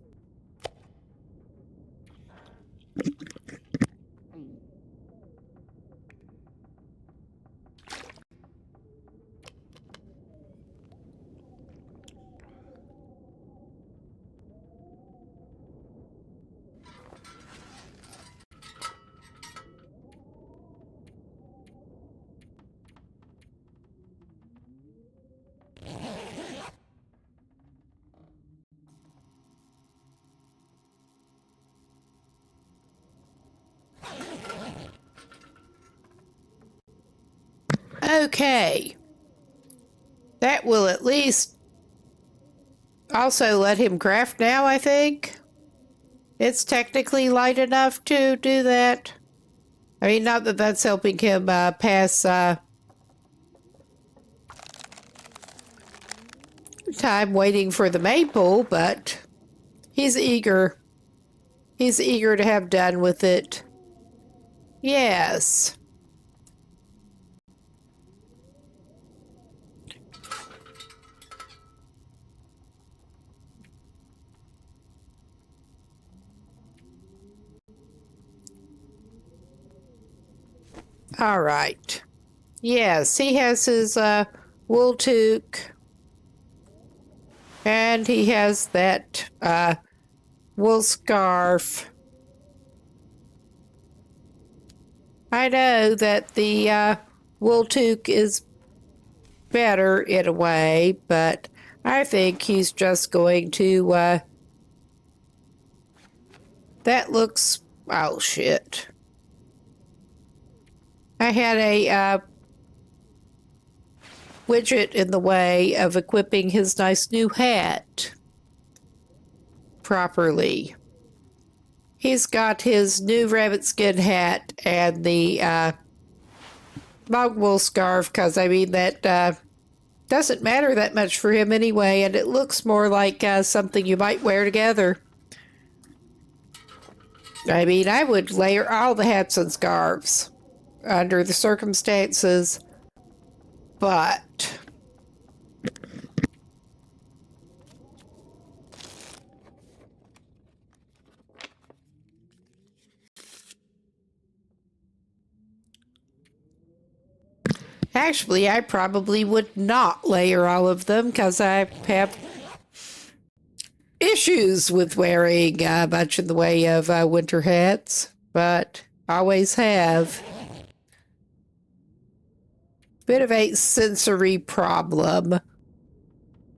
Okay. That will at least also let him craft now, I think. It's technically light enough to do that. I mean, not that that's helping him pass time waiting for the maple, but he's eager. He's eager to have done with it. Yes. All right. Yes, he has his wool toque. And he has that wool scarf. I know that the wool toque is better in a way, but I think he's just going to... that looks... oh, shit. I had a widget in the way of equipping his nice new hat properly. He's got his new rabbit skin hat and the bog wool scarf, because I mean that doesn't matter that much for him anyway, and it looks more like something you might wear together. I mean, I would layer all the hats and scarves under the circumstances, but actually, I probably would not layer all of them because I have issues with wearing much in the way of winter hats, but always have. Bit of a sensory problem,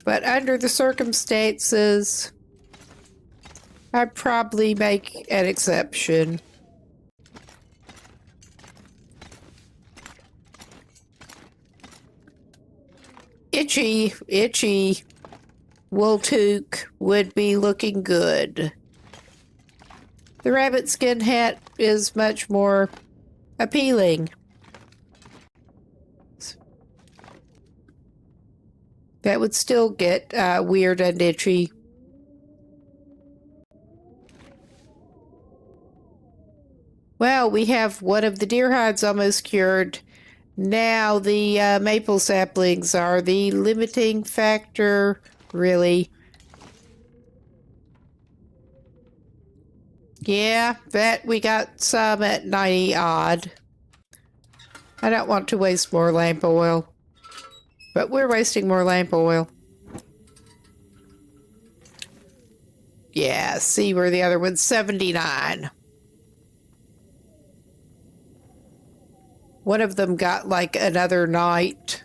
but under the circumstances, I'd probably make an exception. Itchy wool toque would be looking good. The rabbit skin hat is much more appealing. That would still get weird and itchy. Well, we have one of the deer hides almost cured. Now the maple saplings are the limiting factor, really. Yeah, that we got some at 90 odd. I don't want to waste more lamp oil. But we're wasting more lamp oil. Yeah, see where the other one's 79. One of them got like another night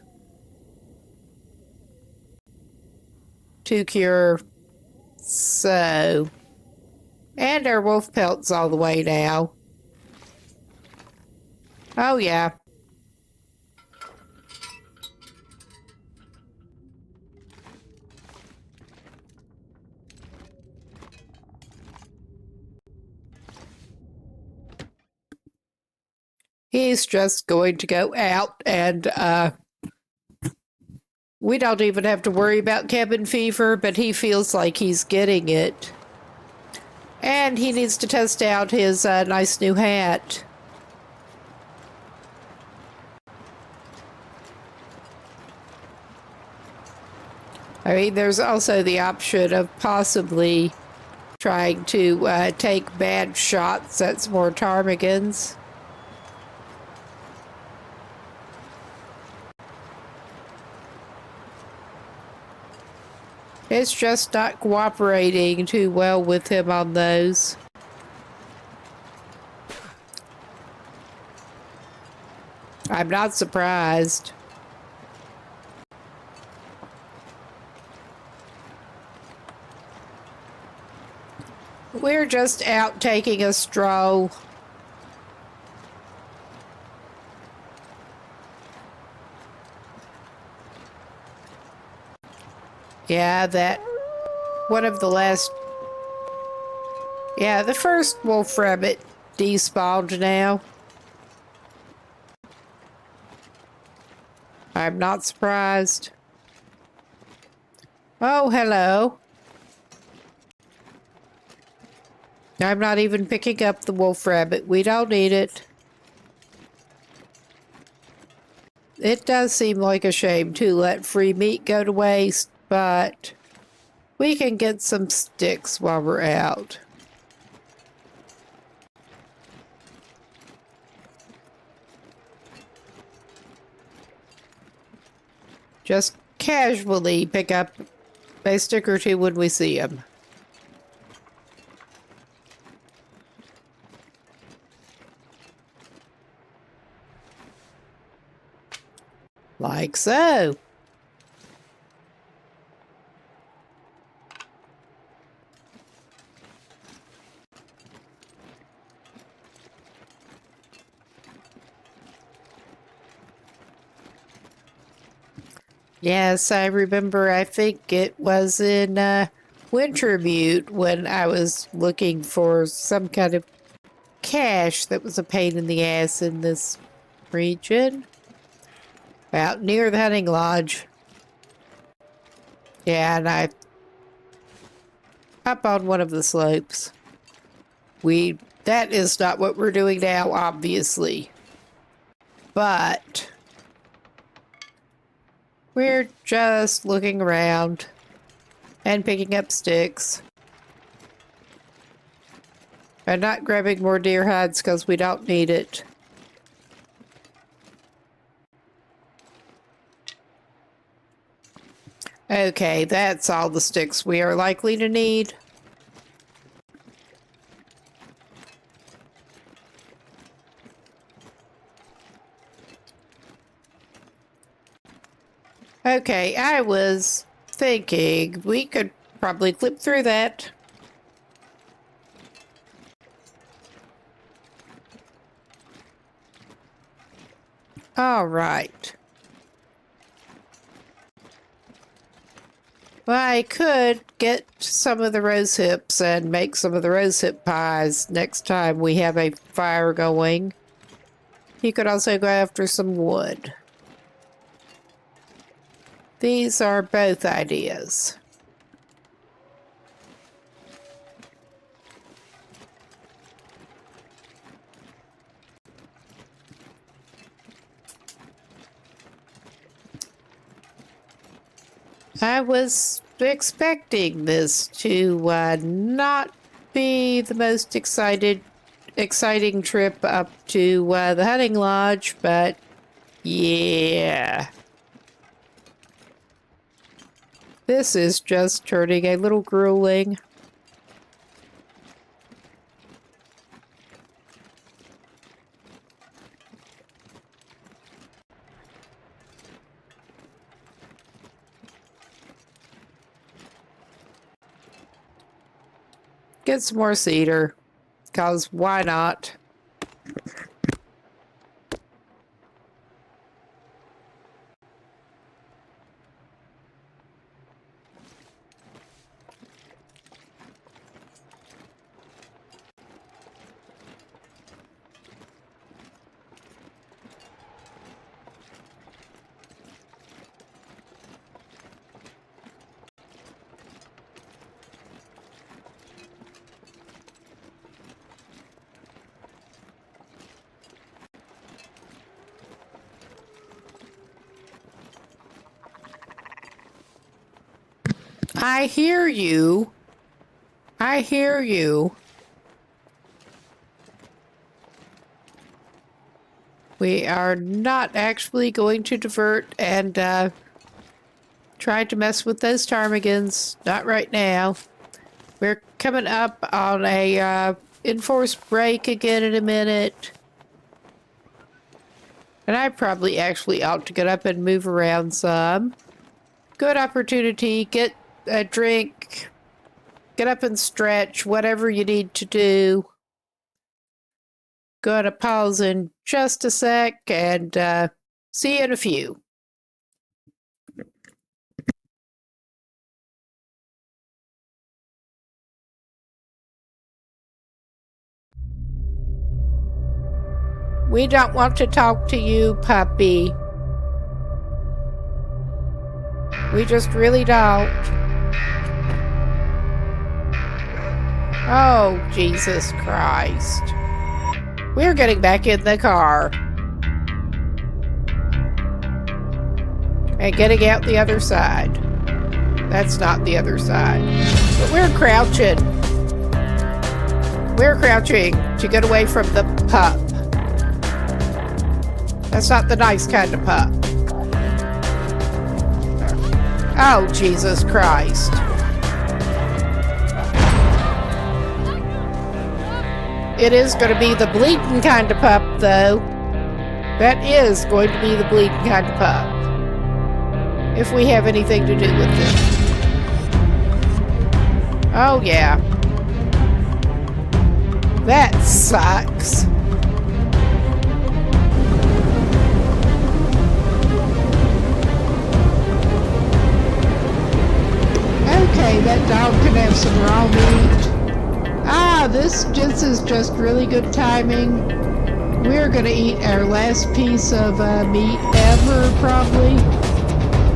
to cure. So, and our wolf pelt's all the way now. Oh yeah. He's just going to go out and we don't even have to worry about cabin fever, but he feels like he's getting it. And he needs to test out his nice new hat. I mean, there's also the option of possibly trying to take bad shots at some more ptarmigans. It's just not cooperating too well with him on those. I'm not surprised. We're just out taking a stroll. Yeah, that one of the last... Yeah, the first wolf rabbit despawned now. I'm not surprised. Oh, hello. I'm not even picking up the wolf rabbit. We don't need it. It does seem like a shame to let free meat go to waste, but we can get some sticks while we're out. Just casually pick up a stick or two when we see them. Like so. Yes, I remember. I think it was in Wintermute when I was looking for some kind of cache that was a pain in the ass in this region. Out near the hunting lodge. Yeah, and I up on one of the slopes. That is not what we're doing now, obviously. But we're just looking around and picking up sticks. And not grabbing more deer hides because we don't need it. Okay, that's all the sticks we are likely to need. Okay, I was thinking we could probably clip through that. All right. Well, I could get some of the rose hips and make some of the rose hip pies next time we have a fire going. You could also go after some wood. These are both ideas. I was expecting this to not be the most exciting trip up to the hunting lodge, but yeah. This is just turning a little grueling. Get some more cedar, because why not? I hear you. I hear you. We are not actually going to divert and try to mess with those ptarmigans. Not right now. We're coming up on a enforced break again in a minute. And I probably actually ought to get up and move around some. Good opportunity. Get a drink. Get up and stretch. Whatever you need to do. Gonna pause in just a sec and see you in a few. We don't want to talk to you, puppy. We just really don't. Oh, Jesus Christ. We're getting back in the car. And getting out the other side. That's not the other side. But we're crouching. We're crouching to get away from the pup. That's not the nice kind of pup. Oh, Jesus Christ. It is going to be the bleeding kind of pup, though. That is going to be the bleeding kind of pup. If we have anything to do with it. Oh, yeah. That sucks. Okay, that dog can have some raw meat. Ah, this is just really good timing. We're gonna eat our last piece of meat ever, probably.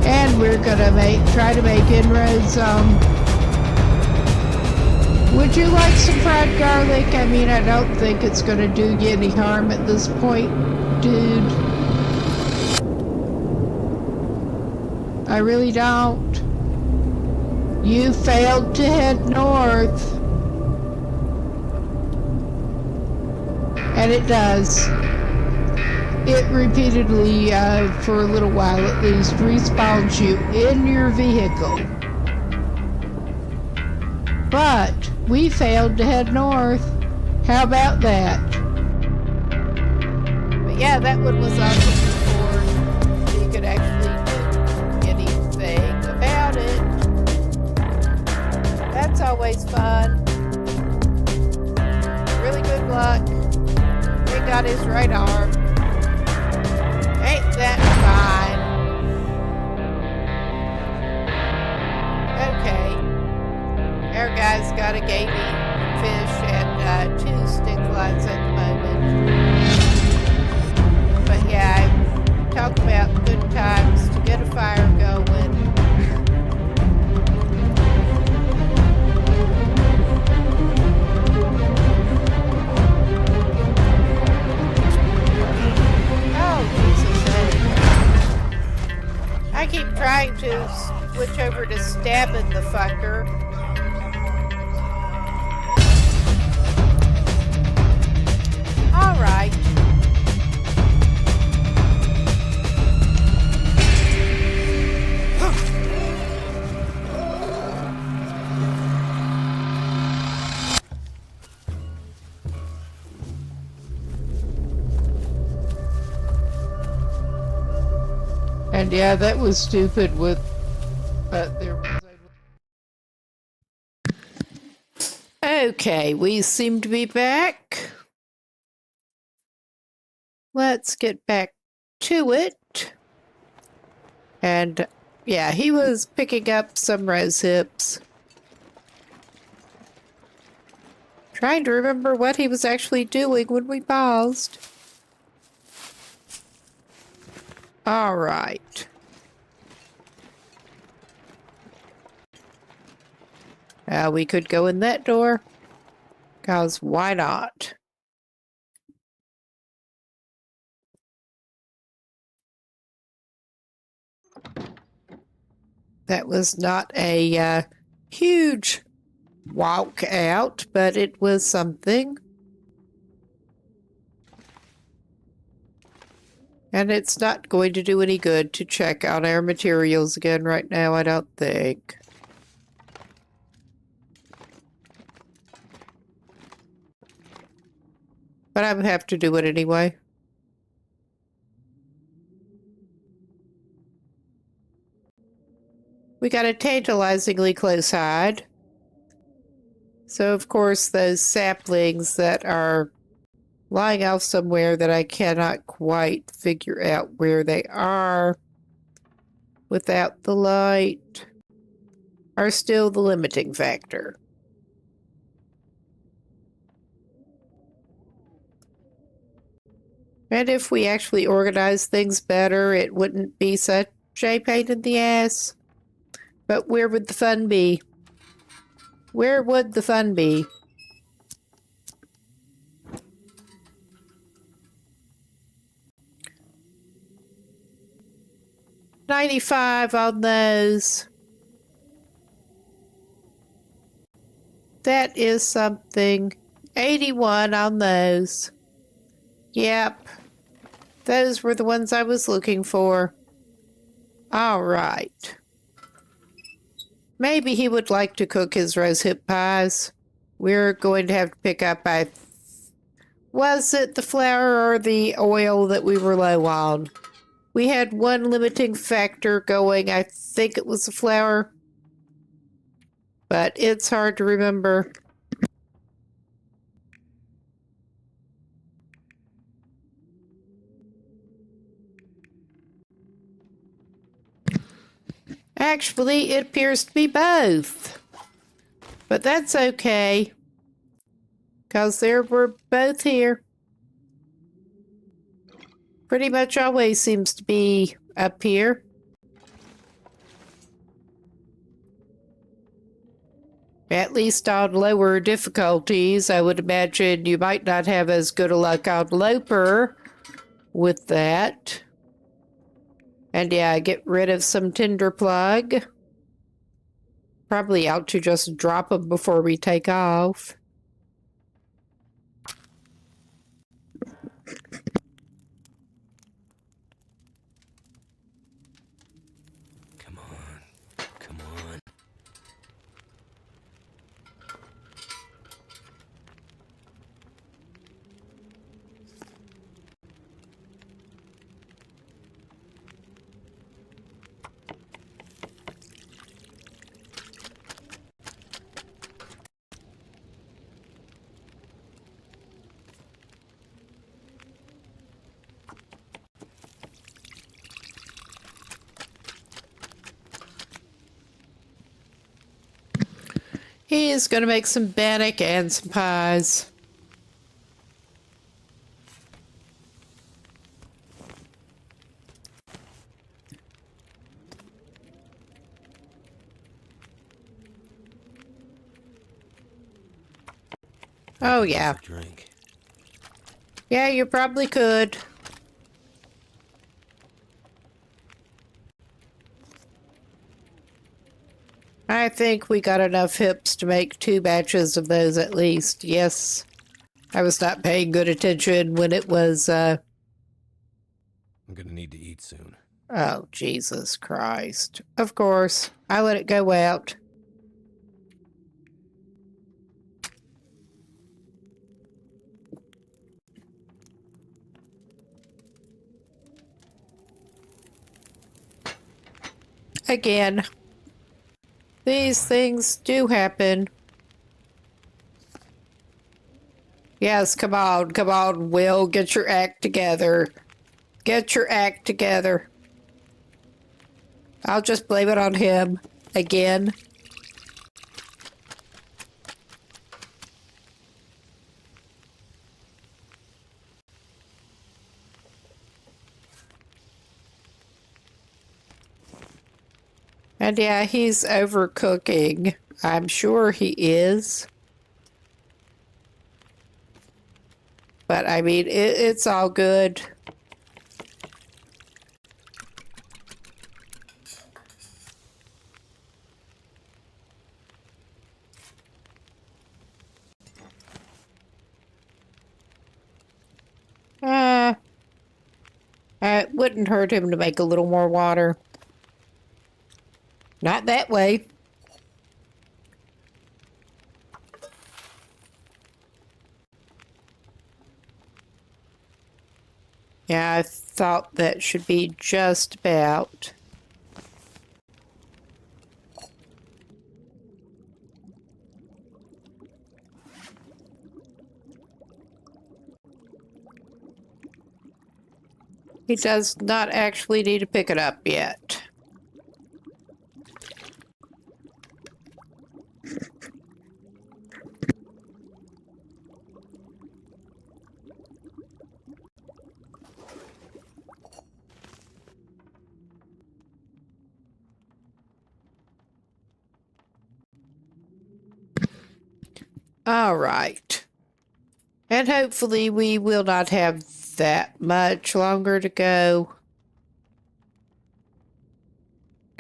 And we're gonna try to make inroads. Would you like some fried garlic? I mean, I don't think it's gonna do you any harm at this point, dude. I really don't. You failed to head north. And it does. It repeatedly, for a little while at least, respawns you in your vehicle. But we failed to head north. How about that? But yeah, that one was awesome before you could actually do anything about it. That's always fun. Really good luck. He got his right arm. Ain't that fine? Okay. Our guy's got a gamey fish and 2 stick lines at the moment. But yeah, talk about good times to get a fire going. I keep trying to switch over to stabbing the fucker. Alright. And yeah, that was stupid but there was Okay, we seem to be back. Let's get back to it. And yeah, he was picking up some rose hips. Trying to remember what he was actually doing when we paused. All right. We could go in that door, 'cause why not? That was not a huge walk out, but it was something. And it's not going to do any good to check on our materials again right now, I don't think. But I would have to do it anyway. We got a tantalizingly close hide. So, of course, those saplings that are lying off somewhere that I cannot quite figure out where they are without the light are still the limiting factor. And if we actually organize things better, it wouldn't be such a pain in the ass. But where would the fun be? Where would the fun be? 95 on those. That is something. 81 on those. Yep. Those were the ones I was looking for. All right. Maybe he would like to cook his rosehip pies. We're going to have to pick up, was it the flour or the oil that we were low on? We had one limiting factor going. I think it was the flour. But it's hard to remember. Actually, it appears to be both. But that's okay. Because there were both here. Pretty much always seems to be up here. At least on lower difficulties, I would imagine you might not have as good a luck on Loper with that. And yeah, get rid of some tinder plug. Probably out to just drop them before we take off. Come on. Come on. He is going to make some bannock and some pies. Oh, yeah. Drink. Yeah, you probably could. I think we got enough hips to make 2 batches of those at least. Yes. I was not paying good attention when it was, I'm gonna need to eat soon. Oh, Jesus Christ. Of course. I let it go out. Again. These things do happen. Yes, come on, Will, get your act together. Get your act together. I'll just blame it on him. Again. And yeah, he's overcooking. I'm sure he is. But I mean, it's all good. It wouldn't hurt him to make a little more water. Not that way. Yeah, I thought that should be just about. He does not actually need to pick it up yet. All right. And hopefully we will not have that much longer to go.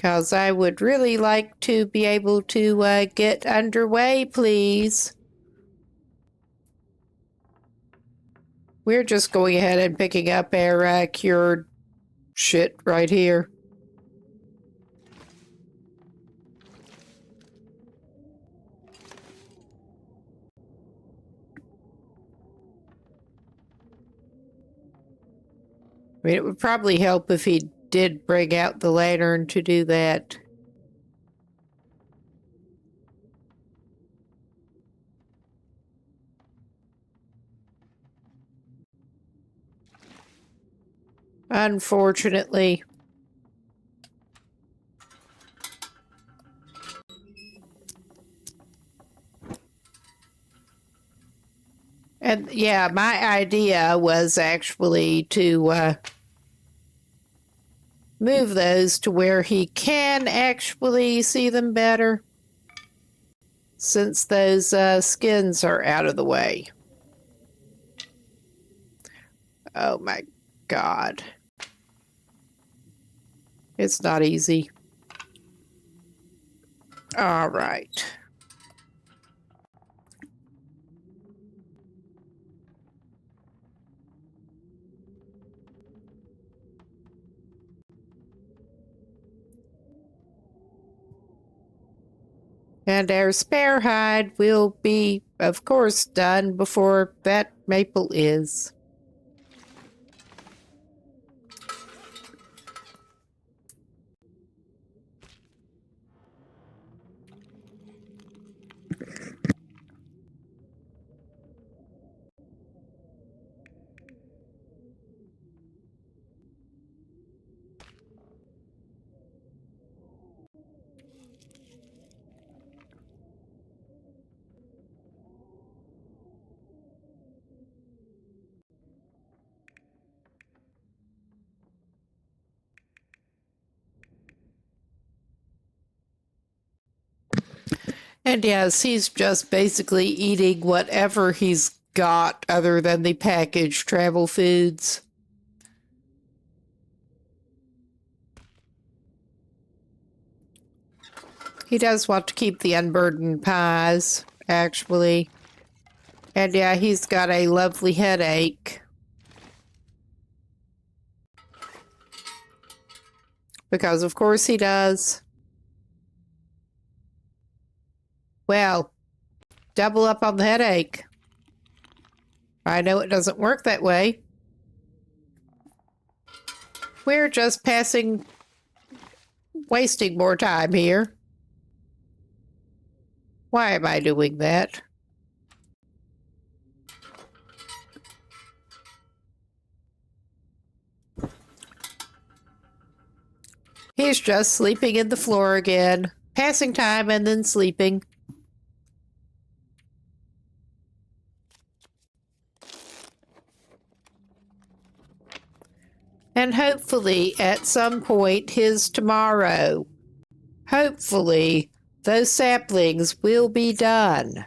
Because I would really like to be able to get underway, please. We're just going ahead and picking up our cured shit right here. I mean, it would probably help if he did bring out the lantern to do that. Unfortunately. And yeah, my idea was actually to move those to where he can actually see them better, since those skins are out of the way. Oh my God. It's not easy. All right. And our spare hide will be, of course, done before that maple is. And yes, he's just basically eating whatever he's got other than the packaged travel foods. He does want to keep the unburdened pies, actually. And yeah, he's got a lovely headache. Because of course he does. Well, double up on the headache. I know it doesn't work that way. We're just wasting more time here. Why am I doing that? He's just sleeping in the floor again, passing time and then sleeping. And hopefully, at some point, his tomorrow, hopefully, those saplings will be done.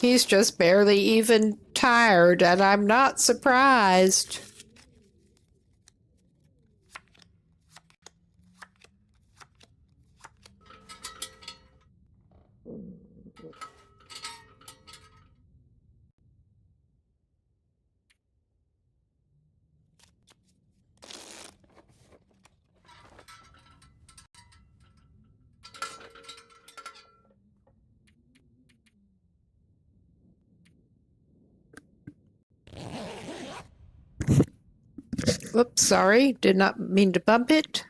He's just barely even tired, and I'm not surprised. Oops, sorry, did not mean to bump it.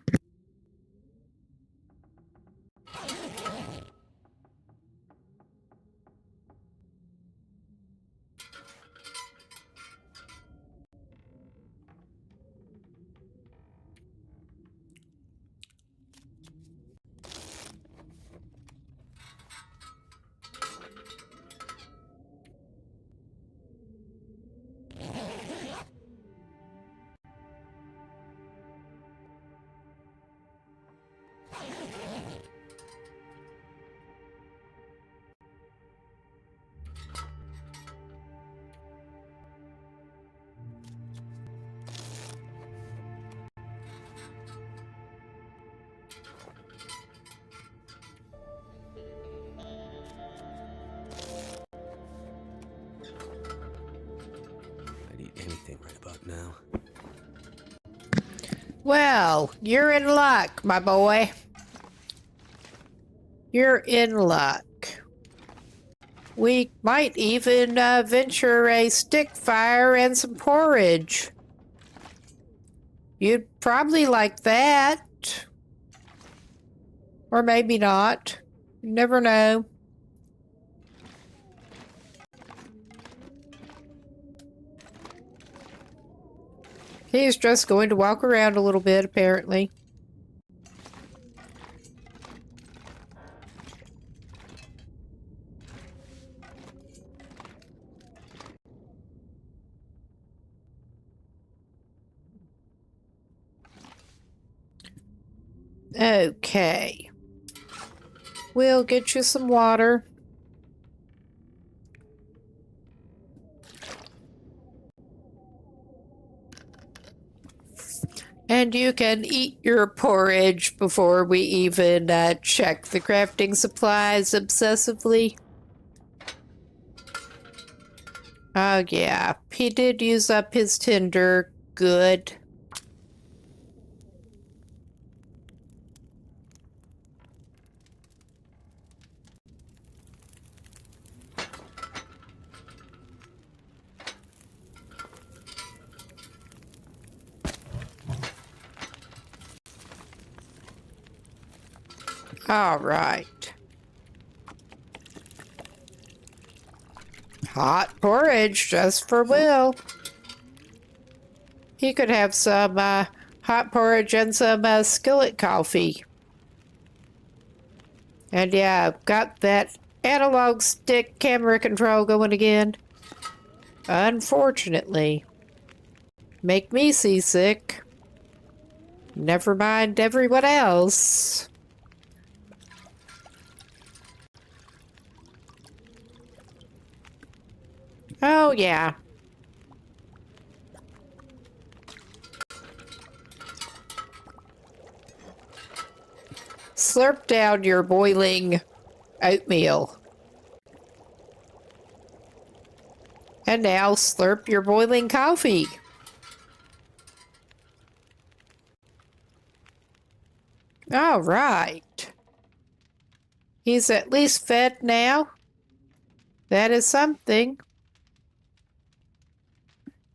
now. Well, you're in luck, my boy. You're in luck. We might even venture a stick fire and some porridge. You'd probably like that. Or maybe not. You never know. He's just going to walk around a little bit, apparently. Okay. We'll get you some water. And you can eat your porridge before we even check the crafting supplies obsessively. Oh, yeah. He did use up his tinder. Good. All right. Hot porridge just for Will. He could have some hot porridge and some skillet coffee. And yeah, I've got that analog stick camera control going again. Unfortunately. Make me seasick. Never mind everyone else. Oh, yeah. Slurp down your boiling oatmeal. And now slurp your boiling coffee. All right. He's at least fed now. That is something.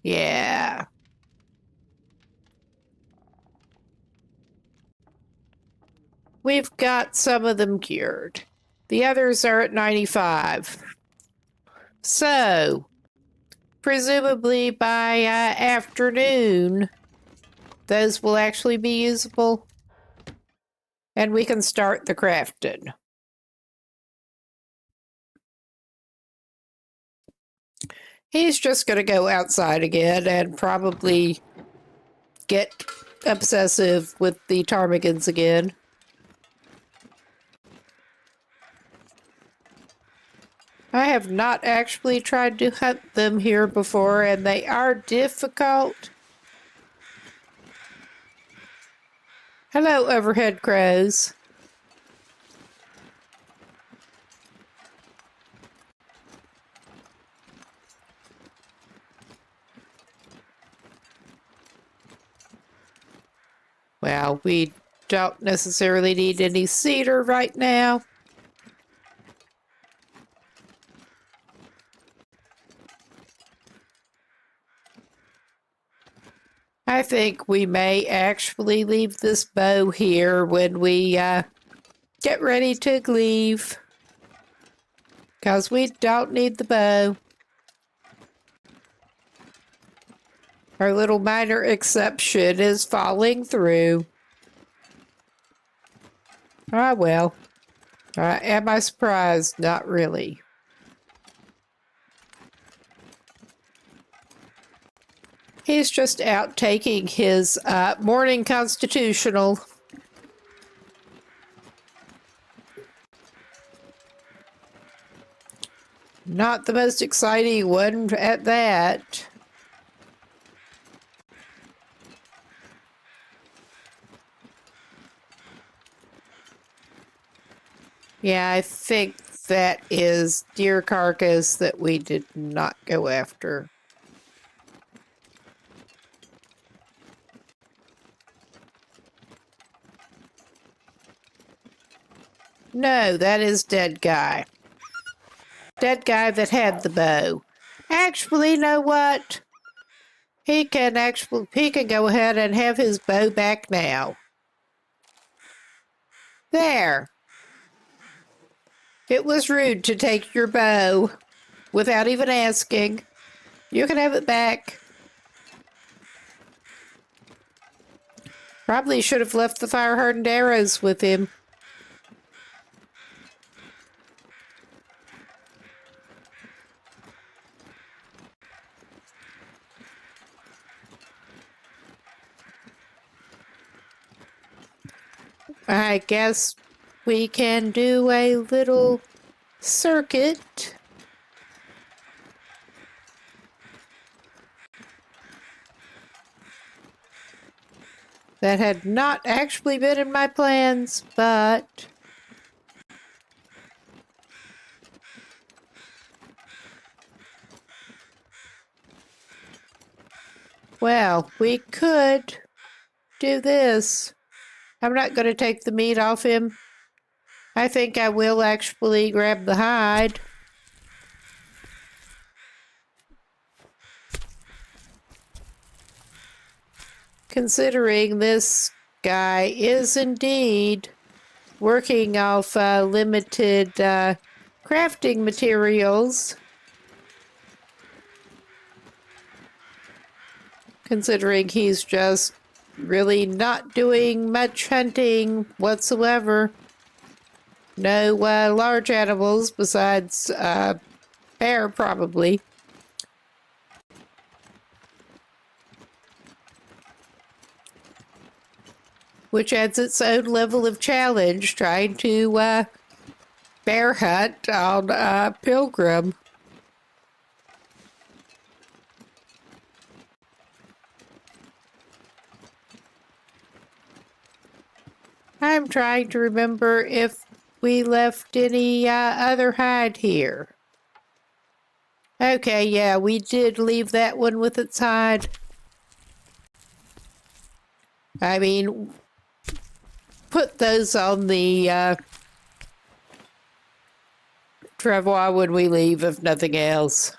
Yeah. We've got some of them cured. The others are at 95. So, presumably by afternoon, those will actually be usable. And we can start the crafting. He's just going to go outside again and probably get obsessive with the ptarmigans again. I have not actually tried to hunt them here before, and they are difficult. Hello, overhead crows. Well, we don't necessarily need any cedar right now. I think we may actually leave this bow here when we get ready to leave. Because we don't need the bow. Our little minor exception is falling through. Ah, well. Am I surprised? Not really. He's just out taking his morning constitutional. Not the most exciting one at that. Yeah, I think that is deer carcass that we did not go after. No, that is dead guy. Dead guy that had the bow. Actually, you know what? He can go ahead and have his bow back now. There. It was rude to take your bow without even asking. You can have it back. Probably should have left the fire-hardened arrows with him. I guess we can do a little circuit. That had not actually been in my plans, but well, we could do this. I'm not going to take the meat off him. I think I will actually grab the hide. Considering this guy is indeed working off limited crafting materials. Considering he's just really not doing much hunting whatsoever. No large animals besides bear, probably. Which adds its own level of challenge, trying to bear hunt on Pilgrim. I'm trying to remember if we left any other hide here. Okay, yeah, we did leave that one with its hide. I mean, put those on the travois when we leave, if nothing else.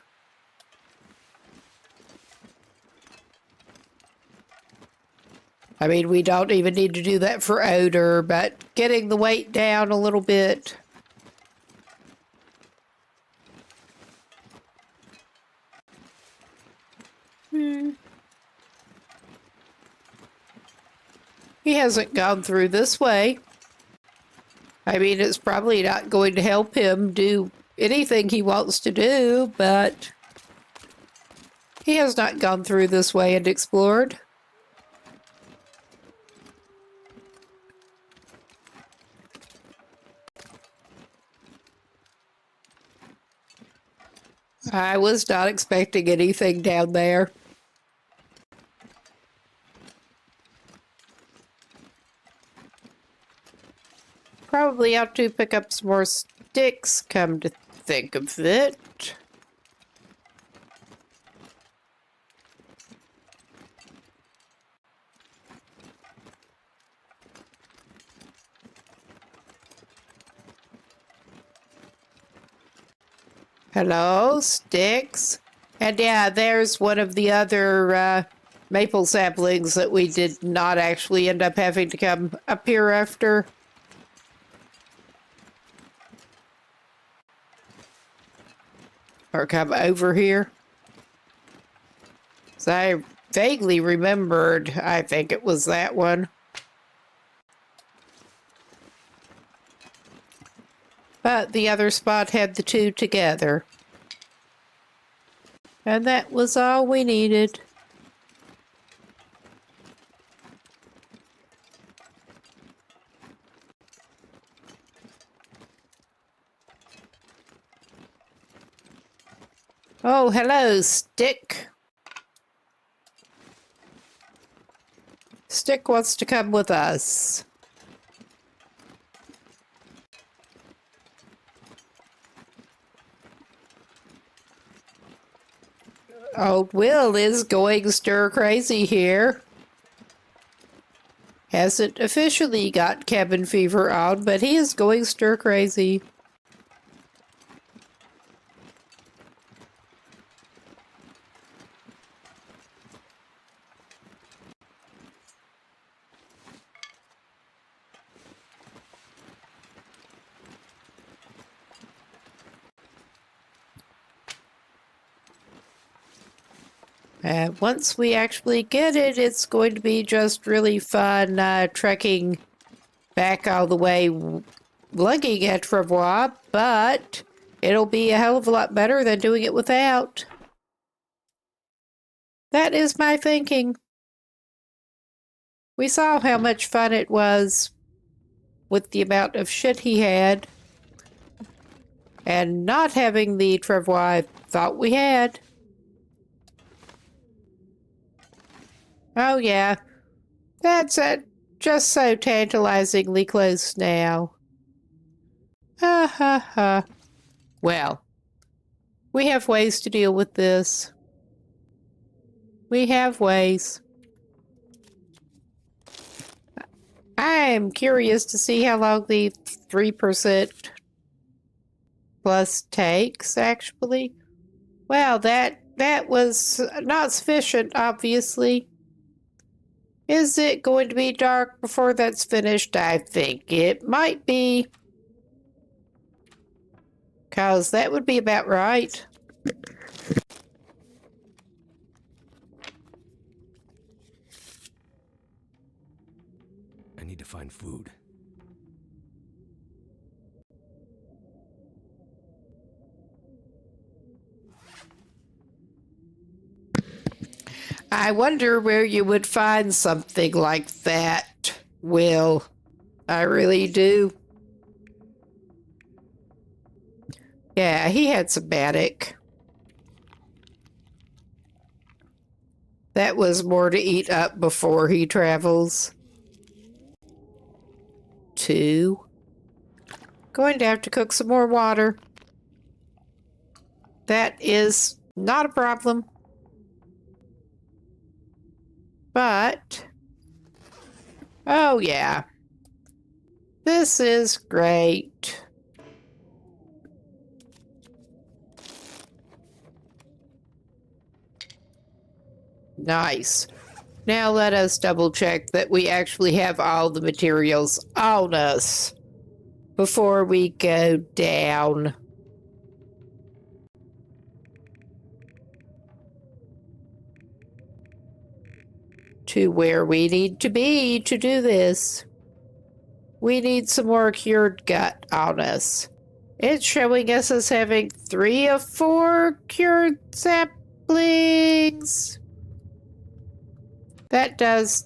I mean, we don't even need to do that for odor, but getting the weight down a little bit. He hasn't gone through this way. I mean, it's probably not going to help him do anything he wants to do, but he has not gone through this way and explored. I was not expecting anything down there. Probably ought to pick up some more sticks, come to think of it. Hello, sticks. And yeah, there's one of the other maple saplings that we did not actually end up having to come up here after. Or come over here. So I vaguely remembered, I think it was that one. But the other spot had the two together. And that was all we needed. Oh, hello, Stick. Stick wants to come with us. Old Will is going stir crazy here. Hasn't officially got cabin fever on, but he is going stir crazy. Once we actually get it, it's going to be just really fun trekking back all the way, lugging at Travois, but it'll be a hell of a lot better than doing it without. That is my thinking. We saw how much fun it was with the amount of shit he had, and not having the Travois I thought we had. Oh yeah, that's just so tantalizingly close now. Ha ha ha. Well, we have ways to deal with this. We have ways. I'm curious to see how long the 3% plus takes, actually. Well, that was not sufficient, obviously. Is it going to be dark before that's finished? I think it might be. 'Cause that would be about right. I need to find food. I wonder where you would find something like that, Will. I really do. Yeah, he had some Bannock. That was more to eat up before he travels. 2. Going to have to cook some more water. That is not a problem. But, oh yeah, this is great. Nice. Now let us double check that we actually have all the materials on us before we go down. To where we need to be to do this. We need some more cured gut on us. It's showing us as having 3 of 4 cured saplings. That does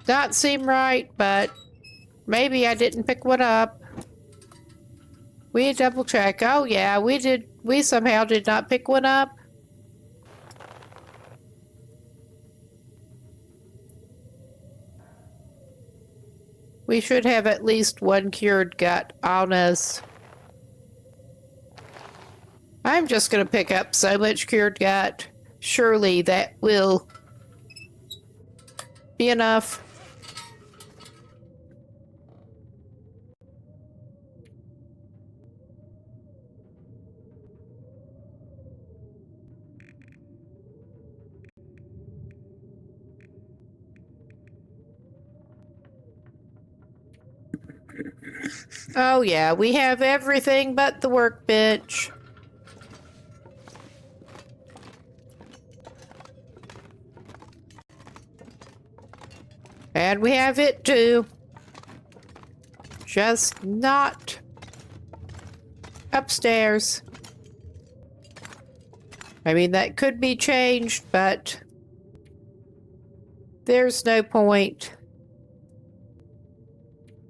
not seem right, but maybe I didn't pick one up. We double check. Oh yeah, we did. We somehow did not pick one up. We should have at least 1 cured gut on us. I'm just going to pick up so much cured gut. Surely that will be enough. Oh yeah, we have everything but the workbench. And we have it too. Just not upstairs. I mean, that could be changed, but there's no point.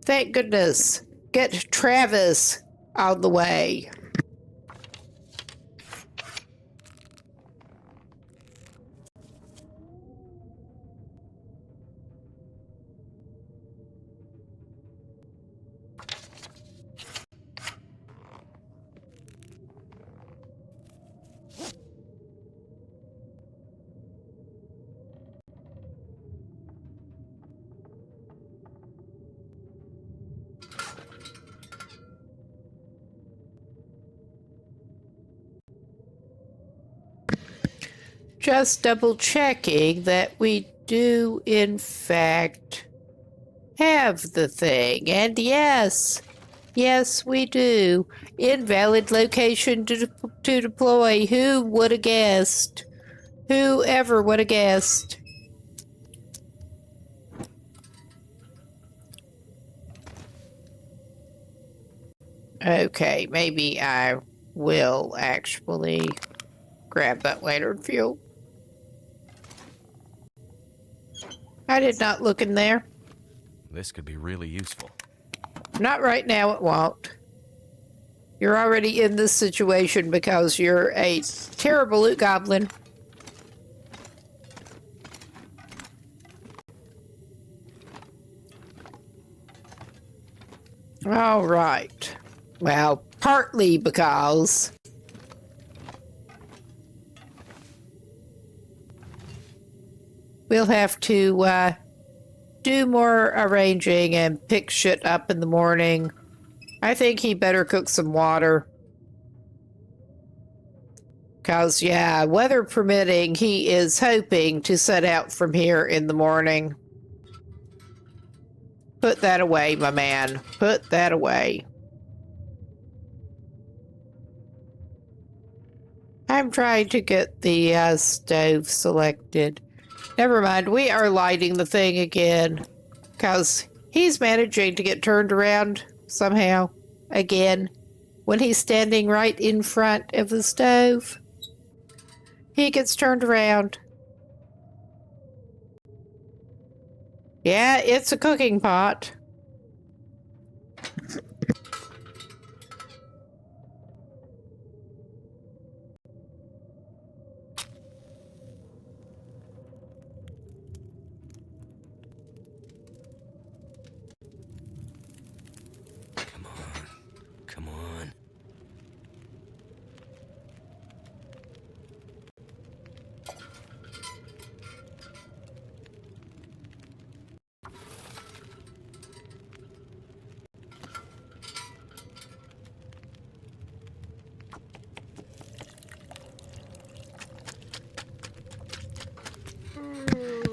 Thank goodness. Get Travis out of the way. Just double checking that we do, in fact, have the thing. And yes, we do. Invalid location to deploy. Who would have guessed? Whoever would have guessed? Okay, maybe I will actually grab that lantern fuel. I did not look in there. This could be really useful. Not right now, it won't. You're already in this situation because you're a terrible loot goblin. All right. Well, partly because we'll have to do more arranging and pick shit up in the morning. I think he better cook some water. Because, yeah, weather permitting, he is hoping to set out from here in the morning. Put that away, my man. Put that away. I'm trying to get the stove selected. Never mind, we are lighting the thing again. Because he's managing to get turned around somehow again when he's standing right in front of the stove. He gets turned around. Yeah, it's a cooking pot. Come on.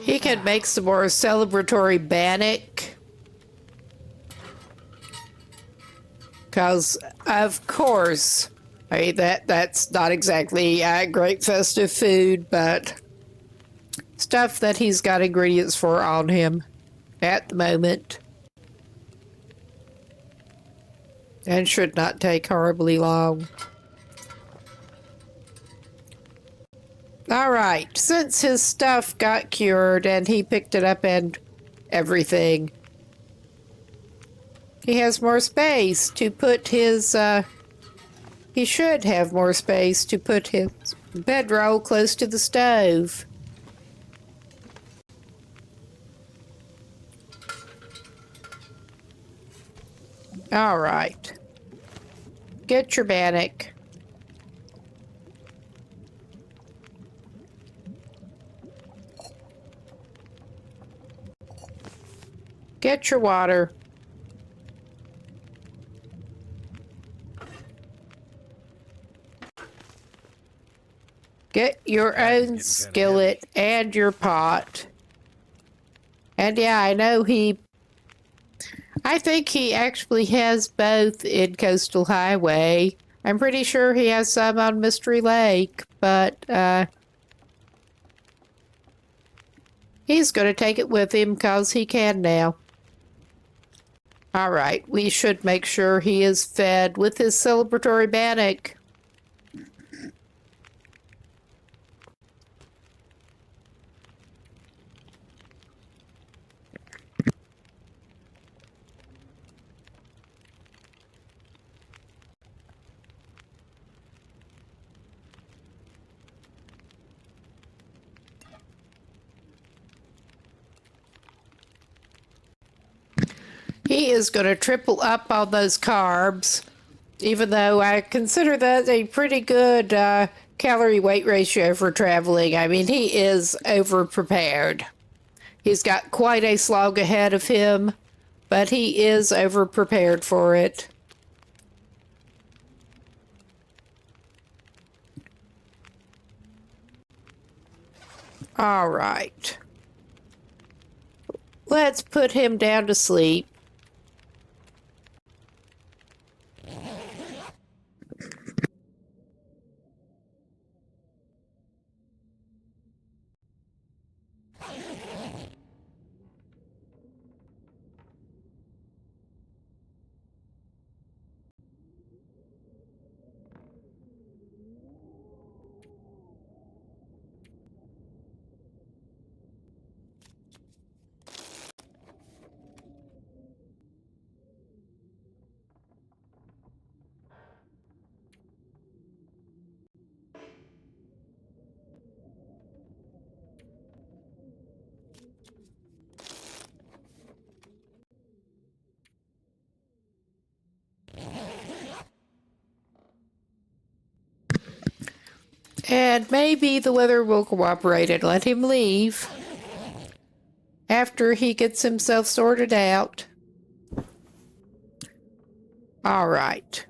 He can make some more celebratory bannock. Because, of course, I mean, that's not exactly great festive food, but stuff that he's got ingredients for on him at the moment. And should not take horribly long. All right, since his stuff got cured and he picked it up and everything, he has more space to put his, he should have more space to put his bedroll close to the stove. All right. Get your bannock. Get your water. Get your own skillet and your pot. And yeah, I know I think he actually has both in Coastal Highway. I'm pretty sure he has some on Mystery Lake, but he's going to take it with him because he can now. All right, we should make sure he is fed with his celebratory bannock. He is going to triple up on those carbs, even though I consider that a pretty good calorie weight ratio for traveling. I mean, he is over-prepared. He's got quite a slog ahead of him, but he is over-prepared for it. All right. Let's put him down to sleep. And maybe the weather will cooperate and let him leave after he gets himself sorted out. All right.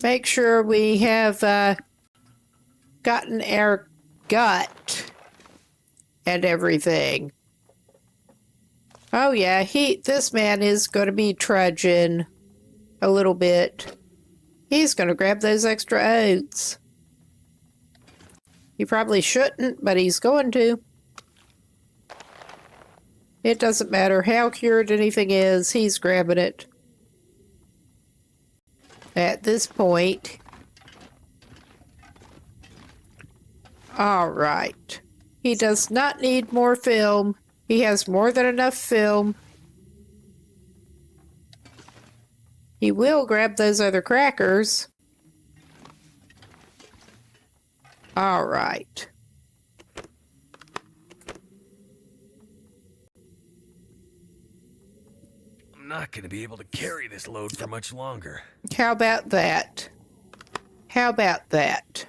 Make sure we have gotten our gut and everything. Oh yeah, this man is going to be trudging a little bit. He's going to grab those extra oats. He probably shouldn't, but he's going to. It doesn't matter how cured anything is, he's grabbing it. At this point. All right. He does not need more film. He has more than enough film. He will grab those other crackers. All right. I'm not going to be able to carry this load for much longer. How about that? How about that?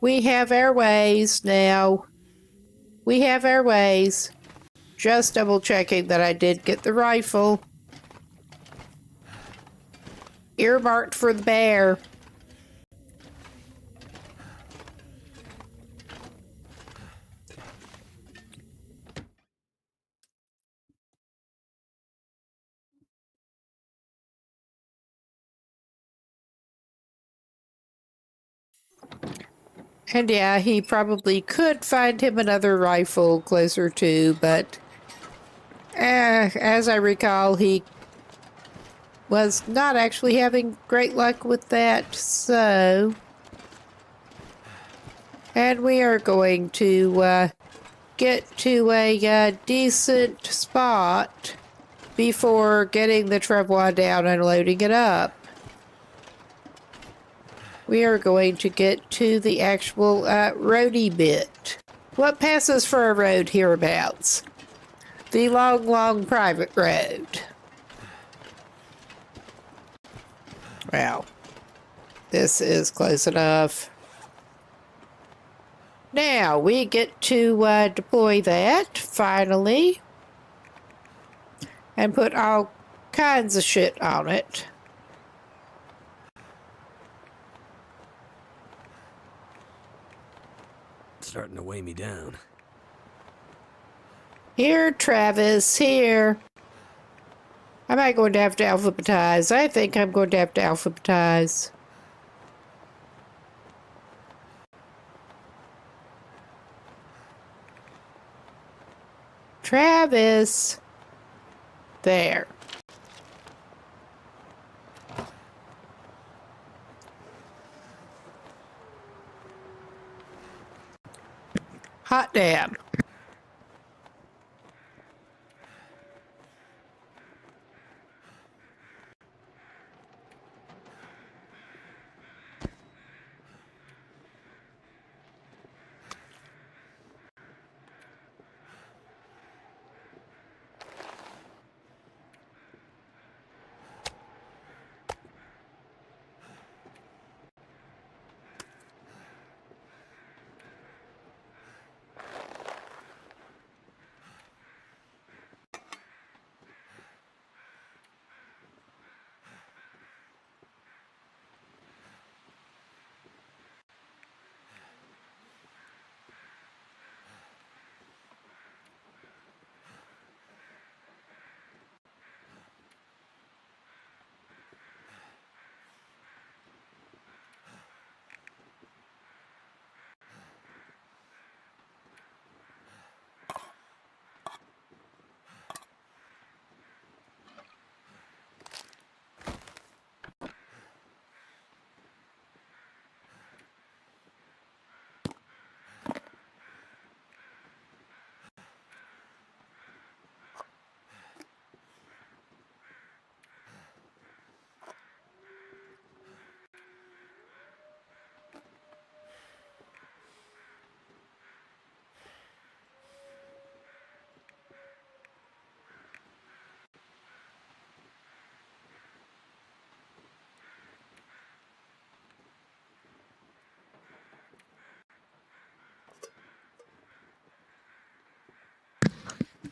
We have our ways now. We have our ways. Just double checking that I did get the rifle. Earmarked for the bear. And yeah, he probably could find him another rifle closer to, but as I recall, he was not actually having great luck with that, so... And we are going to get to a decent spot before getting the travois down and loading it up. We are going to get to the actual roady bit. What passes for a road hereabouts? The long, long private road. Well, this is close enough. Now, we get to deploy that, finally. And put all kinds of shit on it. It's starting to weigh me down. Here, Travis, here. Am I going to have to alphabetize? I think I'm going to have to alphabetize. Travis. There. Hot damn.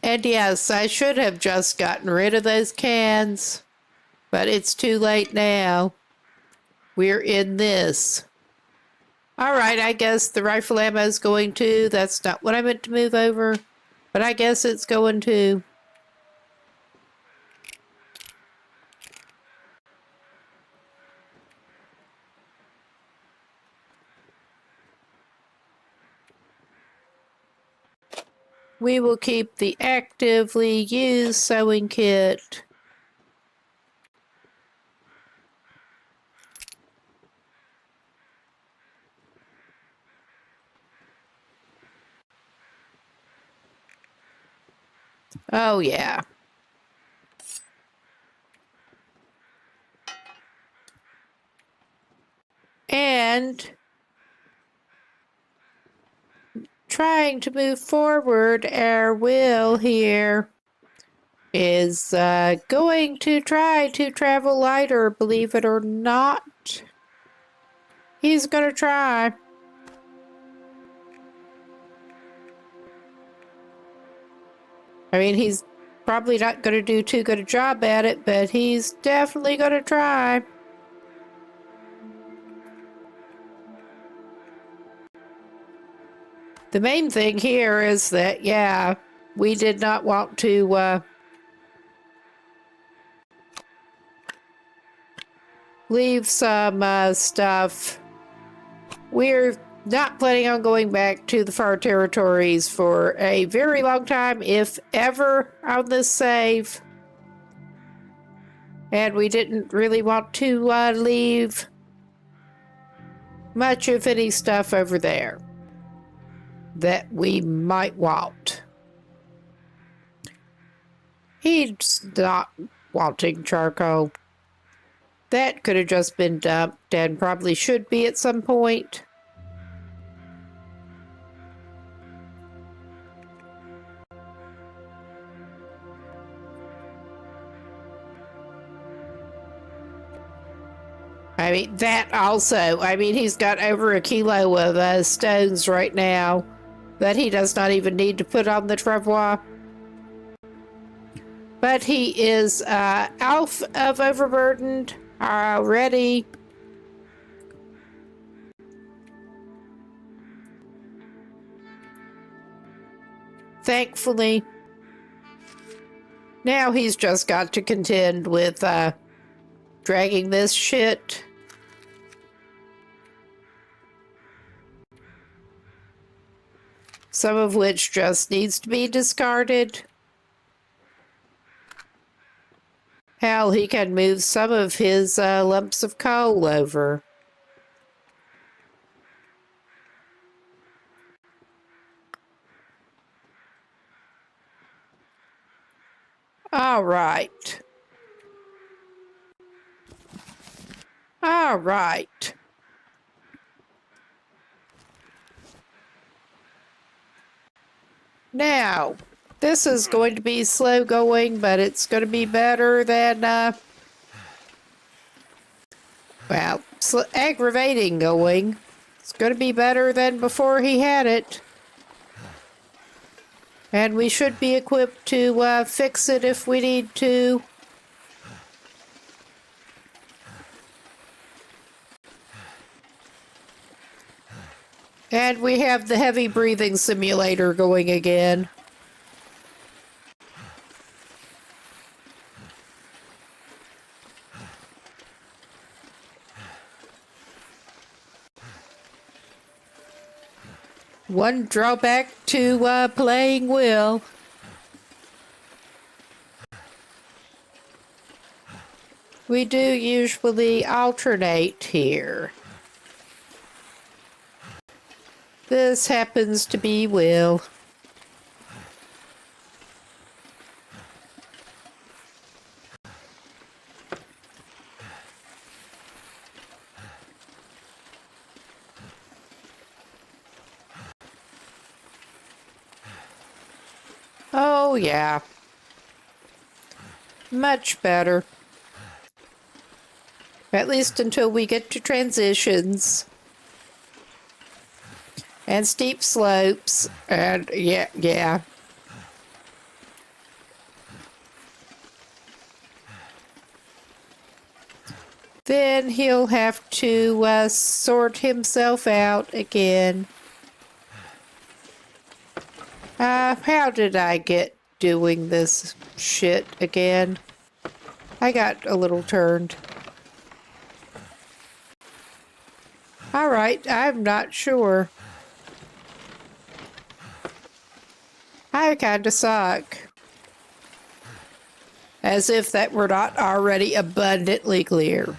And yes, I should have just gotten rid of those cans, but it's too late now. We're in this. All right, I guess the rifle ammo is going to. That's not what I meant to move over, but I guess it's going to. We will keep the actively used sewing kit. Oh, yeah. And trying to move forward, our will here is going to try to travel lighter, believe it or not. He's gonna try. I mean, he's probably not gonna do too good a job at it, but he's definitely gonna try. The main thing here is that, yeah, we did not want to leave some stuff. We're not planning on going back to the far territories for a very long time, if ever, on this save. And we didn't really want to leave much of any stuff over there that we might want. He's not wanting charcoal. That could have just been dumped and probably should be at some point. I mean, that also, I mean, he's got over a kilo of stones right now that he does not even need to put on the travois. But he is out of overburdened already. Thankfully. Now he's just got to contend with dragging this shit. Some of which just needs to be discarded. Hell, he can move some of his lumps of coal over. All right. All right. Now, this is going to be slow going, but it's going to be better than, well, aggravating going. It's going to be better than before he had it. And we should be equipped to fix it if we need to. And we have the heavy breathing simulator going again. One drawback to playing Will. We do usually alternate here. This happens to be Will. Oh, yeah. Much better. At least until we get to transitions. And steep slopes. And yeah. then he'll have to sort himself out again. How did I get doing this shit again? I got a little turned. Alright, I'm not sure. I kinda suck. As if that were not already abundantly clear.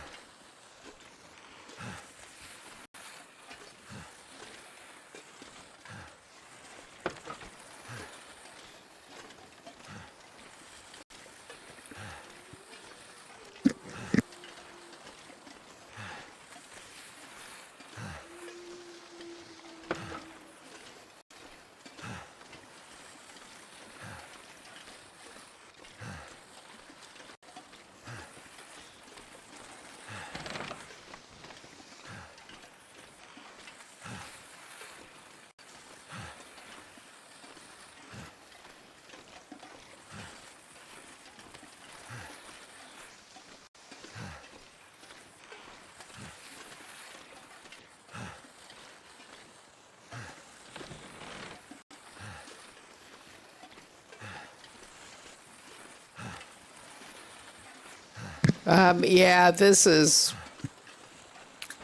Yeah, this is...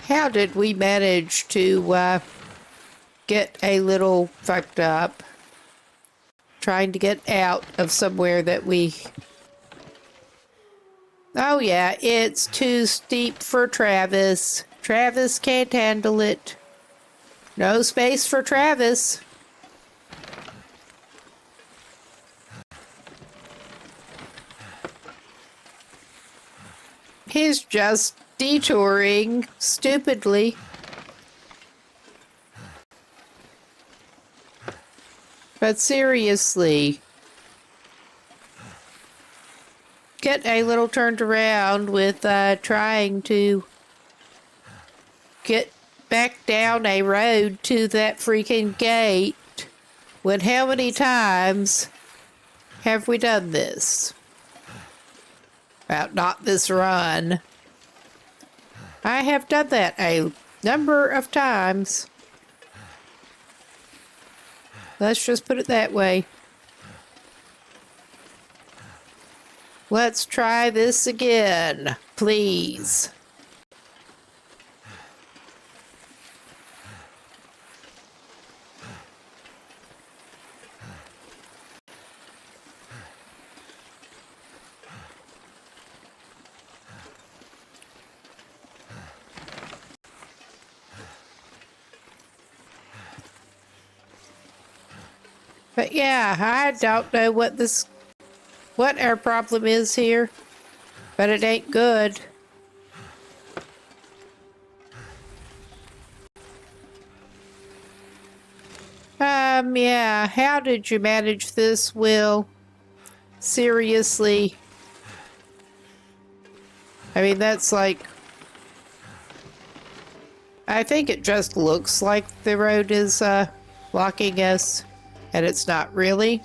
How did we manage to get a little fucked up? Trying to get out of somewhere that we... Oh yeah, it's too steep for Travis. Travis can't handle it. No space for Travis. He's just detouring stupidly. But seriously, get a little turned around with trying to get back down a road to that freaking gate. When how many times have we done this? Well, not this run. I have done that a number of times. Let's just put it that way. Let's try this again, please. But yeah, I don't know what our problem is here, but it ain't good. Yeah, how did you manage this, Will? Seriously. I mean, that's like... I think it just looks like the road is, blocking us. And it's not really.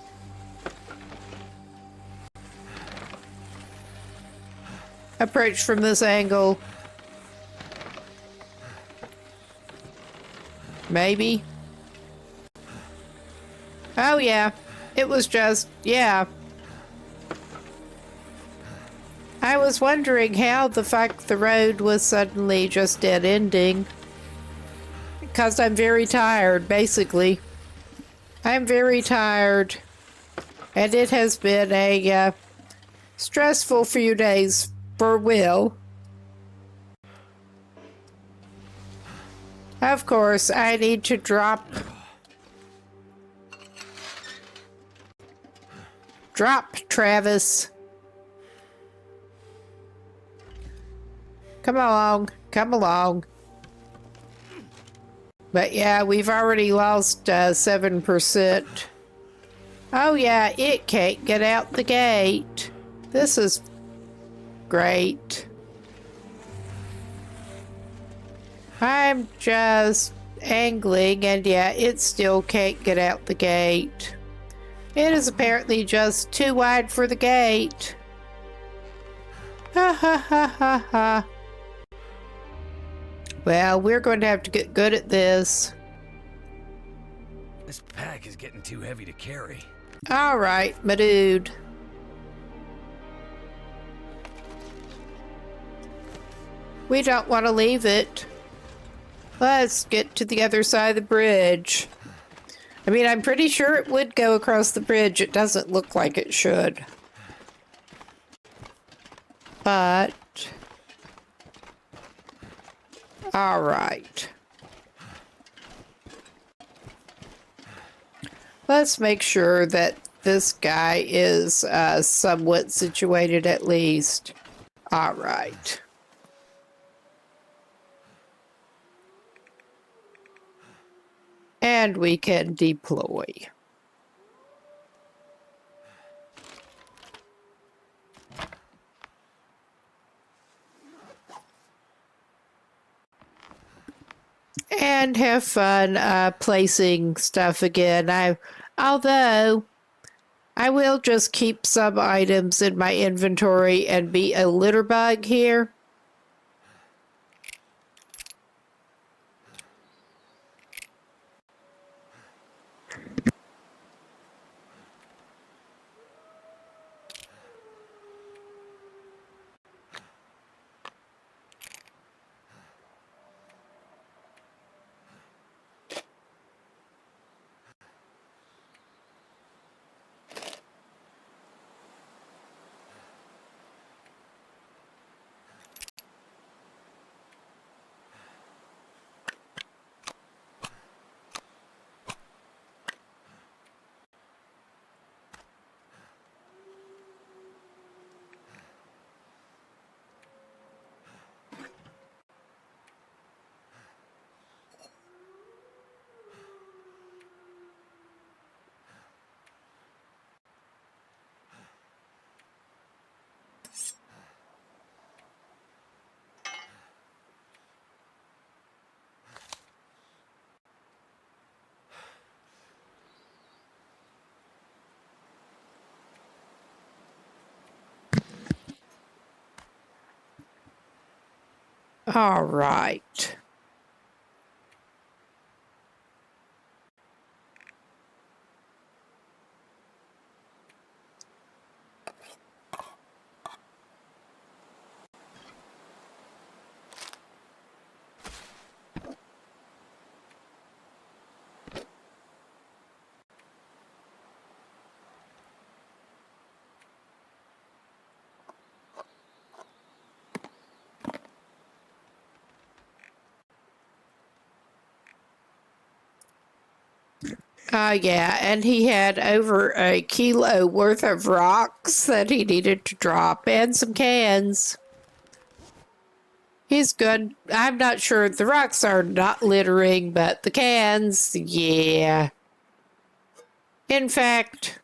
Approach from this angle. Maybe. Oh yeah, it was just, yeah. I was wondering how the fuck the road was suddenly just dead-ending. Because I'm very tired, basically. I'm very tired, and it has been a stressful few days for Will. Of course, I need to drop, Travis. Come along, come along. But yeah, we've already lost 7%. Oh yeah, it can't get out the gate. This is great. I'm just angling, and yeah, it still can't get out the gate. It is apparently just too wide for the gate. Ha ha ha ha ha. Well, we're going to have to get good at this. This pack is getting too heavy to carry. All right, my dude. We don't want to leave it. Let's get to the other side of the bridge. I mean, I'm pretty sure it would go across the bridge. It doesn't look like it should. But... all right. Let's make sure that this guy is somewhat situated at least. All right. And we can deploy. And have fun placing stuff again. Although I will just keep some items in my inventory and be a litter bug here. All right. Yeah, and he had over a kilo worth of rocks that he needed to drop and some cans. He's good. I'm not sure. The rocks are not littering, but the cans, yeah. In fact,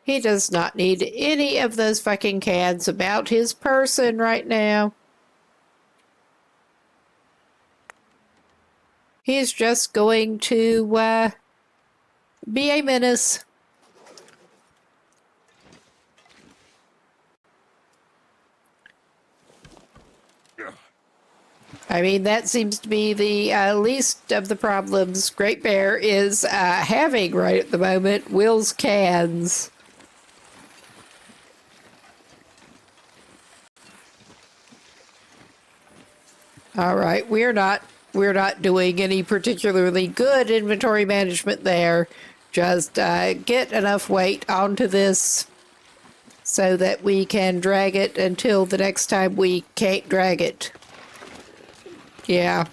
he does not need any of those fucking cans about his person right now. He's just going to be a menace. I mean, that seems to be the least of the problems Great Bear is having right at the moment. Will's cans. All right, we're not doing any particularly good inventory management there. Just get enough weight onto this so that we can drag it until the next time we can't drag it. Yeah.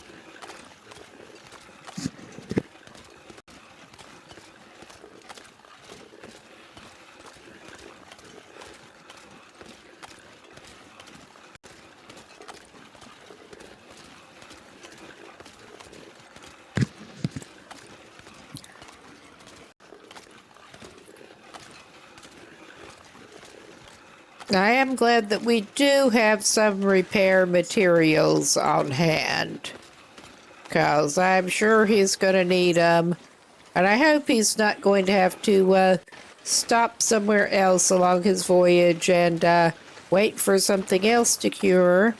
I am glad that we do have some repair materials on hand, because I'm sure he's going to need them, and I hope he's not going to have to stop somewhere else along his voyage and wait for something else to cure.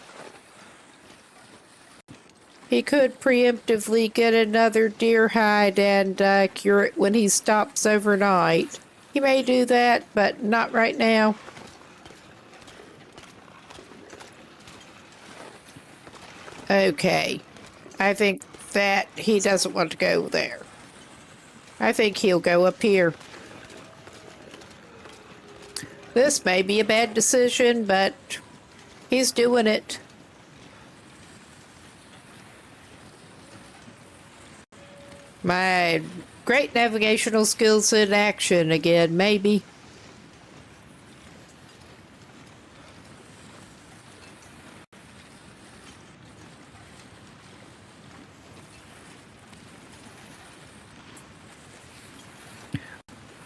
He could preemptively get another deer hide and cure it when he stops overnight. He may do that, but not right now. Okay. I think that he doesn't want to go there. I think he'll go up here. This may be a bad decision, but he's doing it. My great navigational skills in action again, maybe.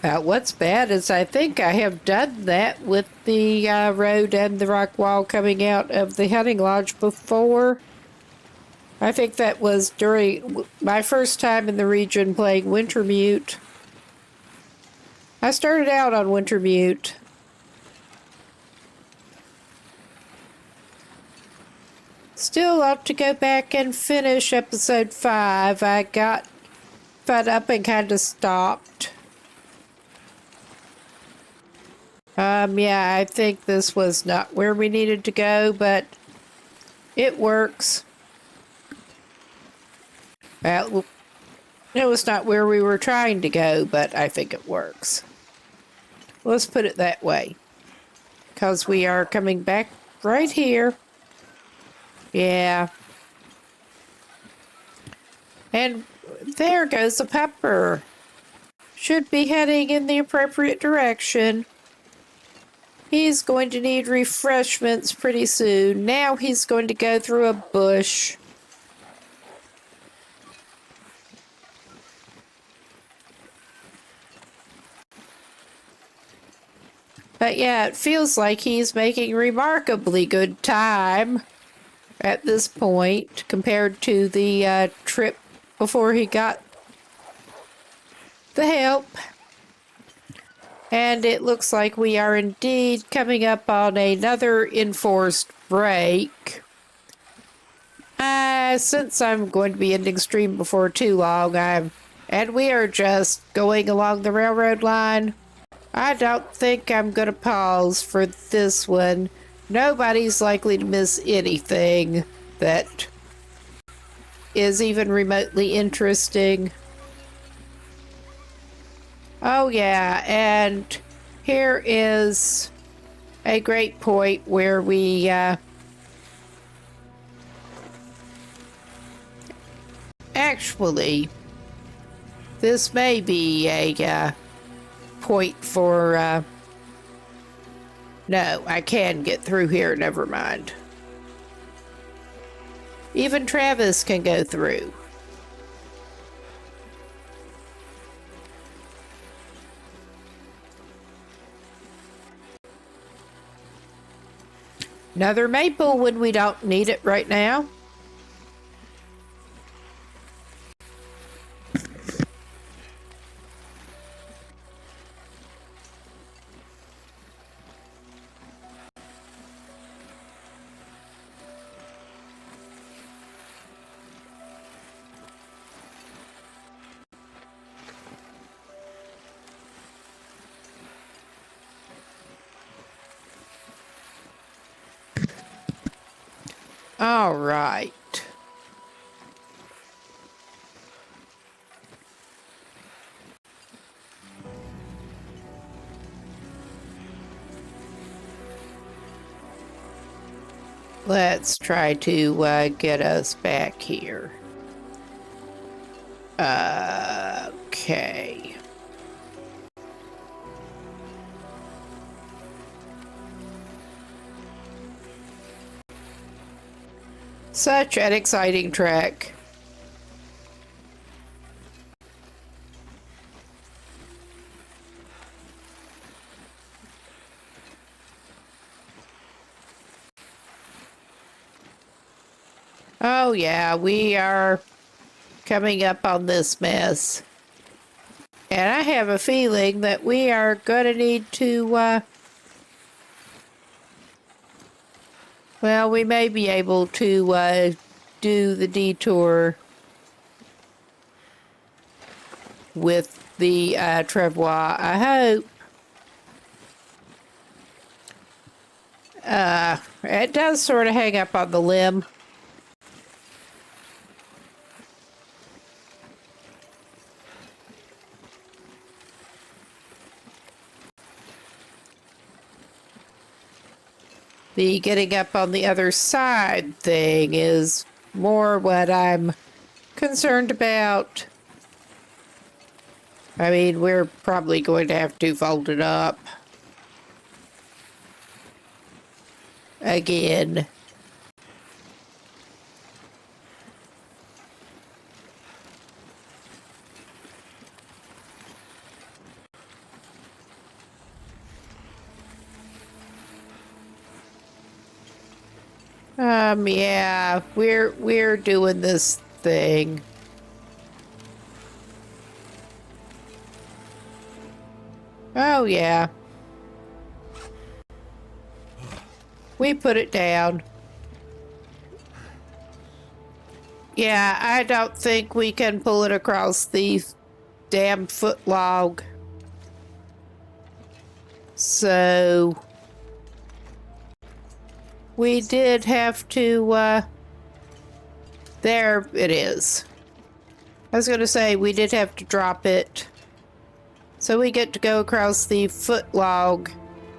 What's bad is I think I have done that with the road and the rock wall coming out of the hunting lodge before. I think that was during my first time in the region playing Wintermute. I started out on Wintermute. Still ought to go back and finish episode 5. I got fed up and kind of stopped. Yeah, I think this was not where we needed to go, but it works. Well, it was not where we were trying to go, but I think it works. Let's put it that way. Because we are coming back right here. Yeah. And there goes the pepper. Should be heading in the appropriate direction. He's going to need refreshments pretty soon. Now he's going to go through a bush. But yeah, it feels like he's making remarkably good time at this point compared to the trip before he got the help. And it looks like we are indeed coming up on another enforced break. Since I'm going to be ending stream before too long, and we are just going along the railroad line, I don't think I'm going to pause for this one. Nobody's likely to miss anything that is even remotely interesting. Oh yeah, and here is a great point where we actually, this may be a point for no, I can get through here, never mind. Even Travis can go through. Another maple when we don't need it right now. All right. Let's try to get us back here. Okay. Such an exciting track. Oh yeah, we are coming up on this mess. And I have a feeling that we are going to need to, well, we may be able to do the detour with the travois. I hope. It does sort of hang up on the limb. The getting up on the other side thing is more what I'm concerned about. I mean, we're probably going to have to fold it up again. Yeah, we're doing this thing. Oh, yeah. We put it down. Yeah, I don't think we can pull it across the damn foot log. So we did have to, there it is. I was going to say we did have to drop it. So we get to go across the foot log.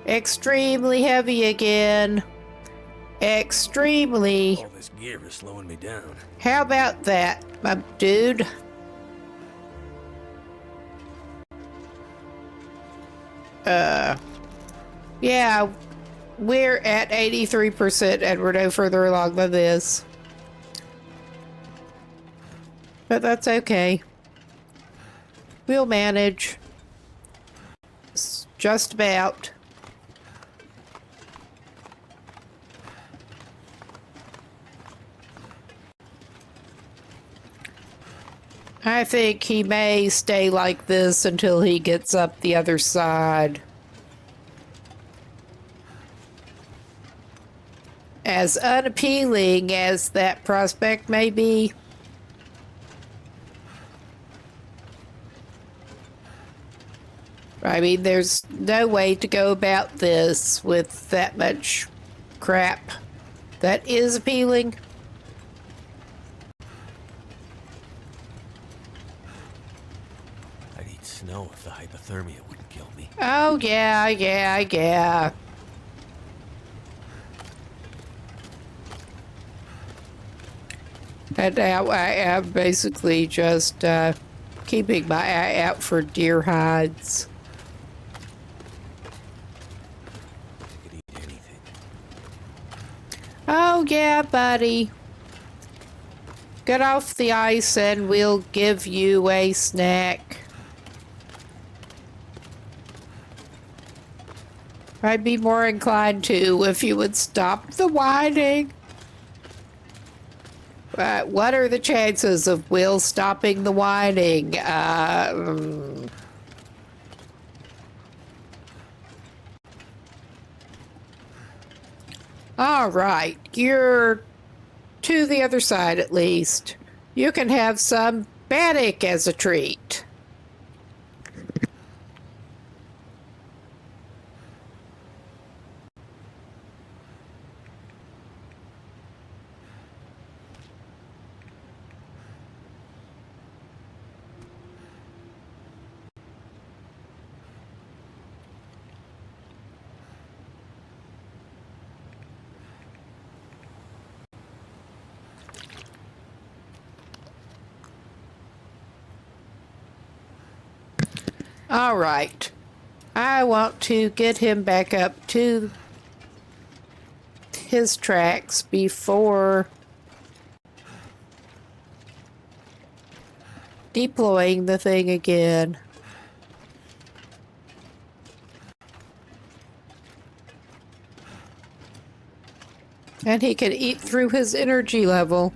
Extremely heavy again. Extremely. All this gear is slowing me down. How about that, my dude? Yeah, we're at 83% and we're no further along than this. But that's okay. We'll manage. Just about. I think he may stay like this until he gets up the other side. As unappealing as that prospect may be, I mean, there's no way to go about this with that much crap that is appealing. I'd eat snow if the hypothermia wouldn't kill me. Oh, yeah. And now I am basically just keeping my eye out for deer hides. I could eat anything. Oh, yeah, buddy. Get off the ice and we'll give you a snack. I'd be more inclined to if you would stop the whining. What are the chances of Will stopping the whining? All right, you're to the other side at least. You can have some bannock as a treat. All right. I want to get him back up to his tracks before deploying the thing again. And he can eat through his energy level.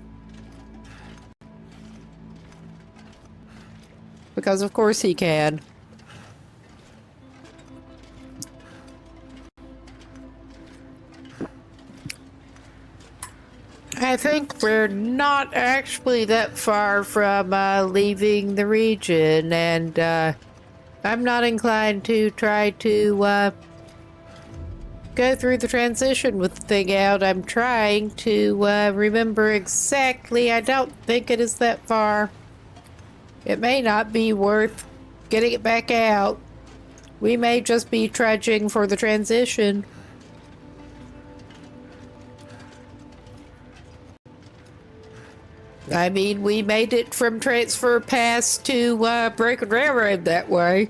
Because of course he can. I think we're not actually that far from leaving the region, and I'm not inclined to try to go through the transition with the thing out. I'm trying to remember exactly. I don't think it is that far. It may not be worth getting it back out. We may just be trudging for the transition. I mean, we made it from Transfer Pass to Broken Railroad that way.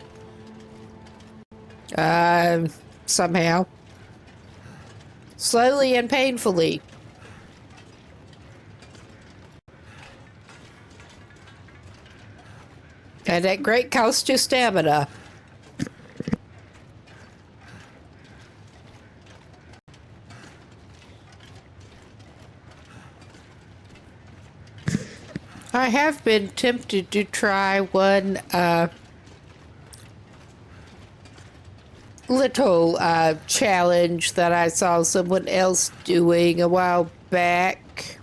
Somehow. Slowly and painfully. And at great cost to stamina. I have been tempted to try one little challenge that I saw someone else doing a while back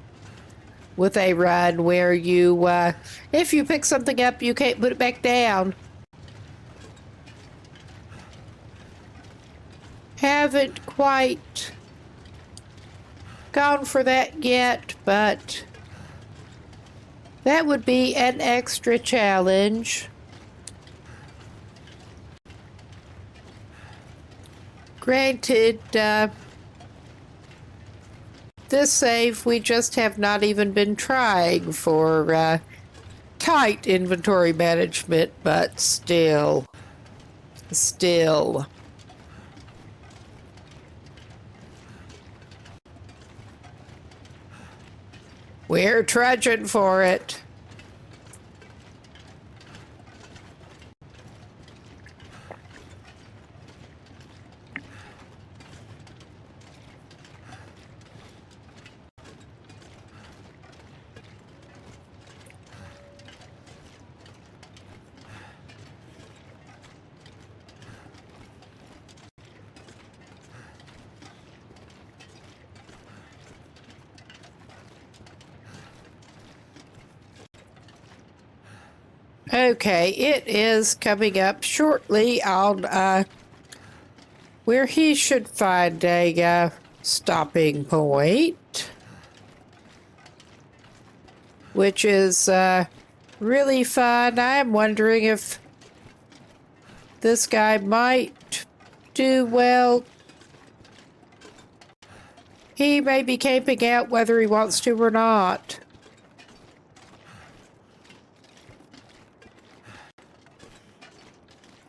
with a run where you, if you pick something up, you can't put it back down. Haven't quite gone for that yet, but that would be an extra challenge. Granted, this save we just have not even been trying for tight inventory management, but still. We're trudging for it. Okay, it is coming up shortly on where he should find a stopping point, which is really fun. I am wondering if this guy might do well. He may be camping out whether he wants to or not.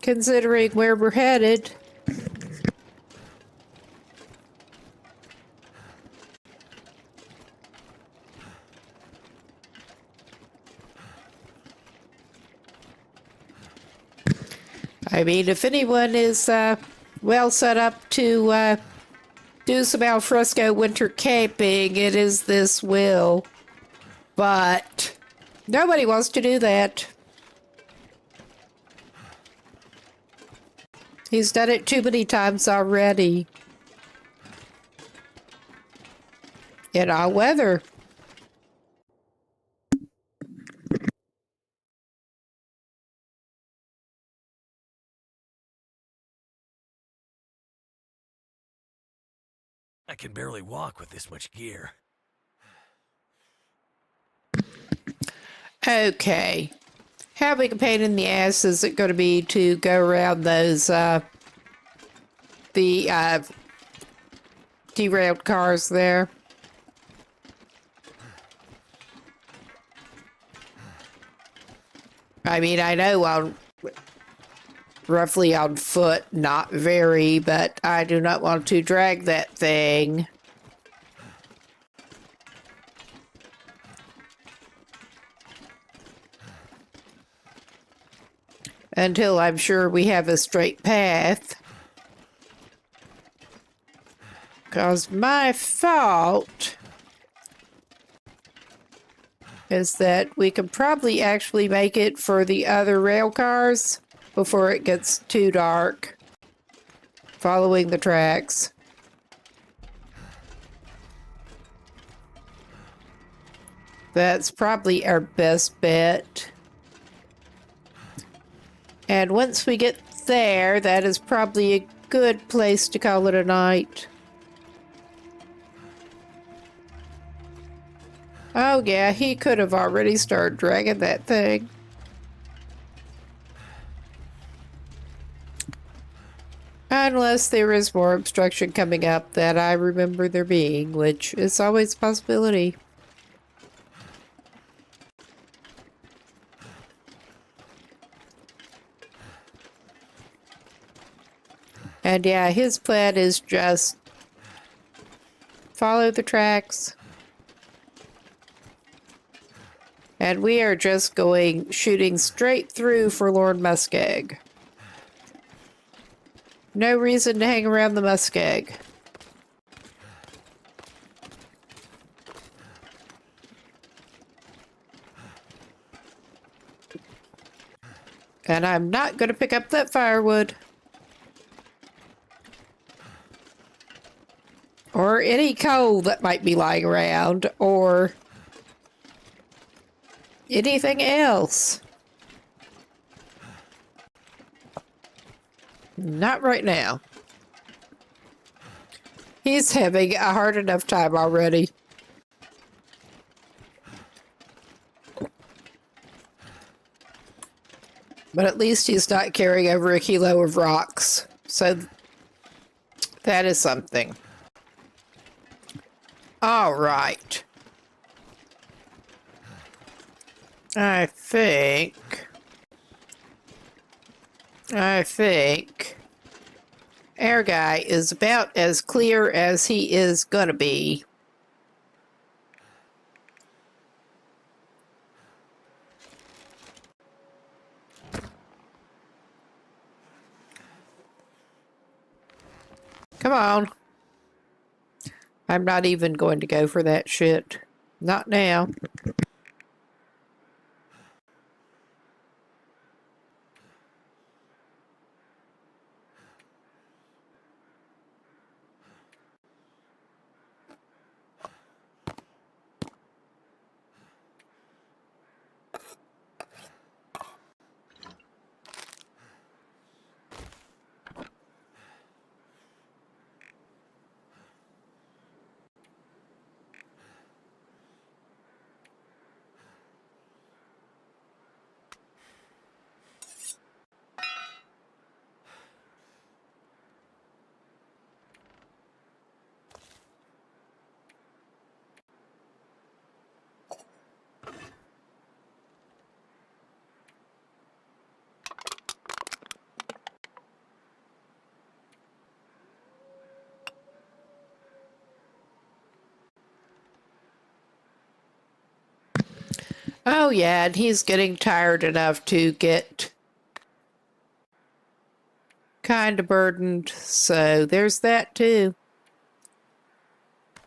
Considering where we're headed. I mean, if anyone is well set up to do some alfresco winter camping, it is this Will. But nobody wants to do that. He's done it too many times already. In all weather. I can barely walk with this much gear. Okay. How big a pain in the ass is it going to be to go around those, derailed cars there? I mean, I know roughly on foot, not very, but I do not want to drag that thing. Until I'm sure we have a straight path. Because my thought is that we could probably actually make it for the other rail cars before it gets too dark, following the tracks. That's probably our best bet. And once we get there, that is probably a good place to call it a night. Oh yeah, he could have already started dragging that thing. Unless there is more obstruction coming up that I remember there being, which is always a possibility. And yeah, his plan is just follow the tracks. And we are just shooting straight through for Lord Muskeg. No reason to hang around the muskeg. And I'm not going to pick up that firewood. Or any coal that might be lying around. Or anything else. Not right now. He's having a hard enough time already. But at least he's not carrying over a kilo of rocks. So that is something. All right. I think our guy is about as clear as he is gonna be. Come on. I'm not even going to go for that shit. Not now. Oh yeah, and he's getting tired enough to get kind of burdened, so there's that too.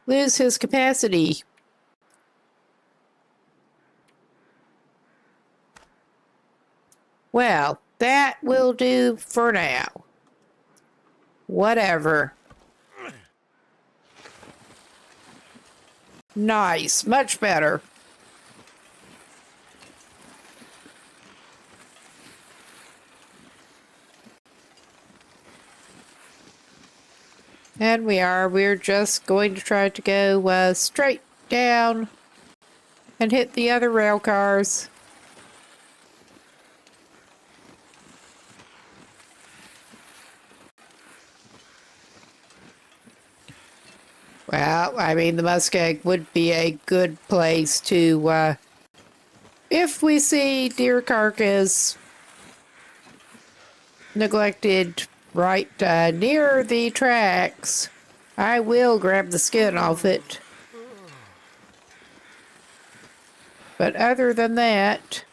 Lose his capacity. Well, that will do for now. Whatever. Nice, much better. And we're just going to try to go straight down and hit the other rail cars. Well, I mean, the muskeg would be a good place to, if we see deer carcass neglected right near the tracks, I will grab the skin off it. But other than that,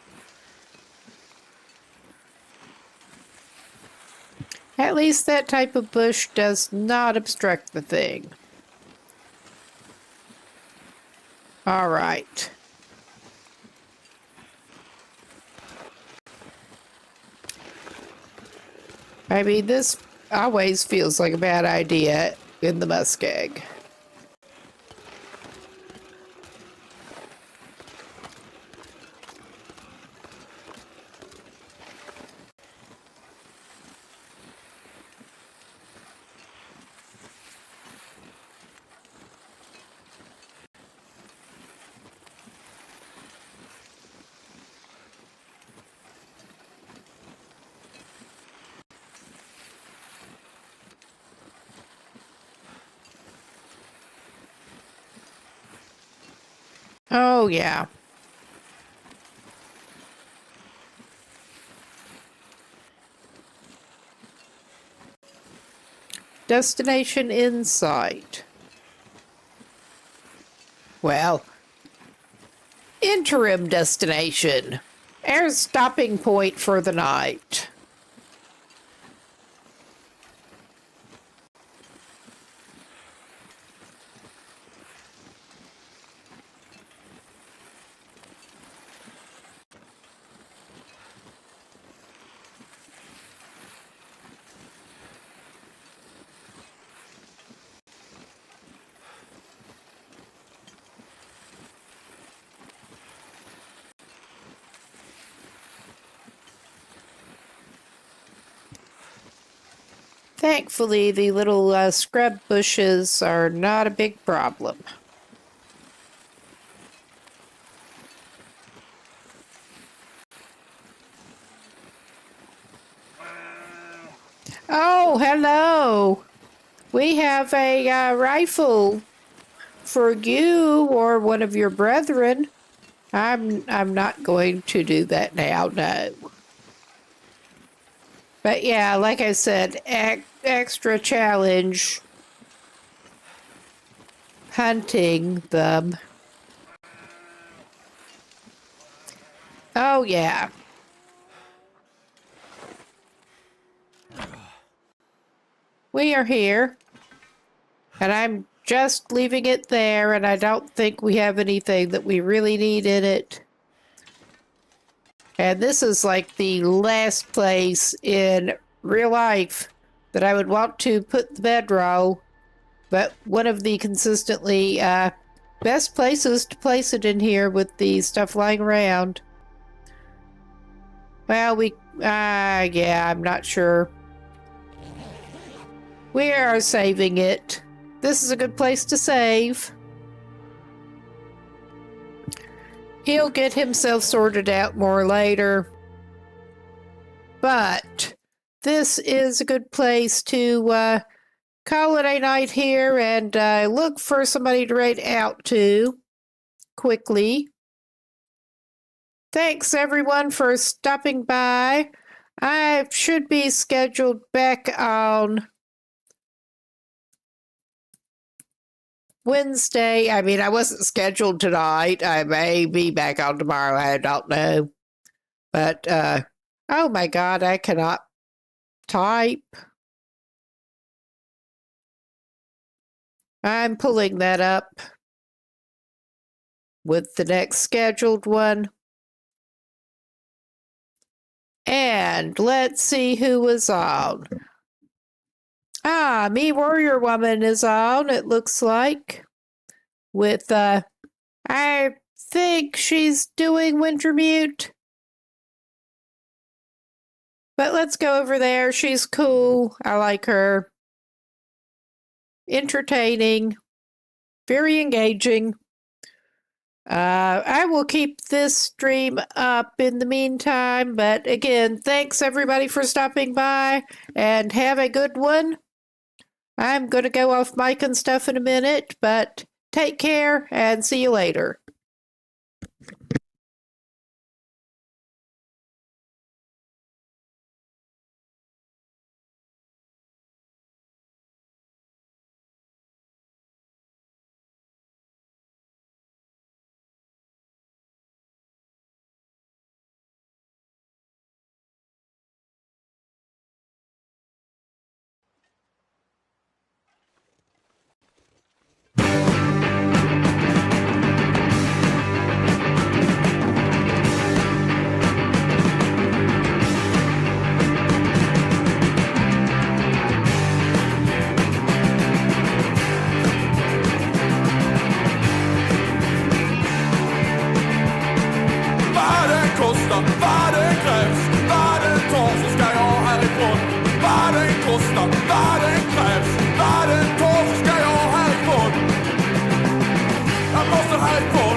at least that type of bush does not obstruct the thing. All right. I mean, this always feels like a bad idea in the muskeg. Oh, yeah. Destination in sight. Well, interim destination. Our stopping point for the night. Thankfully, the little scrub bushes are not a big problem. Oh, hello. We have a rifle for you or one of your brethren. I'm not going to do that now, no. But yeah, like I said, extra challenge hunting them. Oh, yeah. We are here. And I'm just leaving it there, and I don't think we have anything that we really need in it. And this is like the last place in real life that I would want to put the bedroll, but one of the consistently best places to place it in here with the stuff lying around. Well, yeah, I'm not sure. We are saving it. This is a good place to save. He'll get himself sorted out more later. But this is a good place to call it a night here and look for somebody to raid out to quickly. Thanks everyone for stopping by. I should be scheduled back on Wednesday. I mean, I wasn't scheduled tonight. I may be back on tomorrow. I don't know. But, oh my God, I cannot type. I'm pulling that up with the next scheduled one. And let's see who was on. Ah, Me Warrior Woman is on, it looks like. With, I think she's doing Wintermute. But let's go over there. She's cool. I like her. Entertaining. Very engaging. I will keep this stream up in the meantime. But again, thanks everybody for stopping by. And have a good one. I'm going to go off mic and stuff in a minute, but take care and see you later. Vad det krävs, vad det tar så ska jag härifrån. Vad det kostar, vad det krävs, vad det tar så ska jag härifrån. Jag måste härifrån.